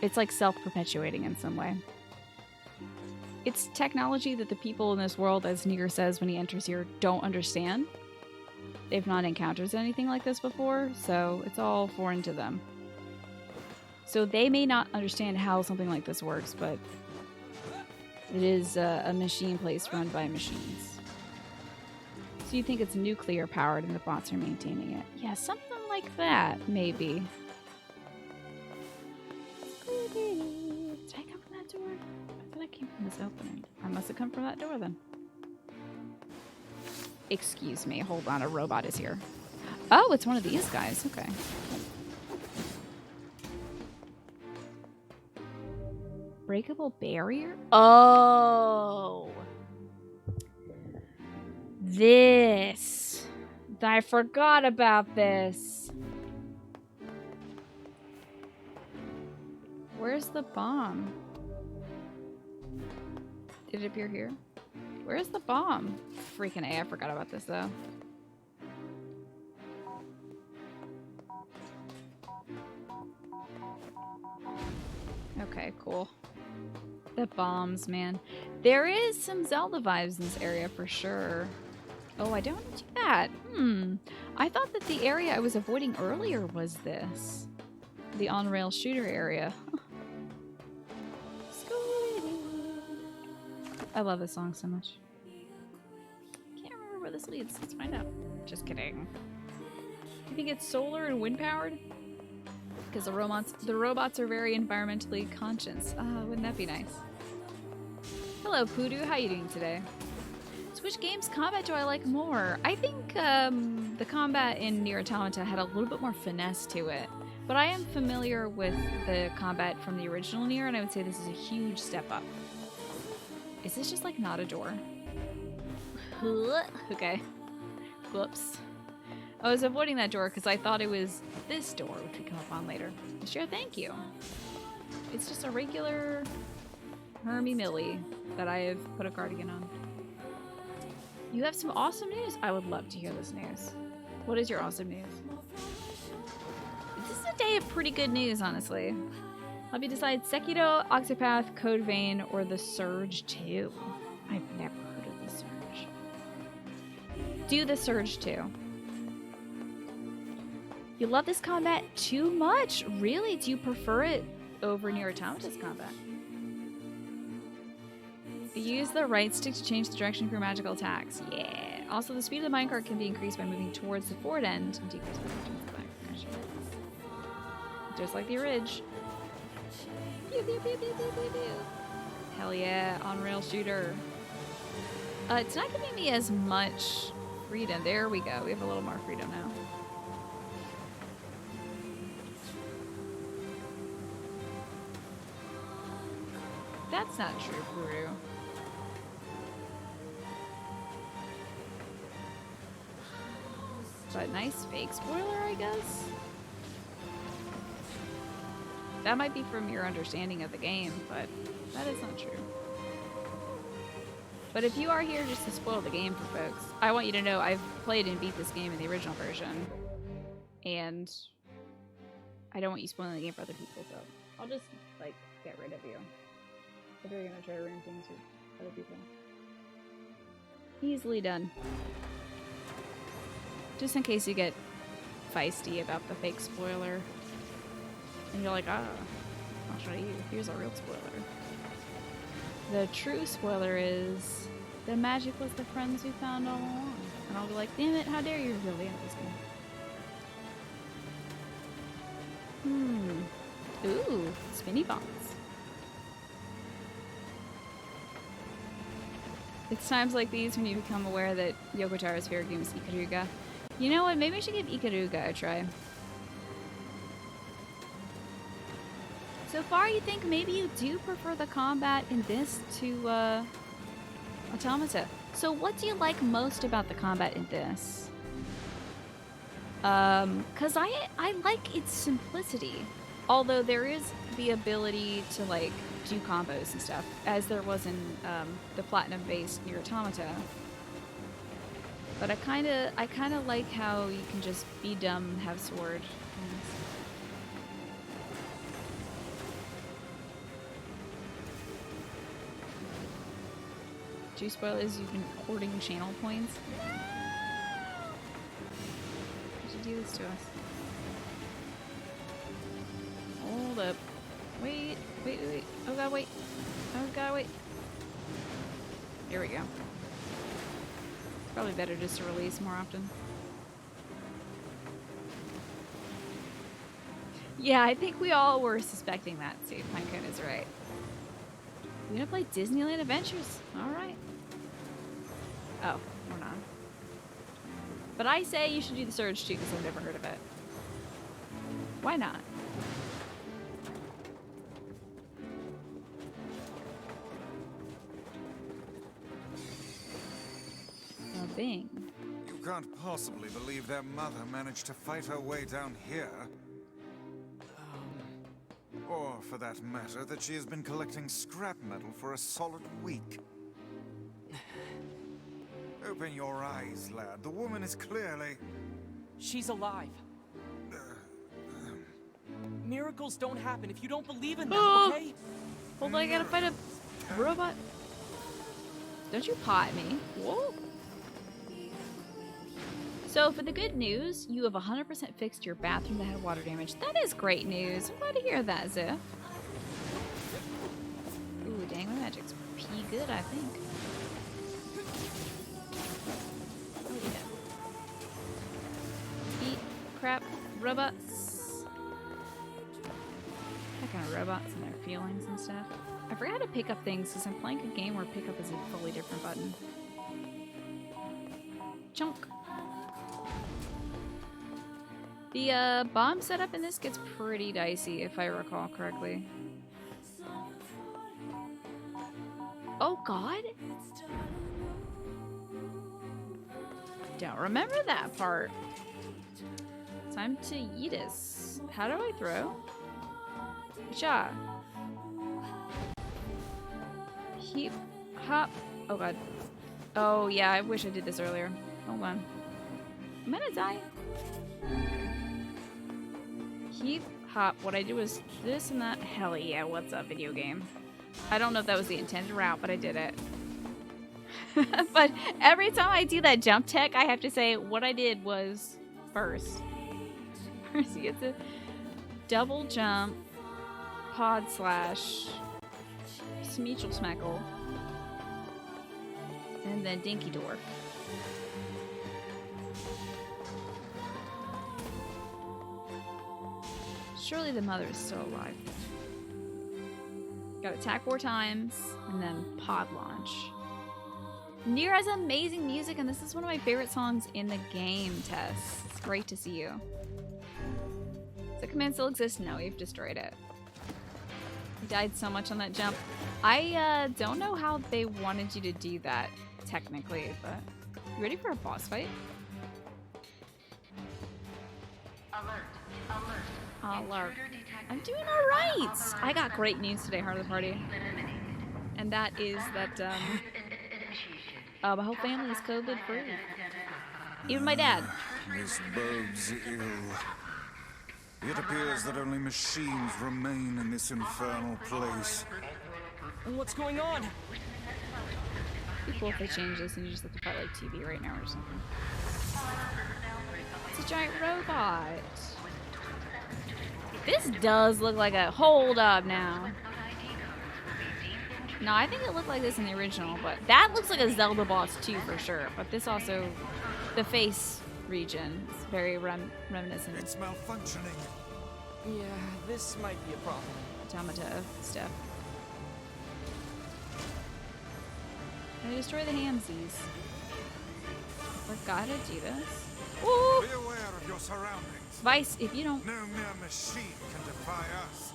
it's like self-perpetuating in some way. It's technology that the people in this world, as NieR says when he enters here, don't understand. They've not encountered anything like this before, so it's all foreign to them. So they may not understand how something like this works, but it is a machine place run by machines. So you think it's nuclear powered and the bots are maintaining it. Yeah, something like that, maybe. Did I come from that door? I thought I came from this opening. I must have come from that door then. Excuse me, hold on, a robot is here. Oh, it's one of these guys, okay. Breakable barrier? Oh! This! I forgot about this. Where's the bomb? Did it appear here? Where's the bomb? Freaking A, I forgot about this though. Okay, cool. The bombs, man. There is some Zelda vibes in this area for sure. Oh, I don't want to do that. I thought that the area I was avoiding earlier was this. The on-rail shooter area. I love this song so much. Can't remember where this leads. Let's find out. Just kidding. You think it's solar and wind powered? Because the robots are very environmentally conscious. Wouldn't that be nice? Hello, Poodoo. How you doing today? So which game's combat do I like more? I think the combat in NieR Automata had a little bit more finesse to it. But I am familiar with the combat from the original NieR, and I would say this is a huge step up. Is this just like not a door? Okay. Whoops. I was avoiding that door because I thought it was this door, which we come up on later. Sure, thank you. It's just a regular Hermy Millie that I have put a cardigan on. You have some awesome news. I would love to hear this news. What is your awesome news? This is a day of pretty good news, honestly. Help you decide Sekiro, Octopath, Code Vein, or The Surge 2. I've never heard of The Surge. Do The Surge 2. You love this combat too much? Really? Do you prefer it over NieR Automata's combat? You use the right stick to change the direction of your magical attacks. Yeah. Also, the speed of the minecart can be increased by moving towards the forward end and decreased by moving to the back. Just like the Ridge. Pew, pew, pew, pew, pew, pew, pew. Hell yeah, on-rail shooter. It's not giving me as much freedom. There we go. We have a little more freedom now. That's not true, Guru. But nice fake spoiler, I guess? That might be from your understanding of the game, but that is not true. But if you are here just to spoil the game for folks, I want you to know I've played and beat this game in the original version. And I don't want you spoiling the game for other people, so I'll just, like, get rid of you. If you're gonna try to ruin things with other people. Easily done. Just in case you get feisty about the fake spoiler. And you're like, I'll show you. Here's a real spoiler. The true spoiler is the magic was the friends we found all along. And I'll be like, damn it, how dare you reveal the end of this game. Ooh, spinny bombs. It's times like these when you become aware that Yoko Taro's favorite game is Ikaruga. You know what? Maybe I should give Ikaruga a try. So far, you think maybe you do prefer the combat in this to Automata. So what do you like most about the combat in this? Because I like its simplicity. Although there is the ability to, like, do combos and stuff, as there was in the platinum-based NieR Automata. But I kind of like how you can just be dumb and have sword. 2 spoilers, you've been hoarding channel points. Why'd you do this to us? Hold up. Wait. Oh god, wait. Oh god, wait. Here we go. Probably better just to release more often. Yeah, I think we all were suspecting that, too. Pinecone is right. You gonna play Disneyland Adventures? Alright. Oh, we're not. But I say you should do the Surge too, because I've never heard of it. Why not? A Bing. You can't possibly believe their mother managed to fight her way down here. Or, for that matter, that she has been collecting scrap metal for a solid week. Open your eyes, lad. The woman is clearly... She's alive. Miracles don't happen if you don't believe in them, okay? Hold on, I gotta fight a robot. Don't you pot me. Whoa. So for the good news, you have 100% fixed your bathroom that had water damage. That is great news. I'm glad to hear that, Ziff. Ooh, dang, my magic's pretty good, I think. Oh yeah. Eat crap robots. That kind of robots and their feelings and stuff. I forgot to pick up things because I'm playing a game where pick up is a fully different button. Chunk. The bomb setup in this gets pretty dicey, if I recall correctly. Oh god! Don't remember that part. Time to eat us. How do I throw? Ja. Heap. Hop. Oh god. Oh yeah, I wish I did this earlier. Hold on. I'm gonna die. Heap, hop. What I do is this and that. Hell yeah, what's up, video game? I don't know if that was the intended route, but I did it. But every time I do that jump tech, I have to say what I did was first. First, you get to double jump, pod slash, smeechel smackle, and then dinky dork. Surely the mother is still alive. Got attack 4 times, and then pod launch. NieR has amazing music, and this is one of my favorite songs in the game, Tess. It's great to see you. Does the command still exist? No, you've destroyed it. I died so much on that jump. I don't know how they wanted you to do that, technically, but... You ready for a boss fight? Alert. I'm doing alright! I got great news today, Heart of the Party. And that is that, my whole family is COVID-free. Even my dad. This bodes ill. It appears that only machines remain in this infernal place. What's going on? It'd be cool if they change this and you just have to fight like TV right now or something. It's a giant robot. This does look like a hold up now. No, I think it looked like this in the original, but that looks like a Zelda boss too for sure. But this also, the face region is very reminiscent. It's malfunctioning. Yeah, this might be a problem. Automata stuff. I destroy the hamsies. Forgot to do this. Ooh! Be aware of your surroundings. Vice, if you don't... No mere machine can defy us.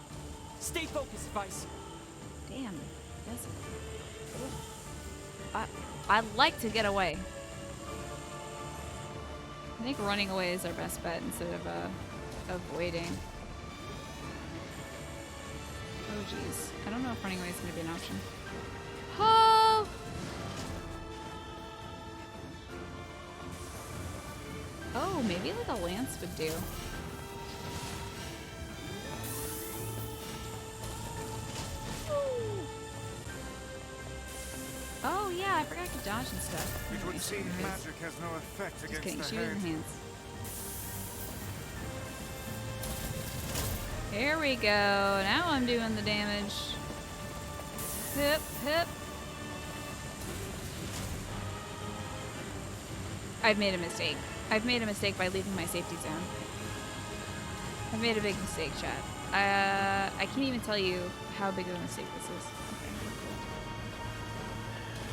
Stay focused, Vice. Damn. I'd like to get away. I think running away is our best bet instead of avoiding. Oh jeez. I don't know if running away is going to be an option. Oh! Oh, maybe like a lance would do. Oh yeah, I forgot forgot I could dodge and stuff. It would seem Face. magic has no effect Just against kidding, the shoot it in head. the hands. Here we go. Now I'm doing the damage. Hip, hip. I've made a mistake. I've made a mistake by leaving my safety zone. I've made a big mistake, chat. I can't even tell you how big of a mistake this is. Okay, cool.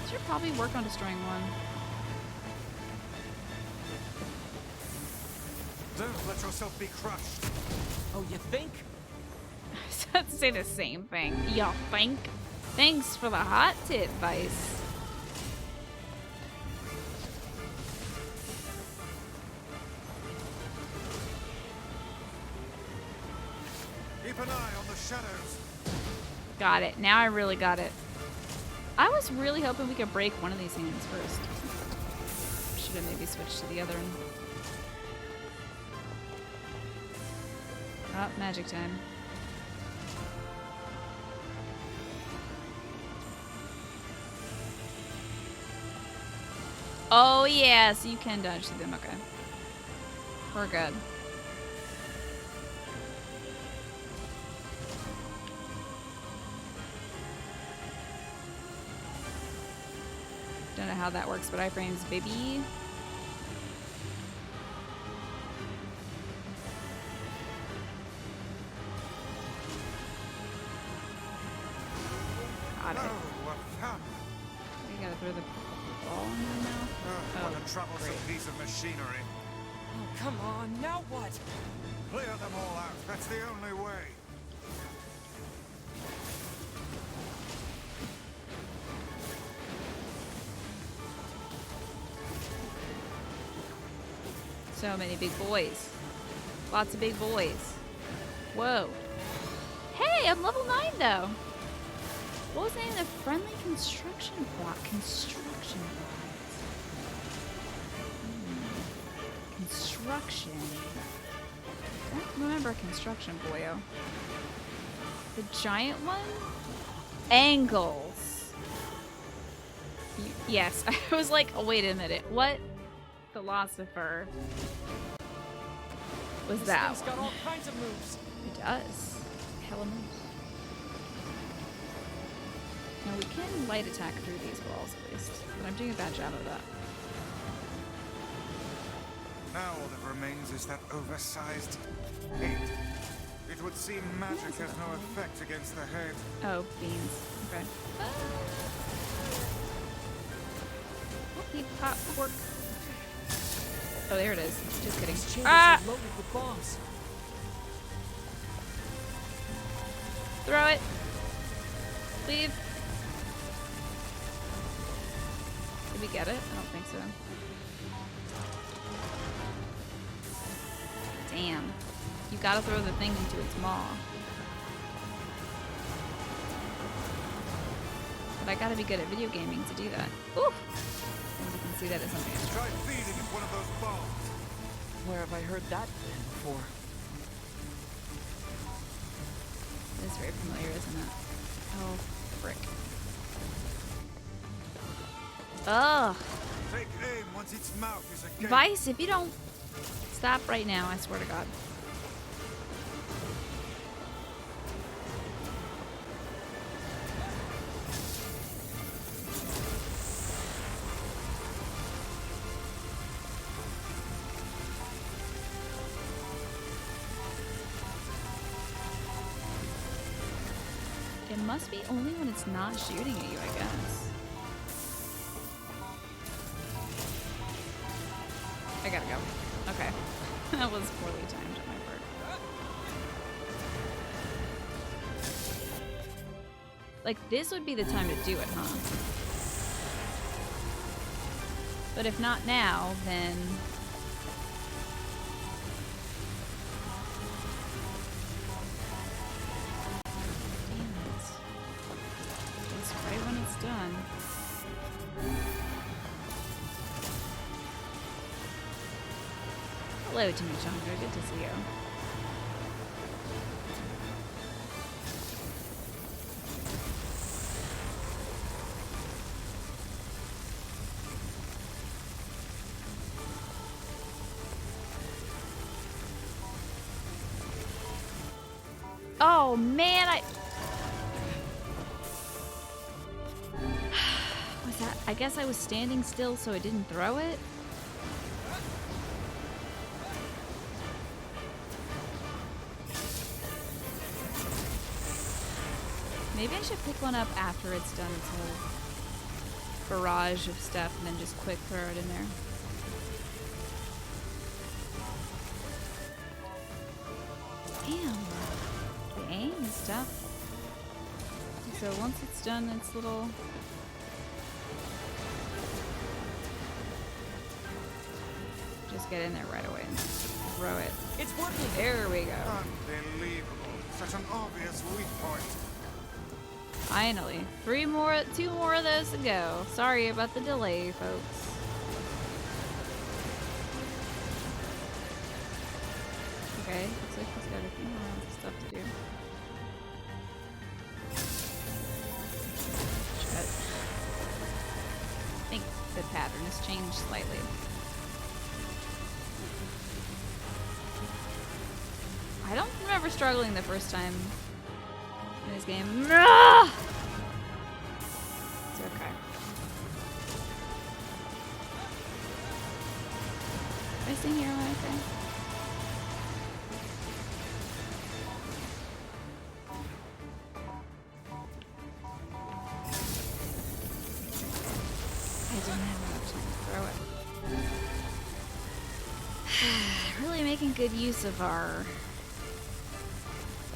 Should probably work on destroying one. Don't let yourself be crushed. Oh, you think? I was about to say the same thing. You think? Thanks for the hot tip, Vice. Keep an eye on the shadows. Got it. Now I really got it. I was really hoping we could break one of these hands first. Should have maybe switched to the other one. Oh, magic time. Oh yeah, so you can dodge through them. Okay. We're good. Don't know how that works, but iframes, baby. Got it. You gotta throw the ball in their mouth. What a troublesome piece of machinery. Oh, come on. Now what? Clear them all out. That's the only way. So many big boys. Lots of big boys. Whoa. Hey, I'm level 9 though. What was the name of the friendly construction block? Construction block. Construction. I don't remember construction, boyo. The giant one? Angles. Yes, I was like, oh, wait a minute. What philosopher was that This thing's got all kinds of moves. It does. Hella moves. Now we can light attack through these walls at least, but I'm doing a bad job of that. Now all that remains is that oversized head. It would seem magic has no effect against the head. Oh, beans. Okay. Whoopie pop cork. Oh, there it is. Just kidding. These chambers Ah! are loaded with bombs. Throw it. Leave. Did we get it? I don't think so. Damn. You gotta throw the thing into its maw. But I gotta be good at video gaming to do that. Ooh! And you can see that as something I Try feeding it one of those bombs. Where have I heard that before? It's very familiar, isn't it? Oh, frick. Ugh. Take aim once its mouth is agape. Vice, if you don't stop right now, I swear to God. It must be only when it's not shooting at you, I guess. I gotta go. Okay. That was poorly timed on my part. Like, this would be the time to do it, huh? But if not now, then... right when it's done. Hello, Chimichanga. Good to see you. Oh man, was that? I guess I was standing still, so I didn't throw it. Maybe I should pick one up after it's done its whole barrage of stuff and then just quick throw it in there. Damn. The aim is tough. So once it's done its little... Just get in there right away and throw it. It's working! There we go. Unbelievable. Such an obvious weak point. Finally. Two more of those to go. Sorry about the delay, folks. Okay, looks like he's got a few more rounds of stuff to do. Shit. I think the pattern has changed slightly. I don't remember struggling the first time in this game. Ah! It's okay. Am I staying here? Am I okay? I don't have enough time to throw it. Really making good use of our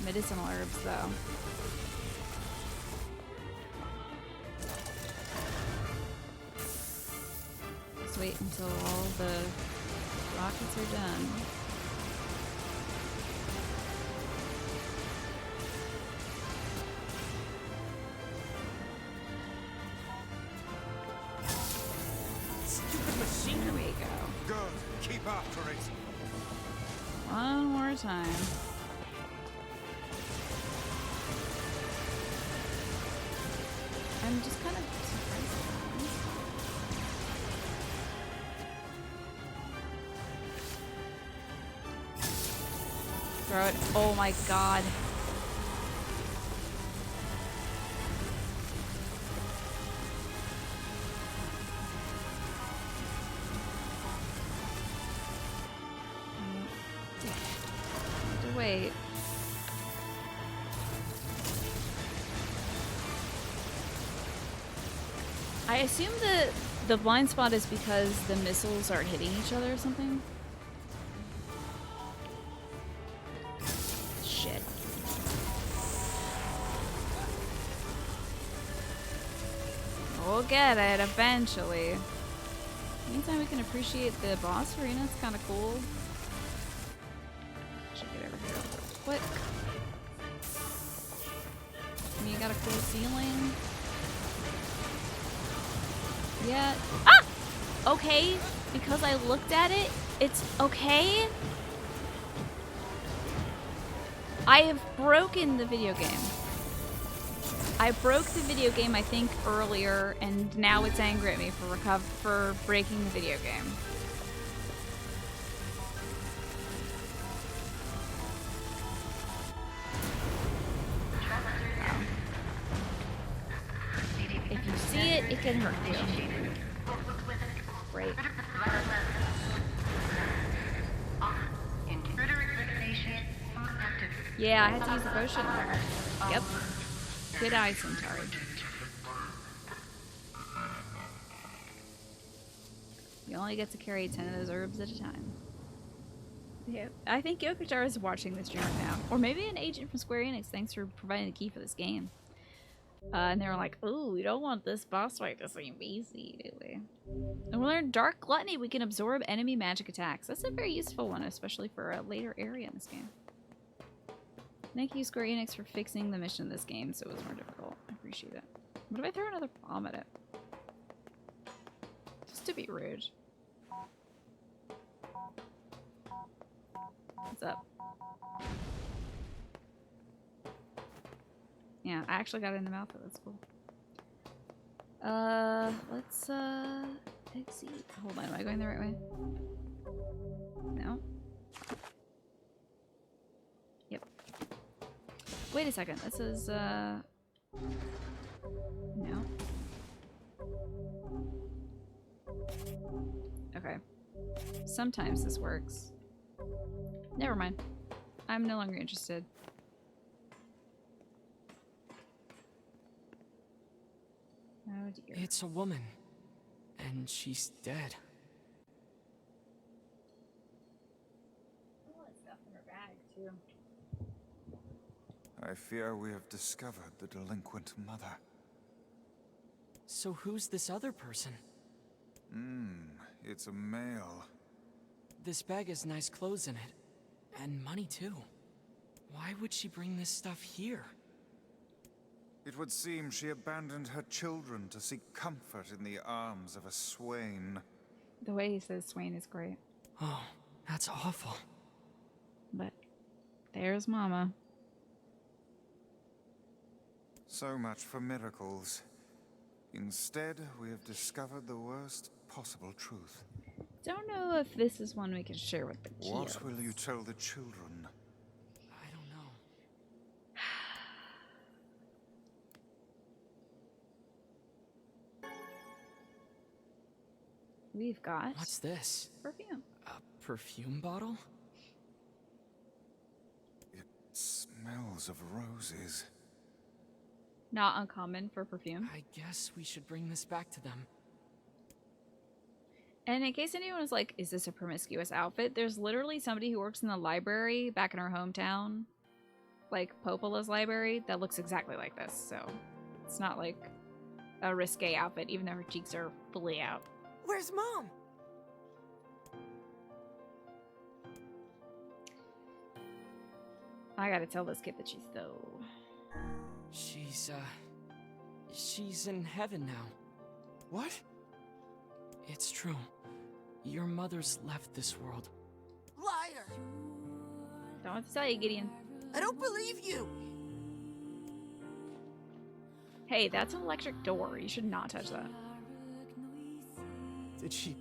medicinal herbs, though. Let's wait until all the rockets are done. Stupid machine. There we go. Good. Keep after it. One more time. I'm just kind of surprised. Throw it. Oh my god. Have to wait. I assume the blind spot is because the missiles aren't hitting each other or something. Shit. We'll get it eventually. Meantime, we can appreciate the boss arena. It's kind of cool. Should get over here real quick. I mean, you got a cool ceiling. Yeah. Ah! Okay. Because I looked at it, it's okay. I have broken the video game. I broke the video game, I think, earlier, and now it's angry at me for breaking the video game. If you see it, it can hurt you. Great. Yeah, I had to use the potion. Yep. Good eye, Centauri. You only get to carry 10 of those herbs at a time. Yeah, I think Yokotar is watching this stream right now. Or maybe an agent from Square Enix. Thanks for providing the key for this game. And they were like, ooh, we don't want this boss fight to seem easy, do we? And we learned Dark Gluttony. We can absorb enemy magic attacks. That's a very useful one, especially for a later area in this game. Thank you, Square Enix, for fixing the mission in this game so it was more difficult. I appreciate it. What if I throw another bomb at it? Just to be rude. What's up? Yeah, I actually got it in the mouth, though. That's cool. Let's, exit. Hold on, am I going the right way? No? Yep. Wait a second. This is, no. Okay. Sometimes this works. Never mind. I'm no longer interested. Oh dear. It's a woman. And she's dead. Oh, it's stuff in her bag, too. I fear we have discovered the delinquent mother. So who's this other person? It's a male. This bag has nice clothes in it. And money, too. Why would she bring this stuff here? It would seem she abandoned her children to seek comfort in the arms of a swain. The way he says swain is great. Oh, that's awful. But there's Mama. So much for miracles. Instead, we have discovered the worst possible truth. Don't know if this is one we can share with the kids. What will you tell the children? I don't know. We've got... What's this? Perfume. A perfume bottle? It smells of roses. Not uncommon for perfume. I guess we should bring this back to them. And in case anyone was like, is this a promiscuous outfit? There's literally somebody who works in the library back in our hometown, like Popola's library, that looks exactly like this. So it's not like a risque outfit, even though her cheeks are fully out. Where's Mom? I gotta tell this kid that she's so... She's in heaven now. What? It's true. Your mother's left this world. Liar! Don't have to tell you, Gideon. I don't believe you! Hey, that's an electric door. You should not touch that. Did she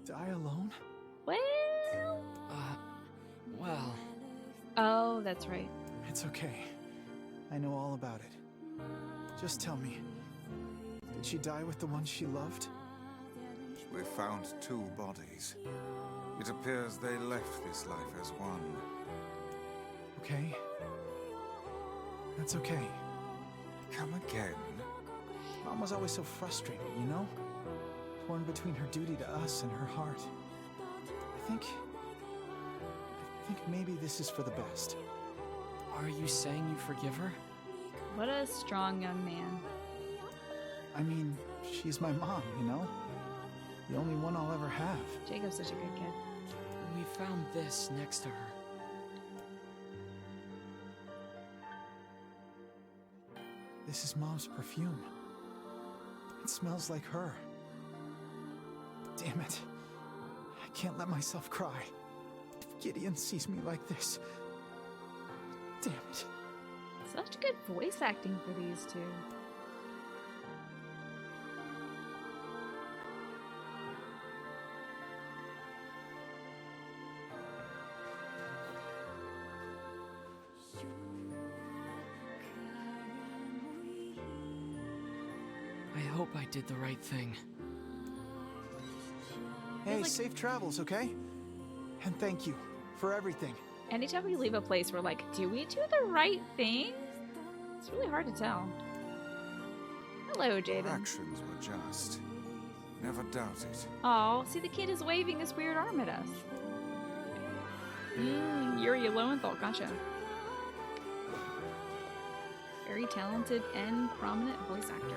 die alone? Well... well... Oh, that's right. It's okay. I know all about it. Just tell me, did she die with the one she loved? We found 2 bodies. It appears they left this life as one. Okay. That's okay. Come again? Mom was always so frustrated, you know? Torn between her duty to us and her heart. I think maybe this is for the best. Are you saying you forgive her? What a strong young man. I mean, she's my mom, you know? The only one I'll ever have. Jacob's such a good kid. We found this next to her. This is Mom's perfume. It smells like her. Damn it. I can't let myself cry. If Gideon sees me like this... Damn it. Such good voice acting for these two. I hope I did the right thing. Hey, safe travels, okay? And thank you for everything. Anytime we leave a place, we're like, do we do the right thing? It's really hard to tell. Hello, Jaden. Our actions were just. Never doubt it. Oh, see, the kid is waving his weird arm at us. Yuri Lowenthal, gotcha. Very talented and prominent voice actor.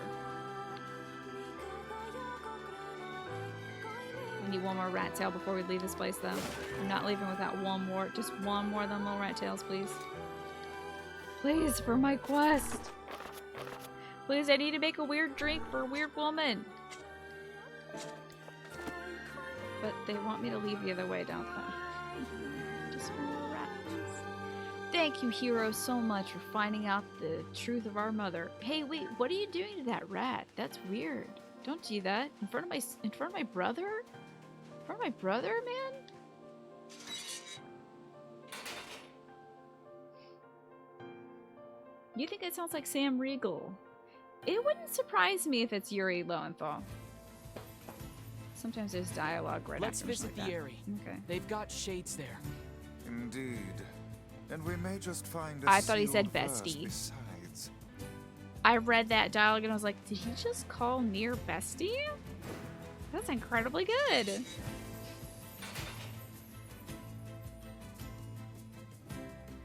We need one more rat tail before we leave this place, though. I'm not leaving without one more. Just one more of them little rat tails, please. Please, for my quest. Please, I need to make a weird drink for a weird woman. But they want me to leave the other way, don't they? Just one more rat, please. Thank you, hero, so much for finding out the truth of our mother. Hey, wait, what are you doing to that rat? That's weird. Don't do that in front of my brother. In front of my brother, man. You think it sounds like Sam Riegel? It wouldn't surprise me if it's Yuri Lowenthal. Sometimes there's dialogue right Let's after. visit like the that. Eyrie. Okay. They've got shades there. Indeed. And we may just find a I thought he said sealed verse bestie. besides. I read that dialogue and I was like, did he just call NieR bestie? That's incredibly good.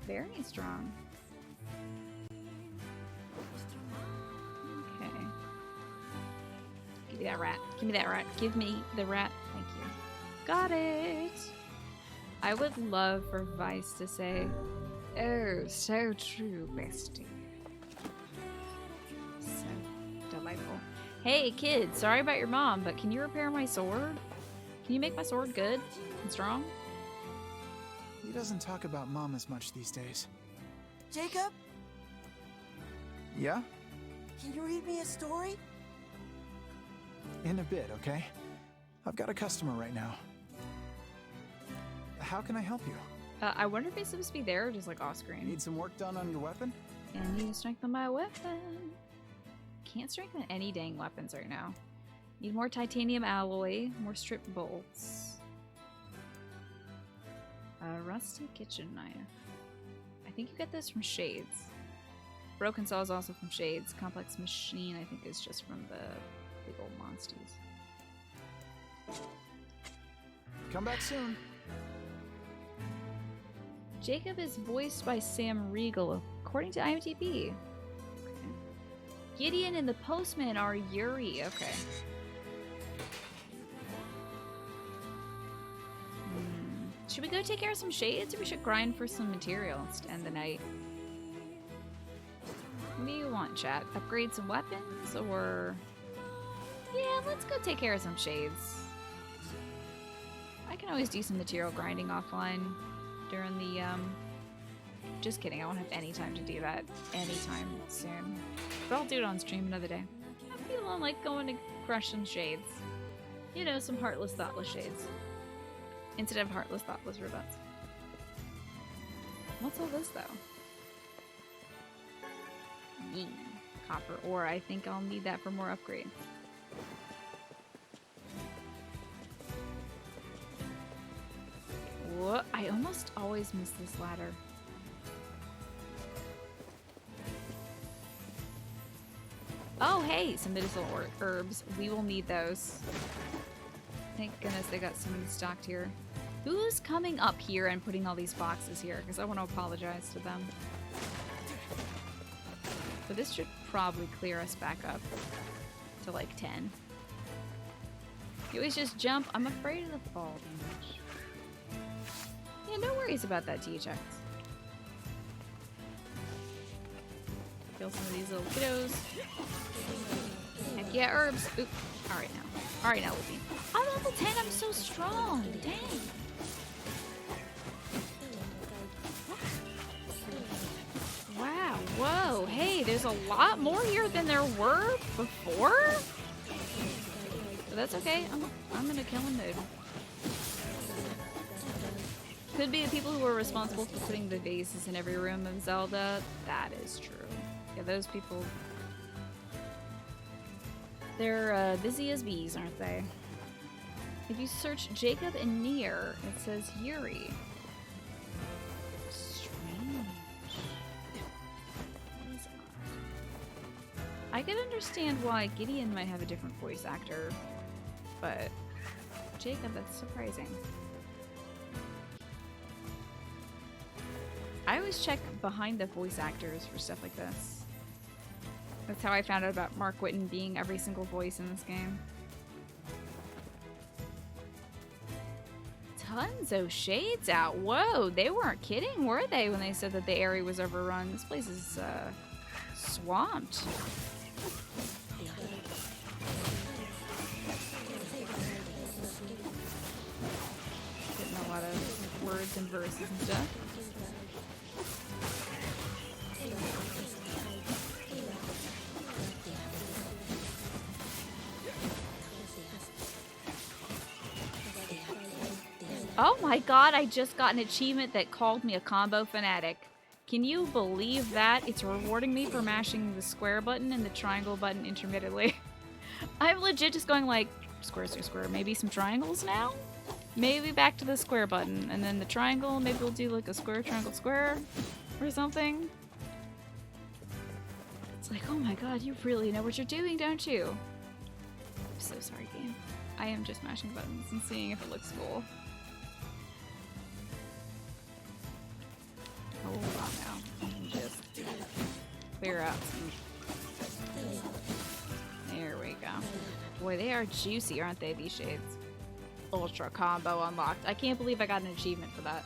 Very strong. Okay. Give me that rat. Give me that rat. Give me the rat. Thank you. Got it. I would love for Vice to say, oh, so true, bestie. So delightful. Hey, kid, sorry about your mom, but can you repair my sword? Can you make my sword good and strong? He doesn't talk about Mom as much these days. Jacob, Yeah? can you read me a story? In a bit, okay? I've got a customer right now. How can I help you? I wonder if he's supposed to be there or just like off screen. Need some work done on your weapon? And need to strengthen my weapon. Can't strengthen any dang weapons right now. Need more titanium alloy, more strip bolts. A rusty kitchen knife. I think you get this from Shades. Broken saw is also from Shades. Complex machine, I think, is just from the big old monsters. Come back soon. Jacob is voiced by Sam Riegel, according to IMDb. Okay. Gideon and the Postman are Yuri. Okay. Should we go take care of some shades, or we should grind for some materials to end the night? What do you want, chat? Upgrade some weapons, or... Yeah, let's go take care of some shades. I can always do some material grinding offline during the, Just kidding, I won't have any time to do that anytime soon. But I'll do it on stream another day. I'm feeling like going to crush some shades. You know, some heartless, thoughtless shades. Instead of heartless, thoughtless robots. What's all this, though? Yee. Copper ore. I think I'll need that for more upgrades. What? I almost always miss this ladder. Oh, hey! Some medicinal herbs. We will need those. Thank goodness they got some stocked here. Who's coming up here and putting all these boxes here? Because I want to apologize to them. But this should probably clear us back up to like 10. You always just jump. I'm afraid of the fall damage. Yeah, no worries about that, THX. Kill some of these little kiddos. Heck yeah, herbs. Oop. Alright now. Alright now, Lupine. I'm level 10, I'm so strong. Dang. Wow, whoa. Hey, there's a lot more here than there were before? But that's okay. I'm in a killing mood. Could be the people who were responsible for putting the vases in every room of Zelda. That is true. Yeah, those people... They're busy as bees, aren't they? If you search Jacob and NieR, it says Yuri. Strange. What is odd? I could understand why Gideon might have a different voice actor, but Jacob, that's surprising. I always check behind the voice actors for stuff like this. That's how I found out about Mark Whitten being every single voice in this game. Tons of shades out. Whoa, they weren't kidding, were they, when they said that the area was overrun? This place is swamped. Getting a lot of words and verses and stuff. Oh my god, I just got an achievement that called me a combo fanatic. Can you believe that? It's rewarding me for mashing the square button and the triangle button intermittently. I'm legit just going like, square, square, square. Maybe some triangles now? Maybe back to the square button. And then the triangle, maybe we'll do like a square, triangle, square or something. It's like, oh my god, you really know what you're doing, don't you? I'm so sorry, game. I am just mashing buttons and seeing if it looks cool. Hold on now. Just clear out some. There we go. Boy, they are juicy, aren't they, these shades? Ultra combo unlocked. I can't believe I got an achievement for that.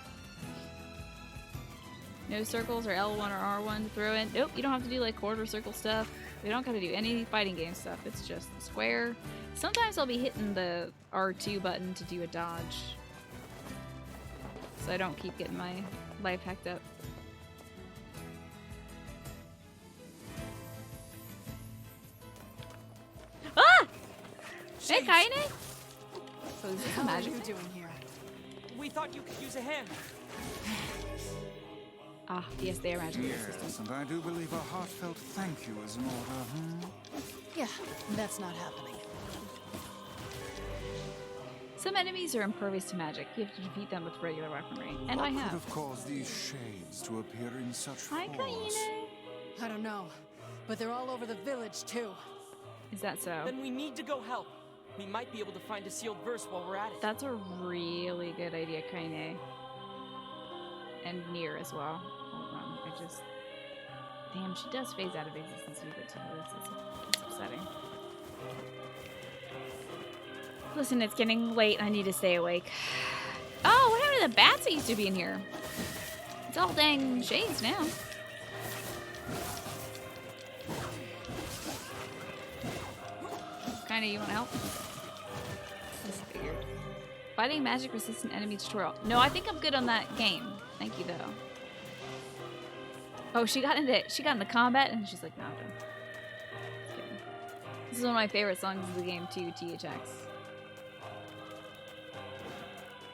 No circles or L1 or R1 to throw in. Nope, you don't have to do like quarter circle stuff. We don't gotta do any fighting game stuff. It's just the square. Sometimes I'll be hitting the R2 button to do a dodge. So I don't keep getting my life hacked up. Ah! Hey, Kaine! So is this a magic? What are you doing here? We thought you could use a hand. Ah, yes, they are magical Yes, assistants. and I do believe a heartfelt thank you is in order, Yeah, that's not happening. Some enemies are impervious to magic. You have to defeat them with regular weaponry. And What I could have. have caused these shades to appear in such Hi, force? Kaine! I don't know, but they're all over the village too. Is that so? Then we need to go help. We might be able to find a sealed verse while we're at it. That's a really good idea, Kaine. And NieR as well. Hold on, I just... Damn, she does phase out of existence a bit too. It's upsetting. Listen, it's getting late. I need to stay awake. Oh, what happened to the bats that used to be in here? It's all dang shades now. Kinda, you want to help? Just figured. Fighting magic resistant enemy tutorial. No, I think I'm good on that game. Thank you, though. Oh, she got into combat and she's like, nah, I'm done. Just kidding. This is one of my favorite songs of the game too, THX.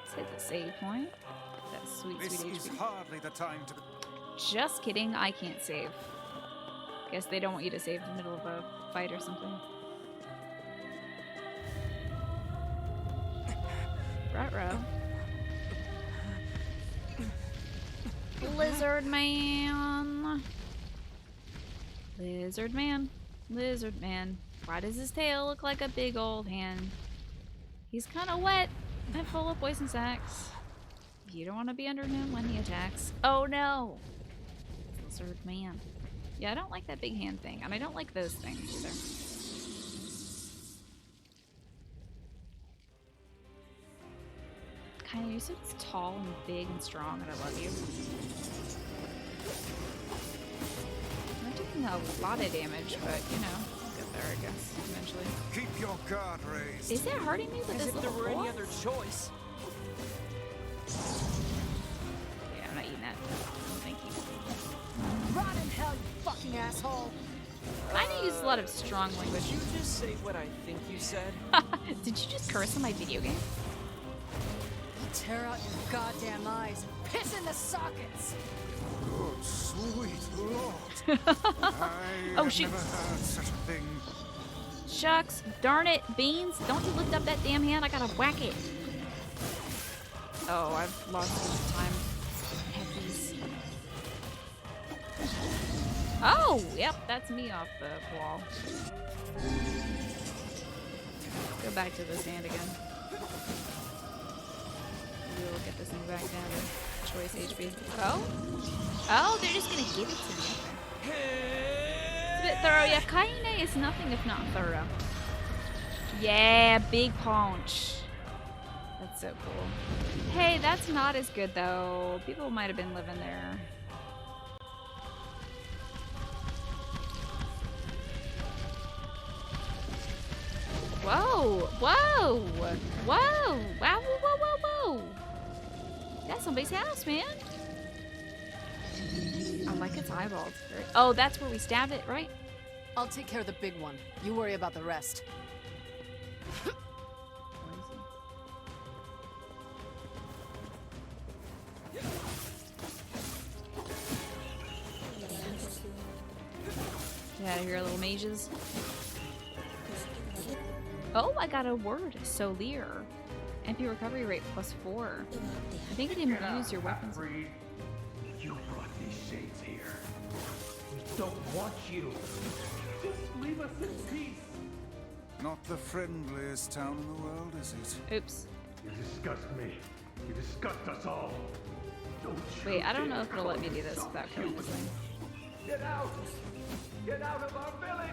Let's hit the save point. That sweet, This sweet is HP. hardly the time to... Just kidding, I can't save. Guess they don't want you to save in the middle of a fight or something. Ruh-roh. Lizard man. Lizard man. Lizard man. Why does his tail look like a big old hand? He's kind of wet and full of poison sacks. You don't want to be under him when he attacks. Oh no! Lizard man. Yeah, I don't like that big hand thing, and I don't like those things either. Kaine, you're so tall and big and strong, and I love you. I'm taking a lot of damage, but you know, I'll get there, I guess, eventually. Keep your guard raised. Is it hurting me with As this if there little were any boy? other choice. Yeah, I'm not eating that. No, thank you. Rot in hell, you fucking asshole! Kaine uses a lot of strong language. Did you just say what I think you said? Did you just curse on my video game? Tear out your goddamn eyes and piss in the sockets! Good sweet lord. I Oh, have shoot. never heard such a thing. Shucks, darn it, Beans, don't you lift up that damn hand, I gotta whack it. Oh, I've lost a bunch of time. Heckies. Oh, yep, that's me off the wall. Go back to the sand again. We'll get this thing back down to choice HP. Oh? Oh, they're just gonna give it to me. It's a bit thorough. Yeah, Kaine is nothing if not thorough. Yeah, big punch. That's so cool. Hey, that's not as good though. People might have been living there. Whoa! Whoa! Whoa! Wow! Whoa! Whoa! Whoa! Whoa! That's somebody's house, man. I like its eyeballs. Oh, that's where we stabbed it, right? I'll take care of the big one. You worry about the rest. Get out of here, little mages. Oh, I got a word. Solir. MP recovery rate +4. I think it imbues your weapons. You brought these shades here. We don't want you. Just leave us in peace. Not the friendliest town in the world, is it? Oops. You disgust me. You disgust us all. Don't you Wait, I don't know if dare it'll let call me do this yourself without killing this human. thing. Get out! Get out of our village!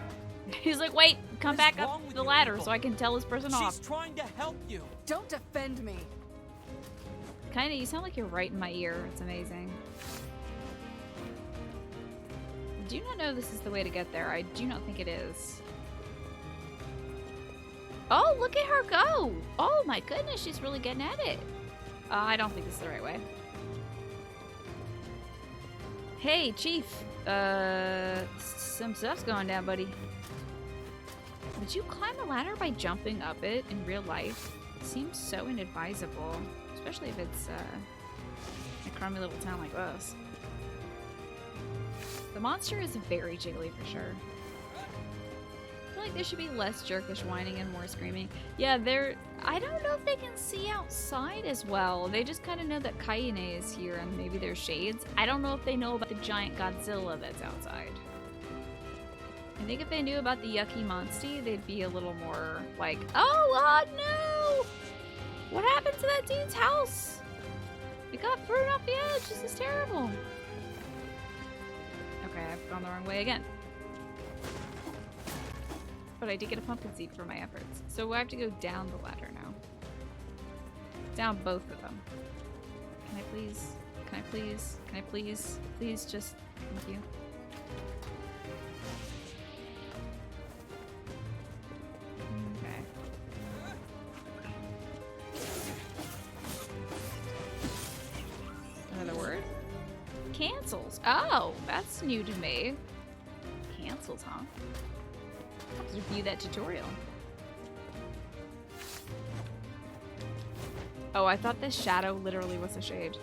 He's like, wait, come What is back up wrong with the you ladder people? so I can tell this person off. She's trying to help you. Don't defend me. Kinda, you sound like you're right in my ear. It's amazing. I do not know this is the way to get there. I do not think it is. Oh, look at her go! Oh my goodness, she's really getting at it. I don't think this is the right way. Hey, Chief. Some stuff's going down, buddy. Would you climb a ladder by jumping up it in real life? It seems so inadvisable, especially if it's a crummy little town like this. The monster is very jiggly for sure. I feel like there should be less jerkish whining and more screaming. Yeah, I don't know if they can see outside as well. They just kind of know that Kaine is here and maybe there's shades. I don't know if they know about the giant Godzilla that's outside. I think if they knew about the yucky monstie, they'd be a little more like, oh no! What happened to that dude's house? It got thrown off the edge. This is terrible. Okay, I've gone the wrong way again. But I did get a pumpkin seed for my efforts. So I have to go down the ladder now. Down both of them. Can I please? Can I please? Can I please? Please just... Thank you. Okay. Another word? Cancels. Oh, that's new to me. Cancels, huh? I'll have to review that tutorial. Oh, I thought this shadow literally was a shade.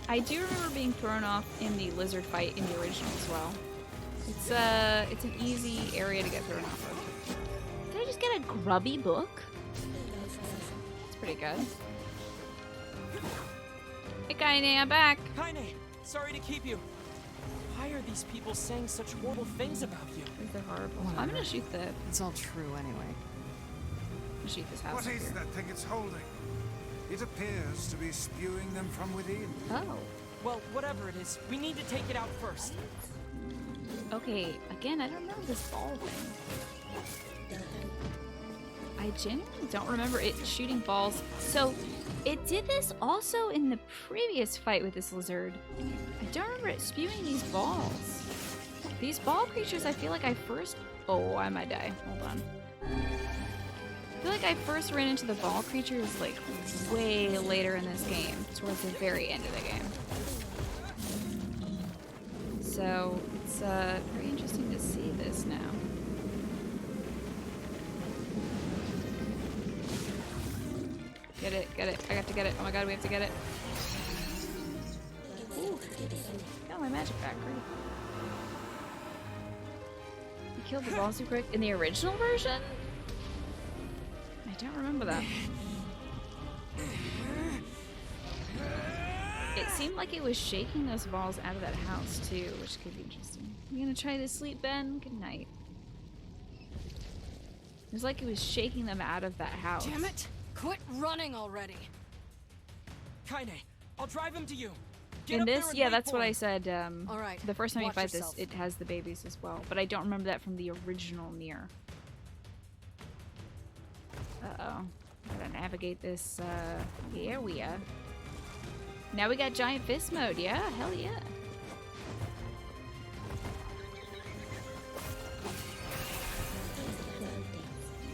I do remember being thrown off in the lizard fight in the original as well. It's an easy area to get thrown off of. Did I just get a grubby book? That's pretty good. Hey Kaine, I'm back. Kaine, sorry to keep you. Why are these people saying such horrible things about you? They're horrible. I'm gonna shoot the... It's all true anyway. I'm gonna shoot this house. What is that thing it's holding? It appears to be spewing them from within. Oh. Well, whatever it is, we need to take it out first. Okay, again, I don't know this ball thing. I genuinely don't remember it shooting balls. So, it did this also in the previous fight with this lizard. I don't remember it spewing these balls. These ball creatures, I feel like I first... Oh, I might die. Hold on. I feel like I first ran into the ball creatures like way later in this game, towards the very end of the game. So it's very interesting to see this now. Get it, get it. I got to get it. Oh my god, we have to get it. Ooh. Got my magic back, great. You killed the balls too quick in the original version? I don't remember that. It seemed like it was shaking those balls out of that house too, which could be interesting. You gonna try to sleep, Ben? Good night. It was like it was shaking them out of that house. Damn it! Quit running already! Kaine, I'll drive him to you. Get In up there this, and yeah, wait that's for what him. I said. All right, the first time you watch fight yourself. this, it has the babies as well, but I don't remember that from the original NieR. Uh-oh. Gotta navigate this area. Now we got giant fist mode, yeah? Hell yeah.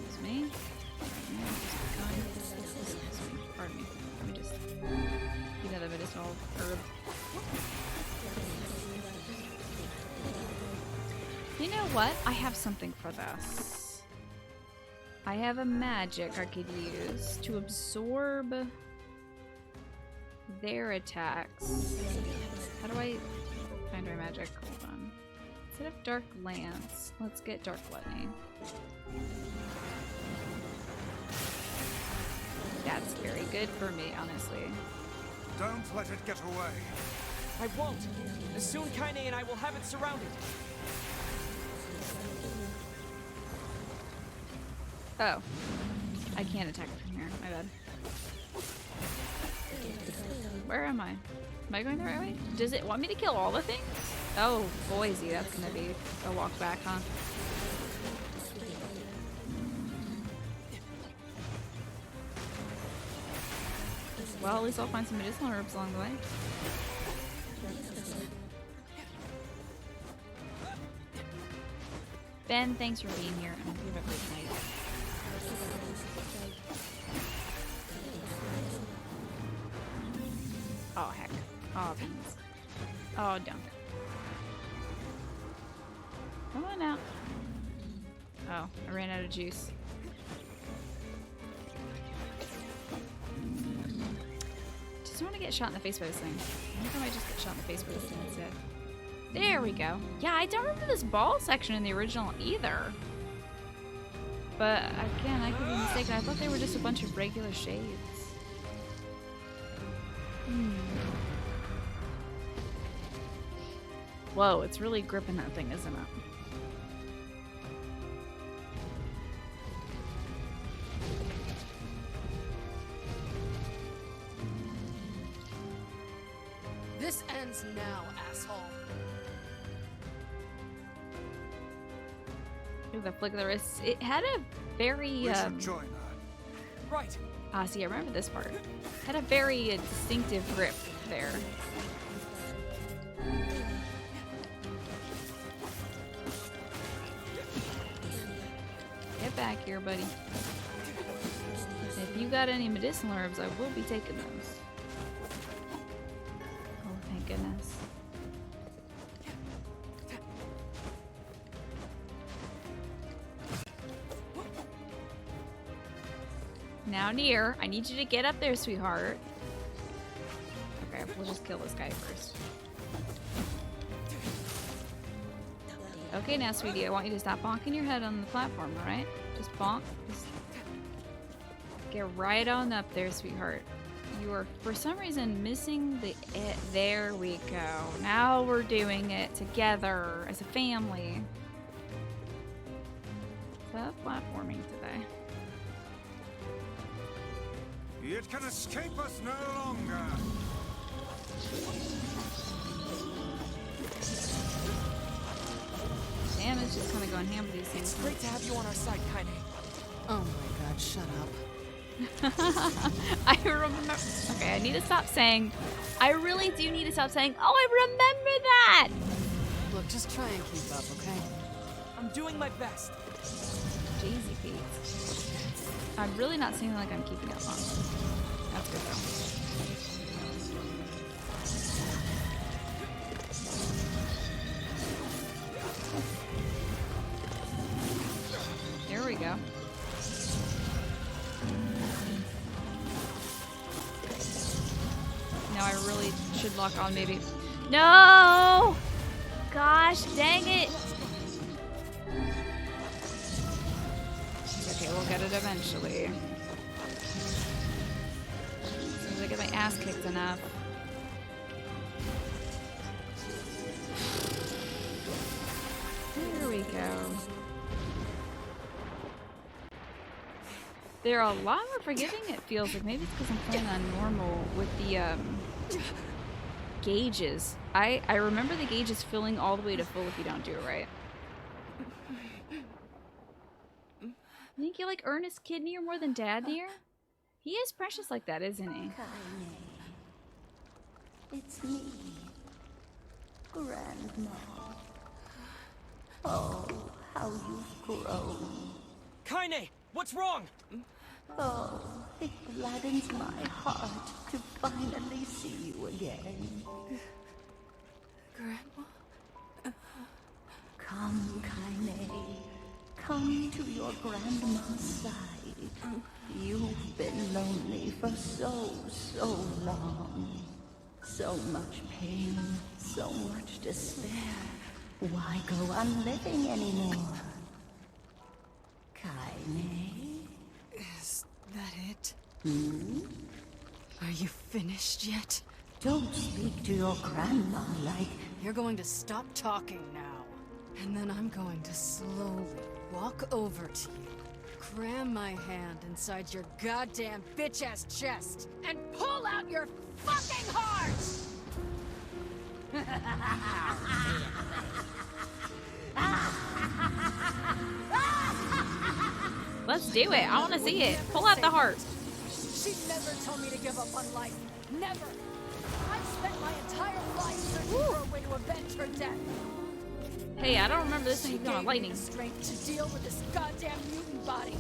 Excuse me. Pardon me. Let me just get another medicinal herb. You know, what? I have something for this. I have a magic I could use to absorb their attacks. How do I find my magic? Hold on. Instead of Dark Lance, let's get Dark Gluttony. That's very good for me, honestly. Don't let it get away. I won't. Soon Kaine and I will have it surrounded. Oh. I can't attack it from here. My bad. Where am I? Am I going the right way? Does it want me to kill all the things? Oh, Boise, that's gonna be a walk back, huh? Well, at least I'll find some medicinal herbs along the way. Ben, thanks for being here, and hope you have a great night. Oh, heck. Oh, beans. Oh, dunk. Come on now. Oh, I ran out of juice. Just want to get shot in the face by this thing. I think I might just get shot in the face by this thing instead. There we go. Yeah, I don't remember this ball section in the original either. But again, I could be mistaken. I thought they were just a bunch of regular shades. Whoa, it's really gripping that thing, isn't it? This ends now, asshole. Ooh, the flick of the wrists. It had a very join her. Right. see, I remember this part. Had a very distinctive grip there. Get back here, buddy. If you got any medicinal herbs, I will be taking those. Oh, thank goodness. Now, NieR, I need you to get up there, sweetheart. Okay, we'll just kill this guy first. Okay, now, sweetie, I want you to stop bonking your head on the platform, alright? Just bonk. Just get right on up there, sweetheart. You are, for some reason, missing the it. There we go. Now we're doing it together as a family. Tough platforming today. It can escape us no longer. Damn, it's just kind of going ham with these things. It's great to have you on our side, Kaine. Oh my god, shut up. I remember. Okay, I need to stop saying. I really do need to stop saying. Oh, I remember that. Look, just try and keep up, okay? I'm doing my best. Jeezy Pete. I'm really not seeming like I'm keeping up on. That's good though. There we go. Now I really should lock on maybe. No! Gosh, dang it! Okay, we'll get it eventually. As soon as I get my ass kicked enough. There we go. They're a lot more forgiving, it feels like. Maybe it's because I'm playing on normal with the gauges. I remember the gauges filling all the way to full if you don't do it right. You think you like Ernest Kid NieR more than Dad NieR? He is precious like that, isn't he? Kaine. It's me, Grandma. Oh, how you've grown. Kaine, what's wrong? Oh, it gladdens my heart to finally see you again. Grandma? Come, Kaine. Come to your grandma's side. You've been lonely for so long. So much pain, so much despair. Why go on living anymore? Kaine? Is that it? Hmm? Are you finished yet? Don't speak to your grandma like... You're going to stop talking now. And then I'm going to slowly walk over to you, cram my hand inside your goddamn bitch-ass chest, and pull out your fucking heart! Let's do it. I want to see it. Pull out the heart. She never told me to give up on life. Never. I've spent my entire life searching for a way to avenge her death. Hey, I don't remember this thing going lightning. Strength to deal with this goddamn mutant body.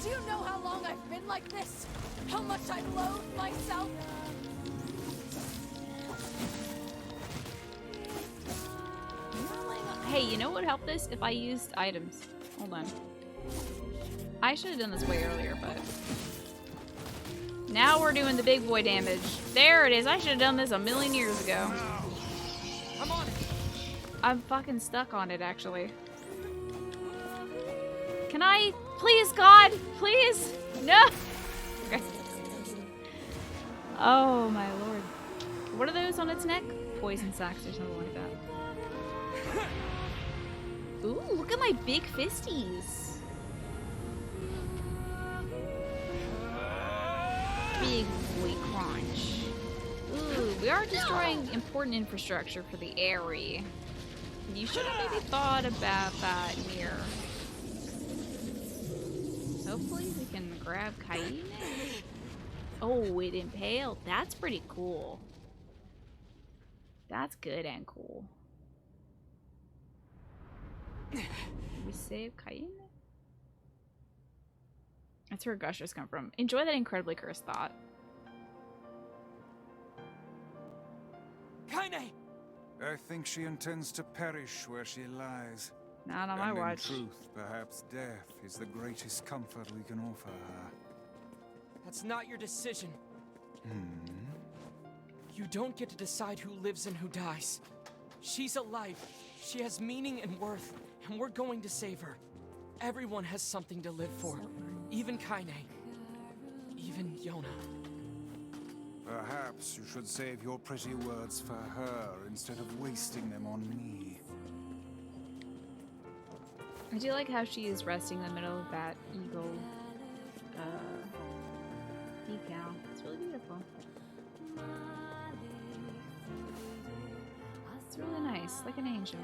Do you know how long I've been like this? How much I loathe myself? Hey, you know what would help this? If I used items. Hold on. I should have done this way earlier, but... Now we're doing the big boy damage. There it is. I should have done this a million years ago. I'm on it. I'm fucking stuck on it, actually. Can I? Please, God! Please! No! Okay. Oh, my lord. What are those on its neck? Poison sacks or something like that. Ooh, look at my big fisties. Big boy crunch. Ooh, we are destroying important infrastructure for the area. You should have maybe thought about that NieR. Hopefully we can grab Kaine. Oh, it impaled. That's pretty cool. That's good and cool. Did we save Kaine? That's where gushers come from. Enjoy that incredibly cursed thought. Kaine! I think she intends to perish where she lies. Not on my watch. In truth, perhaps death is the greatest comfort we can offer her. That's not your decision. Hmm? You don't get to decide who lives and who dies. She's alive. She has meaning and worth, and we're going to save her. Everyone has something to live for. Even Kaine. Even Yona. Perhaps you should save your pretty words for her instead of wasting them on me. I do like how she is resting in the middle of that eagle decal. It's really beautiful. It's really nice, like an angel.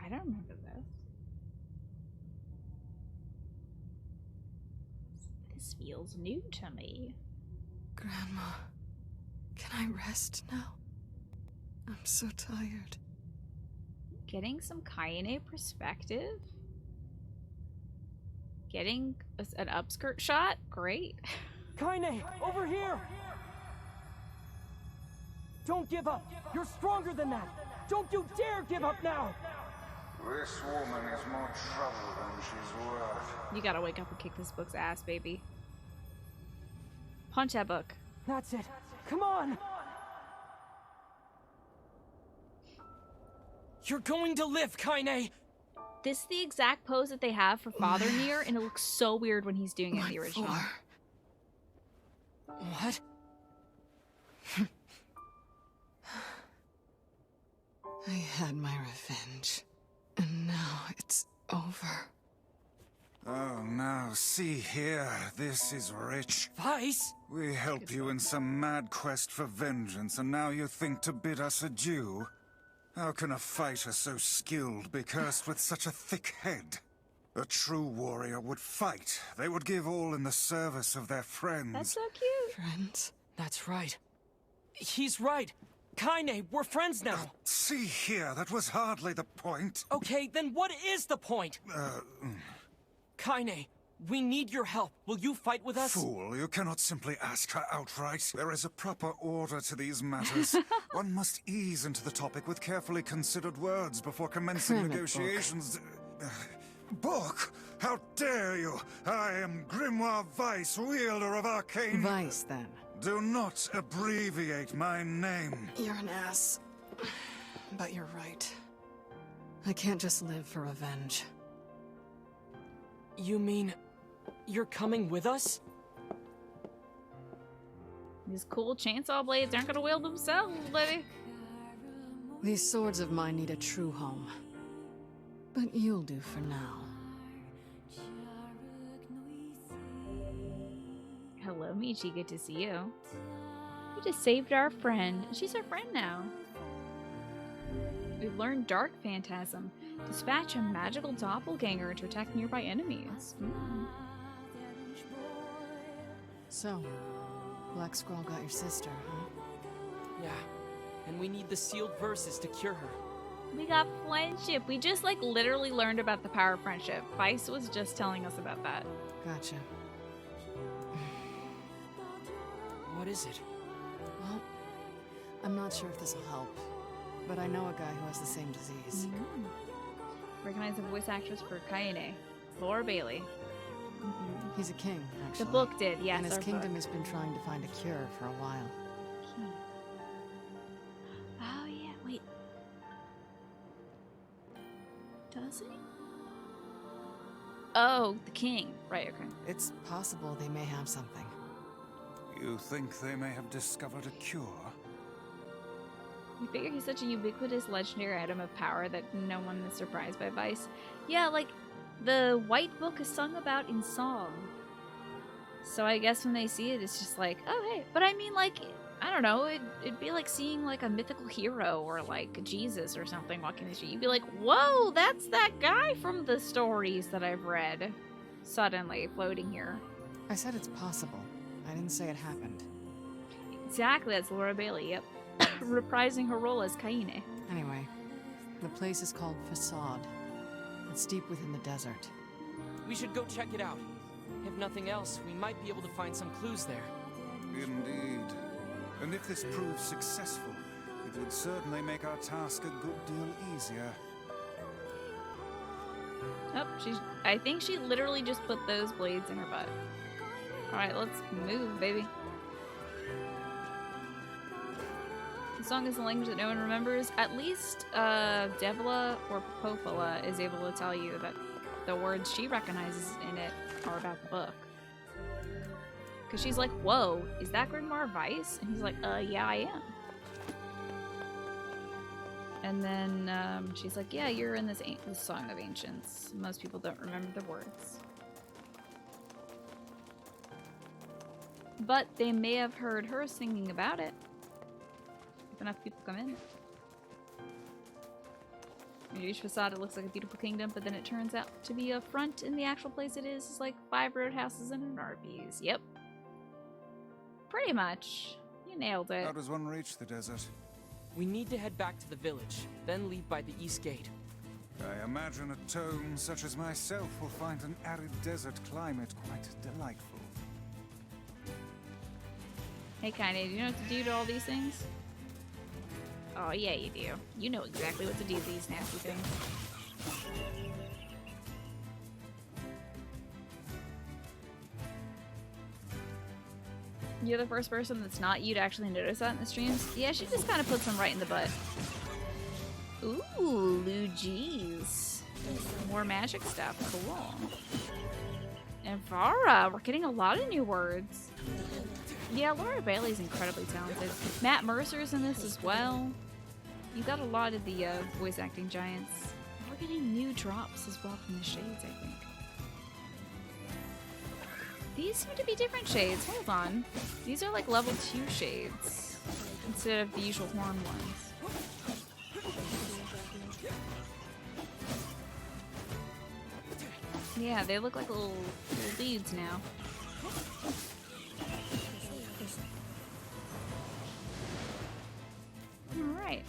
I don't remember this. This feels new to me. Grandma, can I rest now? I'm so tired. Getting some Kaine perspective? Getting an upskirt shot? Great. Kaine, over here! Don't give up! You're stronger than that! Don't you dare give up now! This woman is more trouble than she's worth. You gotta wake up and kick this book's ass, baby. Punch that book. That's it. Come on! You're going to live, Kaine! This is the exact pose that they have for Father NieR, and it looks so weird when he's doing it in the original. What? I had my revenge, and now it's over. Oh, now, see here, this is rich. Vice? We helped you in some mad quest for vengeance, and now you think to bid us adieu? How can a fighter so skilled be cursed with such a thick head? A true warrior would fight. They would give all in the service of their friends. That's so cute. Friends? That's right. He's right. Kaine, we're friends now. See here, that was hardly the point. Okay, then what is the point? Kaine, We need your help. Will you fight with us? Fool, you cannot simply ask her outright. There is a proper order to these matters. One must ease into the topic with carefully considered words before commencing Damn it, negotiations. Book? How dare you? I am Grimoire Weiss, wielder of arcane... Weiss, then. Do not abbreviate my name. You're an ass. But you're right. I can't just live for revenge. You mean... you're coming with us? These cool chainsaw blades aren't gonna wield themselves, baby. These swords of mine need a true home. But you'll do for now. Hello, Michi. Good to see you. We just saved our friend. She's our friend now. We've learned Dark Phantasm. Dispatch a magical doppelganger to attack nearby enemies. So, Black Scroll got your sister, huh? Yeah, and we need the sealed verses to cure her. We got friendship. We just, like, literally learned about the power of friendship. Weiss was just telling us about that. Gotcha. What is it? Well, I'm not sure if this will help, but I know a guy who has the same disease. Recognize the voice actress for Kaine, Laura Bailey. He's a king, actually. The book did, yes. And his our kingdom book. has been trying to find a cure for a while. Oh, yeah, wait. Does he? Oh, the king. Right, okay. It's possible they may have something. You think they may have discovered a cure? You figure he's such a ubiquitous legendary item of power that no one is surprised by Weiss. Yeah, like, the White Book is sung about in song. So I guess when they see it, it's just like, oh, hey. But I mean, like, I don't know, it'd be like seeing, like, a mythical hero or, like, Jesus or something walking the street. You'd be like, whoa, that's that guy from the stories that I've read. Suddenly floating here. I said it's possible. I didn't say it happened. Exactly, that's Laura Bailey, yep. Reprising her role as Kaine. Anyway, the place is called Facade. It's deep within the desert. We should go check it out. If nothing else, we might be able to find some clues there. Indeed. And if this proves successful, it would certainly make our task a good deal easier. Oh, I think she literally just put those blades in her butt. Alright, let's move, baby. The song is a language that no one remembers. At least, Devla or Popola is able to tell you that the words she recognizes in it are about the book. Because she's like, whoa, is that Grimoire Weiss? And he's like, yeah, I am. And then she's like, yeah, you're in this Song of Ancients. Most people don't remember the words. But they may have heard her singing about it. If enough people come in. When you reach Facade, it looks like a beautiful kingdom, but then it turns out to be a front, and the actual place it is like 5 roadhouses and an Arby's. Yep. Pretty much. You nailed it. How does one reach the desert? We need to head back to the village, then leave by the east gate. I imagine a tome such as myself will find an arid desert climate quite delightful. Hey, Kaine, do you know what to do to all these things? Oh, yeah, you do. You know exactly what to do to these nasty things. You're the first person that's not you to actually notice that in the streams. Yeah, she just kind of puts them right in the butt. Ooh, Luigi's. More magic stuff. Cool. And Vara, we're getting a lot of new words. Yeah, Laura Bailey's incredibly talented. Matt Mercer's in this as well. You got a lot of the voice acting giants. We're getting new drops as well from the shades, I think. These seem to be different shades. Hold on. These are like level 2 shades instead of the usual horn ones. Yeah, they look like little leads now. Alright.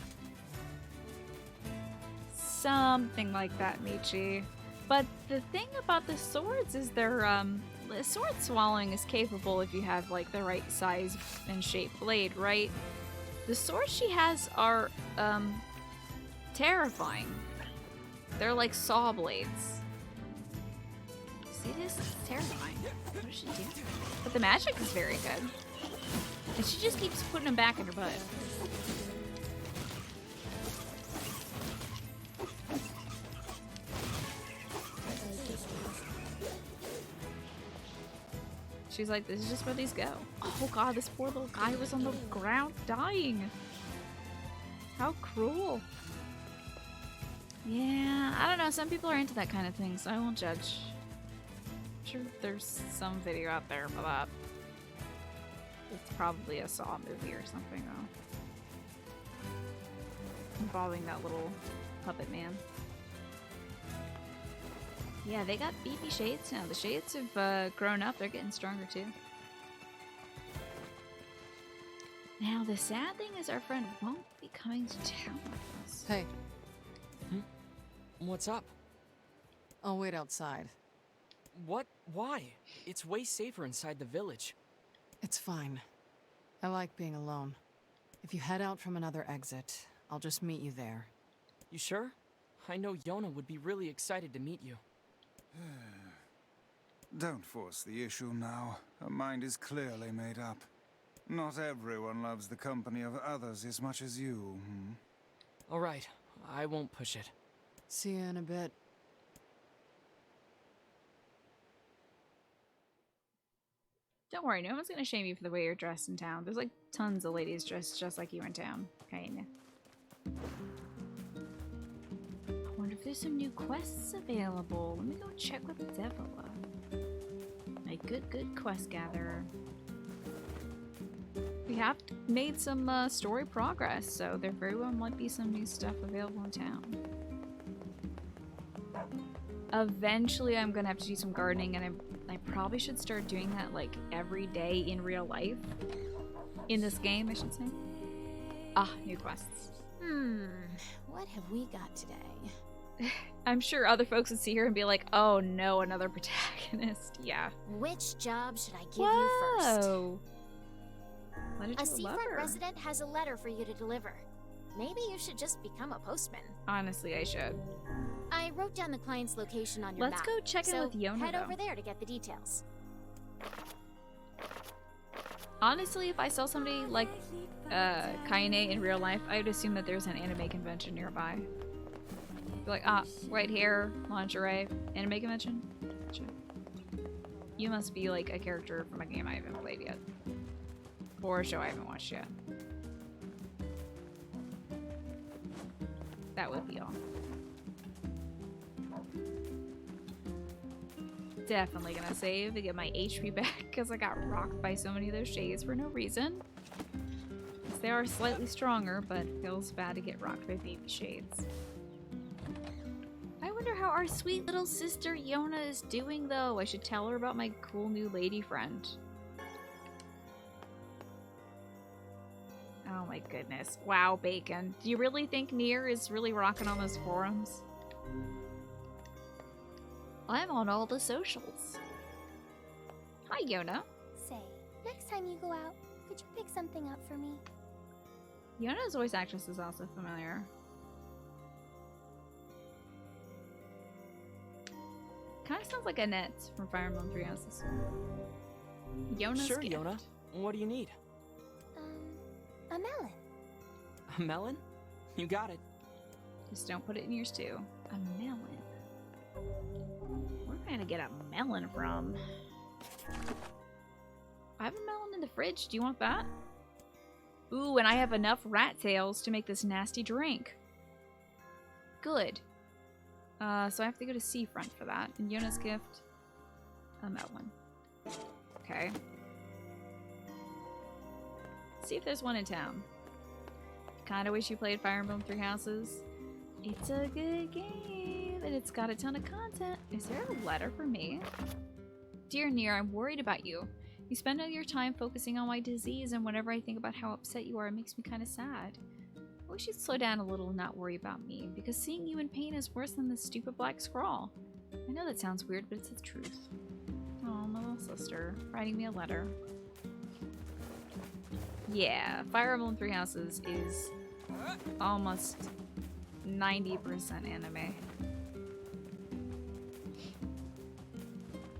Something like that, Michi. But the thing about the swords is the sword swallowing is capable if you have like the right size and shape blade, right? The swords she has are terrifying. They're like saw blades. See this? It's terrifying. What does she do? But the magic is very good. And she just keeps putting them back in her butt. She's like, this is just where these go. Oh god, this poor little guy was on the ground dying. How cruel. Yeah, I don't know. Some people are into that kind of thing, so I won't judge. I'm sure there's some video out there for that. It's probably a Saw movie or something, though. Involving that little puppet man. Yeah, they got beefy shades now. The shades have grown up. They're getting stronger, too. Now, the sad thing is our friend won't be coming to town with us. Hey. What's up? I'll wait outside. What? Why? It's way safer inside the village. It's fine. I like being alone. If you head out from another exit, I'll just meet you there. You sure? I know Yona would be really excited to meet you. Don't force the issue now. Her mind is clearly made up. Not everyone loves the company of others as much as you. All right, I won't push it. See you in a bit. Don't worry, no one's gonna shame you for the way you're dressed in town. There's like tons of ladies dressed just like you in town. Kaine. I wonder if there's some new quests available. Let me go check with Devila. My good quest gatherer. We have made some story progress, so there very well might be some new stuff available in town. Eventually, I'm gonna have to do some gardening, and I probably should start doing that like every day in real life. In this game, I should say. Ah, new quests. What have we got today? I'm sure other folks would see her and be like, oh no, another protagonist. Yeah. Which job should I give you first? A seafront resident has a letter for you to deliver. Maybe you should just become a postman. Honestly, I should. I wrote down the client's location on your map. Let's go check in with Yona, head though. over there to get the details. Honestly, if I saw somebody like Kaine in real life, I would assume that there's an anime convention nearby. Be like, ah, right here, lingerie, anime convention? Gotcha. You must be like a character from a game I haven't played yet. Or a show I haven't watched yet. That would be all. Definitely gonna save to get my HP back because I got rocked by so many of those shades for no reason. They are slightly stronger, but it feels bad to get rocked by baby shades. I wonder how our sweet little sister Yona is doing though. I should tell her about my cool new lady friend. Oh my goodness. Wow, Bacon. Do you really think NieR is really rocking on those forums? I'm on all the socials. Hi, Yona. Say, next time you go out, could you pick something up for me? Yona's voice actress is also familiar. Kind of sounds like Annette from Fire Emblem Three Houses. Yona's Sure, gift. Yona. What do you need? A melon. A melon? You got it. Just don't put it in your stew. A melon. Where am I gonna get a melon from? I have a melon in the fridge. Do you want that? Ooh, and I have enough rat tails to make this nasty drink. Good. So I have to go to Seafront for that. And Yona's gift, a melon. Okay. See if there's one in town. Kinda wish you played Fire Emblem Three Houses. It's a good game, and it's got a ton of content. Is there a letter for me? Dear NieR, I'm worried about you. You spend all your time focusing on my disease, and whenever I think about how upset you are, it makes me kind of sad. I wish you'd slow down a little and not worry about me, because seeing you in pain is worse than this stupid black scrawl. I know that sounds weird, but it's the truth. Oh, my little sister. Writing me a letter. Yeah, Fire Emblem Three Houses is almost 90% anime.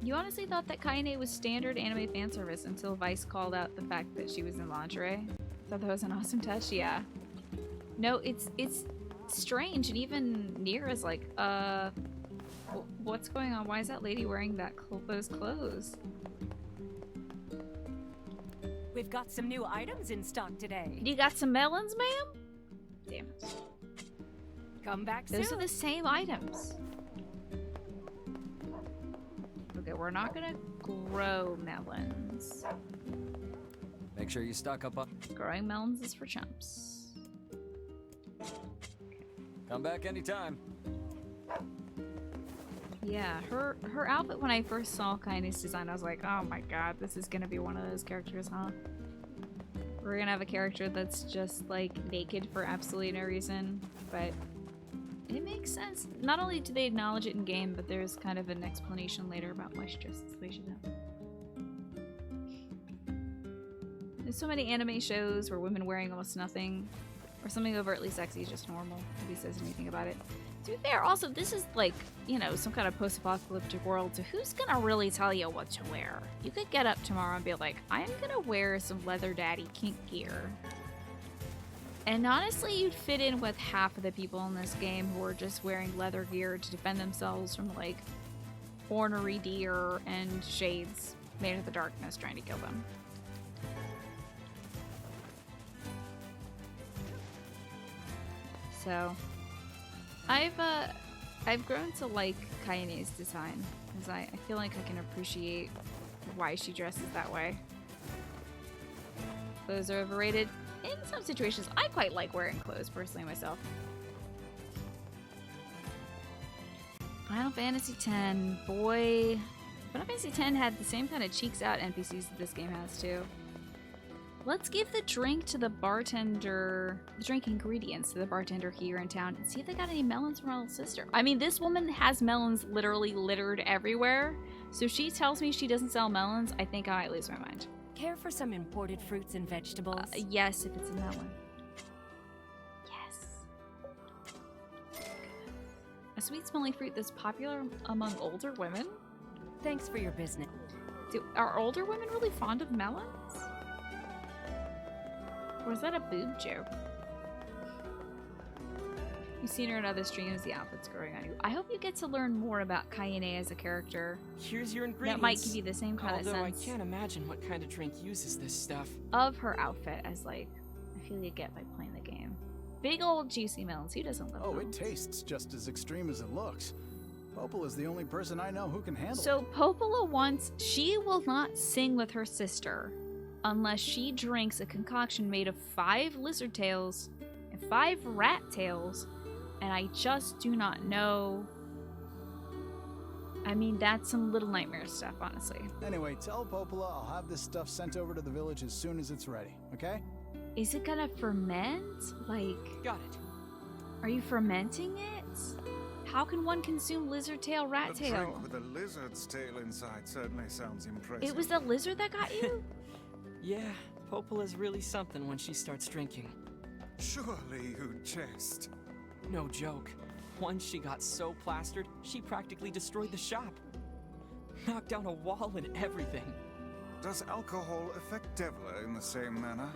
You honestly thought that Kaine was standard anime fan service until Vice called out the fact that she was in lingerie? Thought that was an awesome touch, yeah. No, it's strange, and even NieR is like, what's going on? Why is that lady wearing those clothes? We've got some new items in stock today. You got some melons, ma'am? Damn it. Come back soon. Those are the same items. Okay, we're not gonna grow melons. Make sure you stock up on... Growing melons is for chumps. Come back anytime. Yeah, her outfit when I first saw Kaine's design, I was like, oh my god, this is gonna be one of those characters, huh? We're gonna have a character that's just like naked for absolutely no reason, but it makes sense. Not only do they acknowledge it in game, but there's kind of an explanation later about why she dresses the way she does. There's so many anime shows where women wearing almost nothing or something overtly sexy is just normal. Nobody says anything about it. To be fair, also, this is like, you know, some kind of post-apocalyptic world, so who's gonna really tell you what to wear? You could get up tomorrow and be like, I'm gonna wear some leather daddy kink gear. And honestly, you'd fit in with half of the people in this game who are just wearing leather gear to defend themselves from, like, ornery deer and shades made of the darkness trying to kill them. So, I've grown to like Kaine's design, because I feel like I can appreciate why she dresses that way. Clothes are overrated. In some situations, I quite like wearing clothes, personally, myself. Final Fantasy X, boy. Final Fantasy X had the same kind of cheeks out NPCs that this game has, too. Let's give the drink to the bartender, the drink ingredients to the bartender here in town, and see if they got any melons from our little sister. I mean, this woman has melons literally littered everywhere, so if she tells me she doesn't sell melons, I think I might lose my mind. Care for some imported fruits and vegetables? Yes, if it's a melon. Yes. A sweet-smelling fruit that's popular among older women? Thanks for your business. Are older women really fond of melons? Or is that a boob joke? You've seen her in other streams, the outfit's growing on you. I hope you get to learn more about Kaine as a character. Here's your ingredients. That might give you the same kind of sense. Although I can't imagine what kind of drink uses this stuff. Of her outfit as, like, I feel you get by playing the game. Big old juicy melons. Who doesn't love melons? It tastes just as extreme as it looks. Popola is the only person I know who can handle it. So Popola wants, she will not sing with her sister unless she drinks a concoction made of 5 lizard tails and 5 rat tails, and I just do not know. I mean, that's some Little Nightmare stuff, honestly. Anyway, tell Popola I'll have this stuff sent over to the village as soon as it's ready, okay? Is it gonna ferment? Like... Got it. Are you fermenting it? How can one consume lizard tail, rat tail? A drink with a lizard's tail inside certainly sounds impressive. It was the lizard that got you? Yeah, Popola's really something when she starts drinking. Surely you jest. No joke. Once she got so plastered, she practically destroyed the shop. Knocked down a wall and everything. Does alcohol affect Devla in the same manner?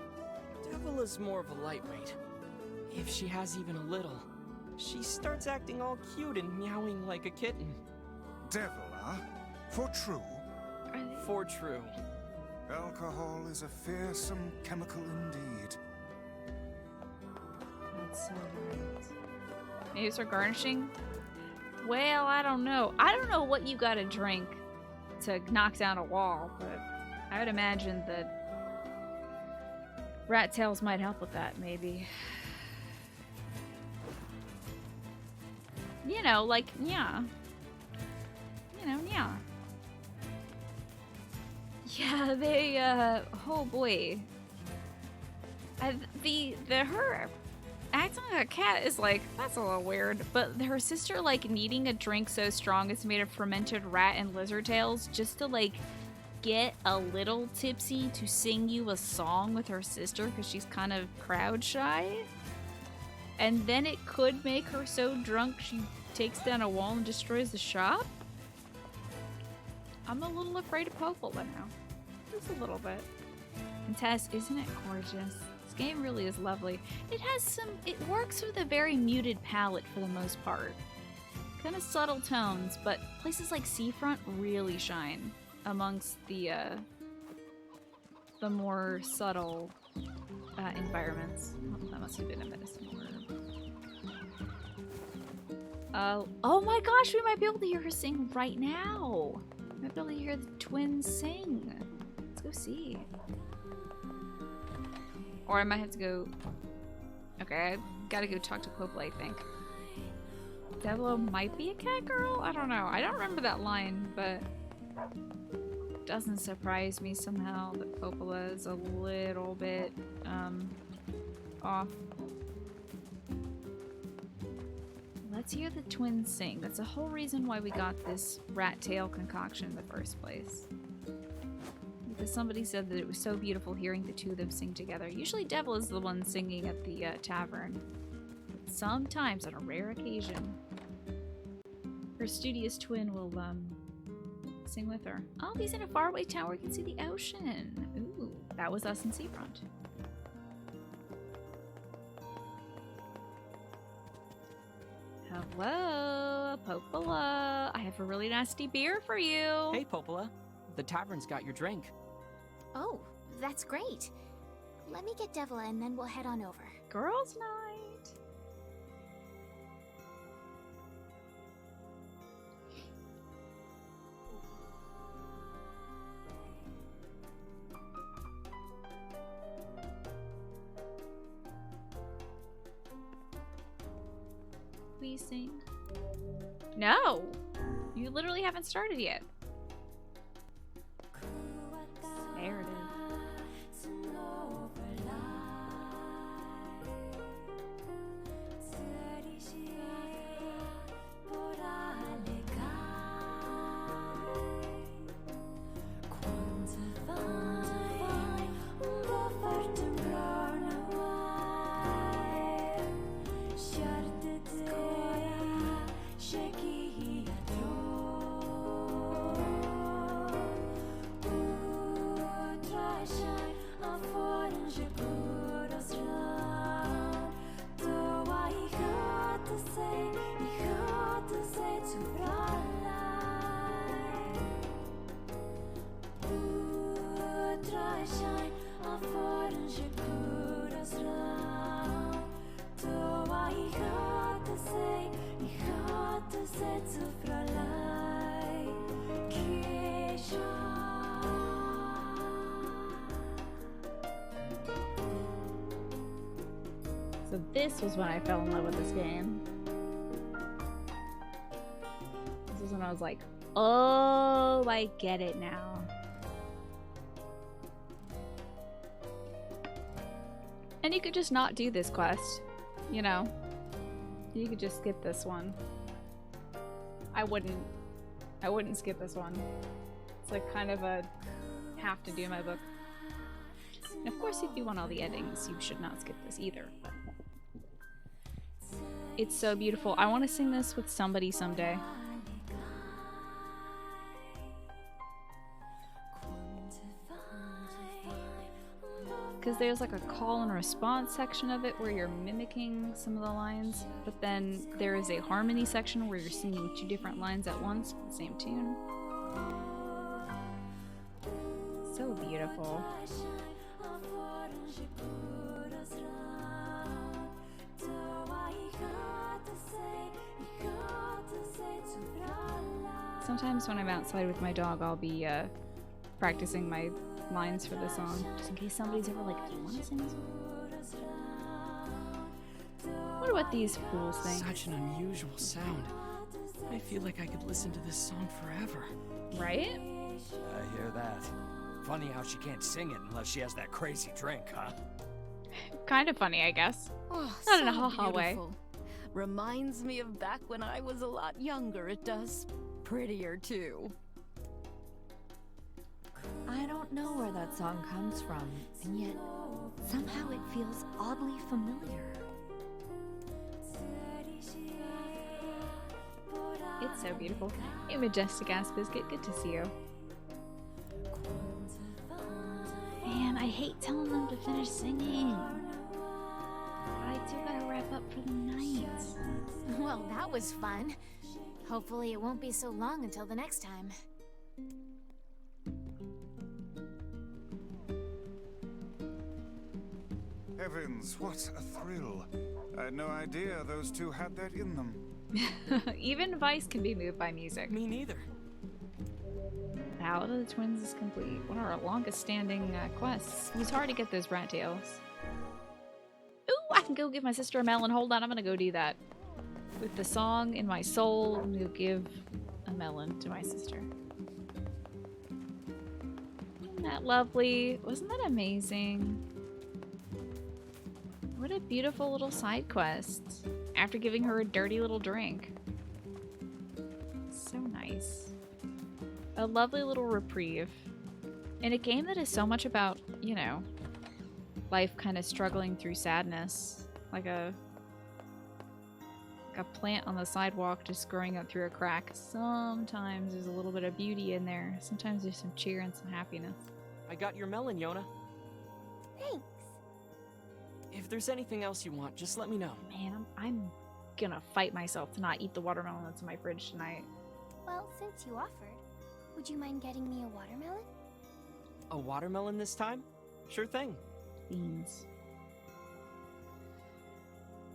Devla's more of a lightweight. If she has even a little, she starts acting all cute and meowing like a kitten. Devla? For true? For true. Alcohol is a fearsome chemical indeed. That's so right. Maybe it's for garnishing? Well, I don't know. I don't know what you gotta drink to knock down a wall, but I would imagine that rat tails might help with that, maybe. You know, like, yeah. You know, yeah. Yeah, they, oh boy. acting like a cat is like, that's a little weird. But her sister, like, needing a drink so strong it's made of fermented rat and lizard tails just to, like, get a little tipsy to sing you a song with her sister because she's kind of crowd shy. And then it could make her so drunk she takes down a wall and destroys the shop? I'm a little afraid of Popola now. Just a little bit. And Tess, isn't it gorgeous? This game really is lovely. It works with a very muted palette for the most part. Kind of subtle tones, but places like Seafront really shine amongst the more subtle environments. Oh, that must have been a medicine word. Oh my gosh, we might be able to hear her sing right now. We might be able to hear the twins sing. Let's go see. Or I might have to go... Okay, I gotta go talk to Popola, I think. Devlo might be a cat girl? I don't know. I don't remember that line, but... It doesn't surprise me somehow that Popola is a little bit, off. Let's hear the twins sing. That's the whole reason why we got this rat tail concoction in the first place. Because somebody said that it was so beautiful hearing the two of them sing together. Usually Devil is the one singing at the tavern. But sometimes, on a rare occasion, her studious twin will sing with her. Oh, he's in a faraway tower. We can see the ocean. Ooh, that was us in Seafront. Hello, Popola. I have a really nasty beer for you. Hey, Popola. The tavern's got your drink. Oh, that's great. Let me get Devla and then we'll head on over. Girls' night. We sing. No! You literally haven't started yet. There it is. So this was when I fell in love with this game. This was when I was like, oh, I get it now. And you could just not do this quest, you know? You could just skip this one. I wouldn't skip this one. It's like kind of a have to do in my book. And of course, if you want all the endings, you should not skip this either. But it's so beautiful. I want to sing this with somebody someday. Because there's like a call and response section of it where you're mimicking some of the lines, but then there is a harmony section where you're singing two different lines at once with the same tune. So beautiful. Sometimes when I'm outside with my dog, I'll be practicing my lines for the song, just in case somebody's ever like, do you want to sing this one? I wonder what these fools think. Such an unusual sound. I feel like I could listen to this song forever. Right? I hear that. Funny how she can't sing it unless she has that crazy drink, huh? Kind of funny, I guess. Oh, Not in a so haha way. beautiful. Reminds me of back when I was a lot younger, it does. Prettier, too. I don't know where that song comes from, and yet somehow it feels oddly familiar. It's so beautiful. Hey, majestic ass biscuit, good to see you. Man, I hate telling them to finish singing. But I do gotta wrap up for the night. Well, that was fun. Hopefully it won't be so long until the next time. Heavens, what a thrill. I had no idea those two had that in them. Even Vice can be moved by music. Me neither. Ballad of the Twins is complete. One of our longest standing quests. It was hard to get those rat tails. Ooh, I can go give my sister a melon. Hold on, I'm gonna go do that. With the song in my soul, I'm gonna give a melon to my sister. Isn't that lovely? Wasn't that amazing? What a beautiful little side quest. After giving her a dirty little drink. So nice. A lovely little reprieve. In a game that is so much about, you know, life kind of struggling through sadness. Like a plant on the sidewalk just growing up through a crack. Sometimes there's a little bit of beauty in there. Sometimes there's some cheer and some happiness. I got your melon, Yona. Thanks. If there's anything else you want, just let me know. Man, I'm gonna fight myself to not eat the watermelon that's in my fridge tonight. Well, since you offered, would you mind getting me a watermelon? A watermelon this time? Sure thing. Beans.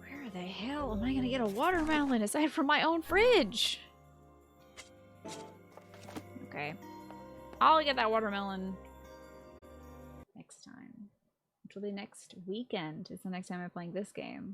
Where the hell am I gonna get a watermelon aside from my own fridge? Okay. I'll get that watermelon next time. Which will be next weekend is the next time I'm playing this game.